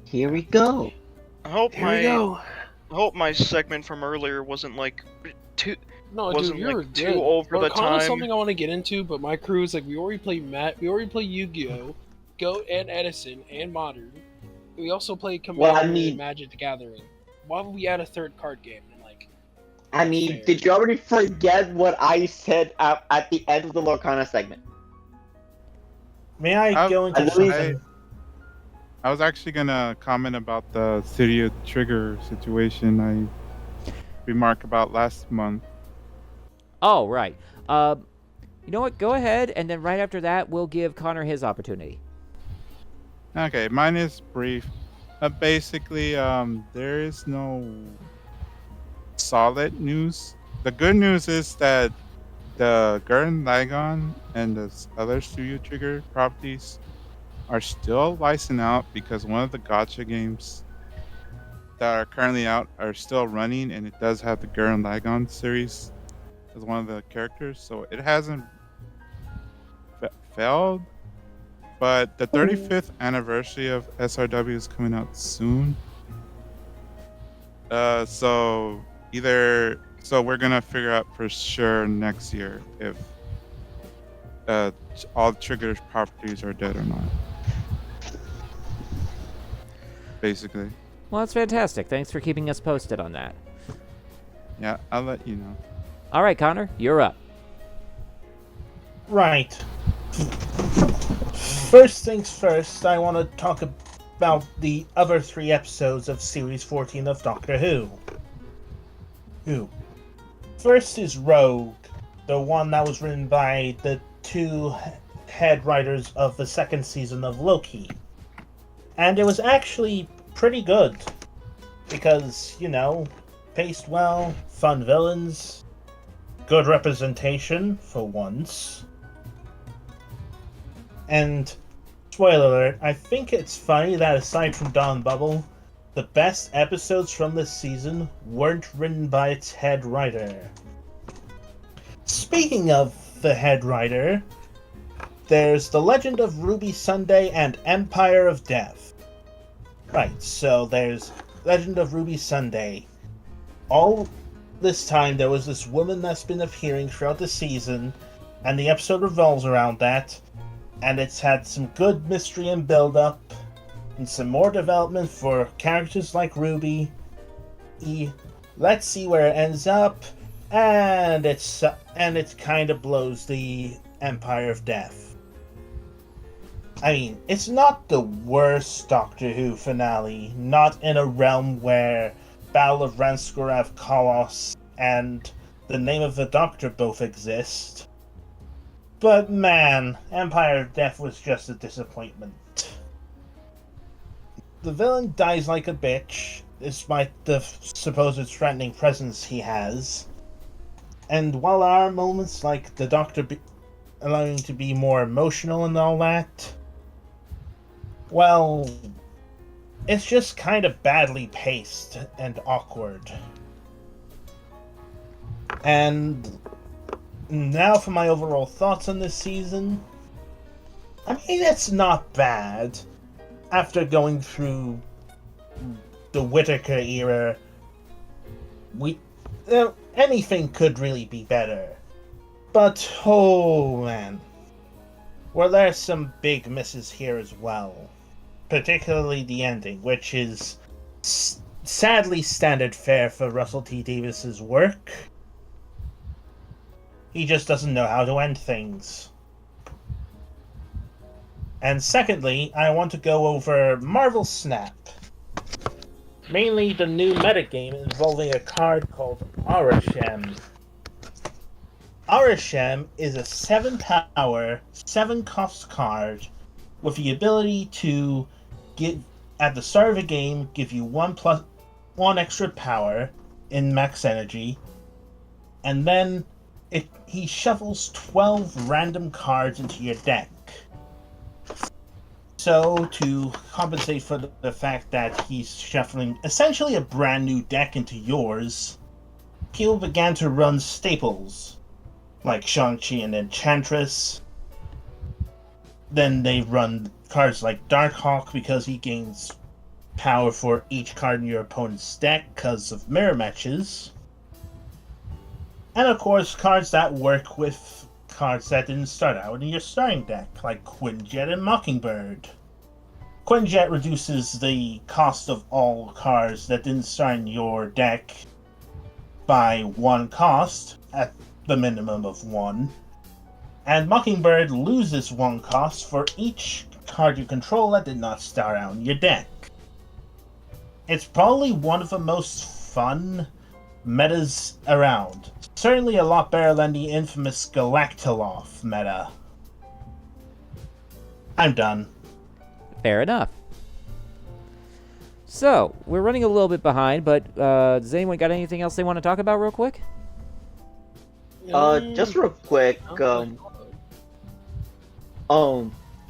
Here we go. I hope my segment from earlier wasn't like too. No, wasn't dude, you're like too over the time. Something I want to get into, but my crew is like, we already play Yu-Gi-Oh, Goat and Edison and Modern. We also play Commander and Magic the Gathering. Why would we add a third card game? And like, I mean, did you already forget what I said at the end of the Lorcana segment? May I go into something? I was actually gonna comment about the City of Trigger situation I remarked about last month. Oh, right. You know what? Go ahead, and then right after that, we'll give Connor his opportunity. Okay, mine is brief. Basically, there is no solid news. The good news is that the Gurren Lagann and the other Studio Trigger properties are still licensed out because one of the gacha games that are currently out are still running, and it does have the Gurren Lagann series as one of the characters, so it hasn't failed. But the 35th anniversary of SRW is coming out soon. So we're gonna figure out for sure next year if all the Trigger properties are dead or not. Basically. Well, that's fantastic. Thanks for keeping us posted on that. Yeah, I'll let you know. All right, Connor, you're up. Right. First things first, I want to talk about the other 3 episodes of Series 14 of Doctor Who. First is Rogue, the one that was written by the 2 head writers of the 2nd season of Loki. And it was actually pretty good, because, paced well, fun villains, good representation for once. And, spoiler alert, I think it's funny that aside from Dawn Bubble, the best episodes from this season weren't written by its head writer. Speaking of the head writer, there's The Legend of RWBY Sunday and Empire of Death. Right, so there's Legend of RWBY Sunday. All this time there was this woman that's been appearing throughout the season, and the episode revolves around that, and it's had some good mystery and build-up, and some more development for characters like Ruby. Let's see where it ends up, and it kind of blows the Empire of Death. I mean, it's not the worst Doctor Who finale, not in a realm where Battle of Ranskorav Kolos and The Name of the Doctor both exist. But man, Empire of Death was just a disappointment. The villain dies like a bitch, despite the supposed threatening presence he has. And while there are moments like the Doctor allowing to be more emotional and all that, well, it's just kind of badly paced and awkward. And now for my overall thoughts on this season. I mean, it's not bad. After going through the Whittaker era, anything could really be better. But, oh man, well, there's some big misses here as well. Particularly the ending, which is sadly standard fare for Russell T. Davis's work. He just doesn't know how to end things. And secondly, I want to go over Marvel Snap. Mainly the new metagame involving a card called Aurashem. Aurashem is a 7-power, 7-cost card with the ability to at the start of a game, give you 1 extra power in max energy, and then he shuffles 12 random cards into your deck. So, to compensate for the fact that he's shuffling essentially a brand new deck into yours, people began to run staples, like Shang-Chi and Enchantress. Then they run cards like Darkhawk because he gains power for each card in your opponent's deck because of mirror matches. And of course, cards that work with cards that didn't start out in your starting deck, like Quinjet and Mockingbird. Quinjet reduces the cost of all cards that didn't start in your deck by 1 cost, at the minimum of 1. And Mockingbird loses 1 cost for each card you control that did not start out in your deck. It's probably one of the most fun metas around. Certainly a lot better than the infamous Galactaloth meta. I'm done. Fair enough. So, we're running a little bit behind, but does anyone got anything else they want to talk about real quick? Just real quick,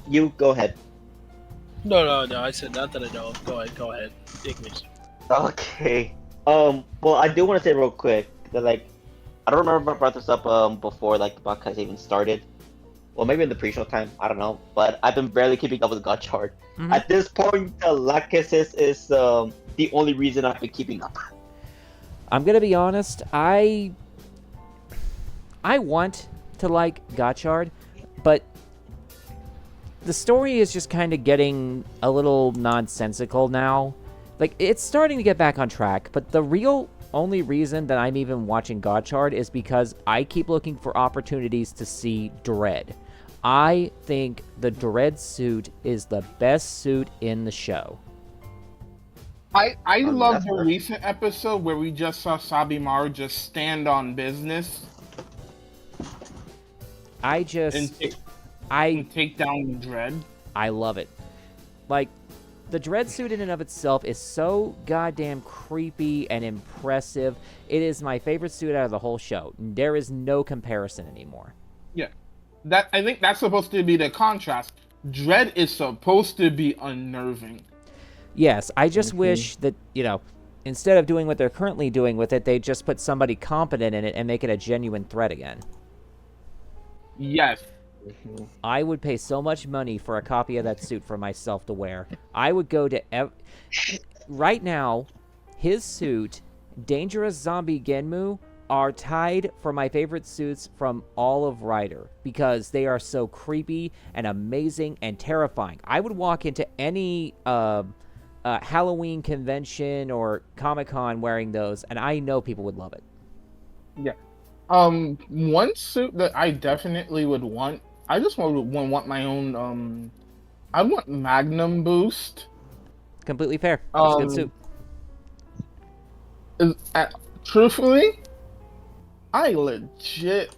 you go ahead. No, I said not that I know. Go ahead. Ignis. Okay. Well, I do want to say real quick that, like, I don't remember if I brought this up before, like, the podcast even started. Well, maybe in the pre-show time, I don't know. But I've been barely keeping up with Gotchard. Mm-hmm. At this point, the Lachesis is the only reason I've been keeping up. I'm gonna be honest, I want to like Gotchard, but the story is just kind of getting a little nonsensical now. Like, it's starting to get back on track, but the real only reason that I'm even watching Gotchard is because I keep looking for opportunities to see Dread. I think the Dread suit is the best suit in the show. I love the recent episode where we just saw Sabimaru just stand on business. And take down the Dread. I love it. Like, the Dread suit in and of itself is so goddamn creepy and impressive. It is my favorite suit out of the whole show. There is no comparison anymore. Yeah. I think that's supposed to be the contrast. Dread is supposed to be unnerving. Yes, I just wish that, instead of doing what they're currently doing with it, they just put somebody competent in it and make it a genuine threat again. Yes. I would pay so much money for a copy of that suit for myself to wear. I would go to... Right now, his suit, Dangerous Zombie Genmu, are tied for my favorite suits from all of Rider because they are so creepy and amazing and terrifying. I would walk into any Halloween convention or Comic-Con wearing those, and I know people would love it. Yeah. One suit that I definitely would want, I just want my own, I want Magnum Boost. Completely fair. It's a good suit. Truthfully, I legit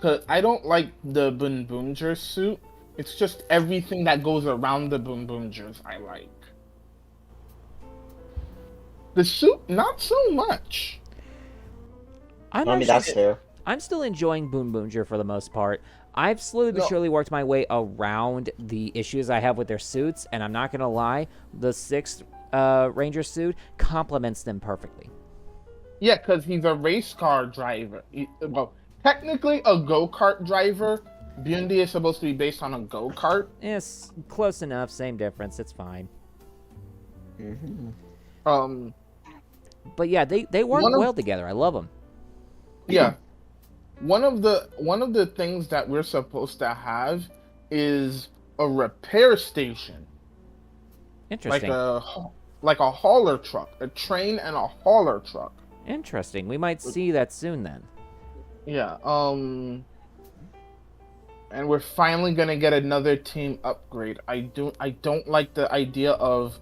Cause I don't like the Boon Boomger suit. It's just everything that goes around the Boon Boomgers I like. The suit, not so much. That's fair. I'm still enjoying Boon Boonger for the most part. I've slowly but surely worked my way around the issues I have with their suits, and I'm not going to lie, the 6th Ranger suit complements them perfectly. Yeah, because he's a race car driver. Well, technically a go-kart driver. Bundy is supposed to be based on a go-kart. Yes, close enough, same difference, it's fine. But yeah, they work well together. I love them. Yeah. One of the things that we're supposed to have is a repair station. Interesting. Like a hauler truck, a train and a hauler truck. Interesting. We might see that soon then. Yeah. And we're finally gonna get another team upgrade. I don't like the idea of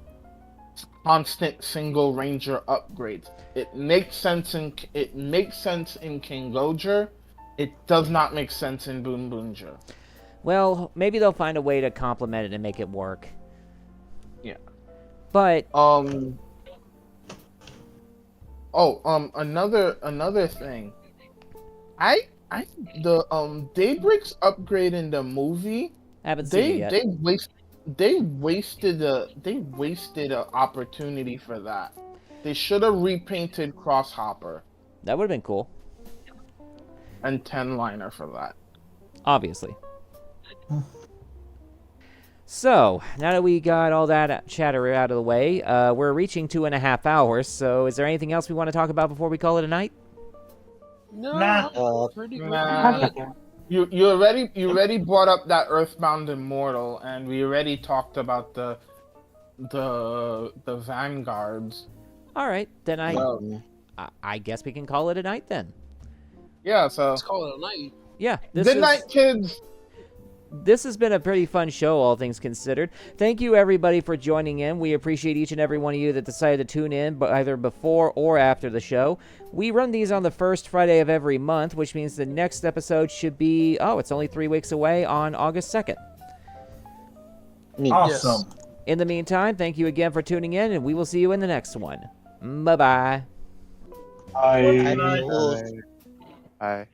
constant single ranger upgrades. It makes sense in King Goger. It does not make sense in Boon Boonger. Well, maybe they'll find a way to complement it and make it work. Yeah. But another thing. The Daybreak's upgrade in the movie. Haven't seen it yet. They wasted an opportunity for that. They should have repainted Crosshopper. That would have been cool. And 10-liner for that. Obviously. So, now that we got all that chatter out of the way, we're reaching 2.5 hours, so is there anything else we want to talk about before we call it a night? No, pretty good. You already brought up that Earthbound Immortal, and we already talked about the Vanguards. All right, then I guess we can call it a night then. Yeah, so let's call it a night. Yeah. Good night, kids. This has been a pretty fun show, all things considered. Thank you, everybody, for joining in. We appreciate each and every one of you that decided to tune in, either before or after the show. We run these on the first Friday of every month, which means the next episode should be, it's only 3 weeks away on August 2nd. Awesome. In the meantime, thank you again for tuning in, and we will see you in the next one. Bye-bye. Bye.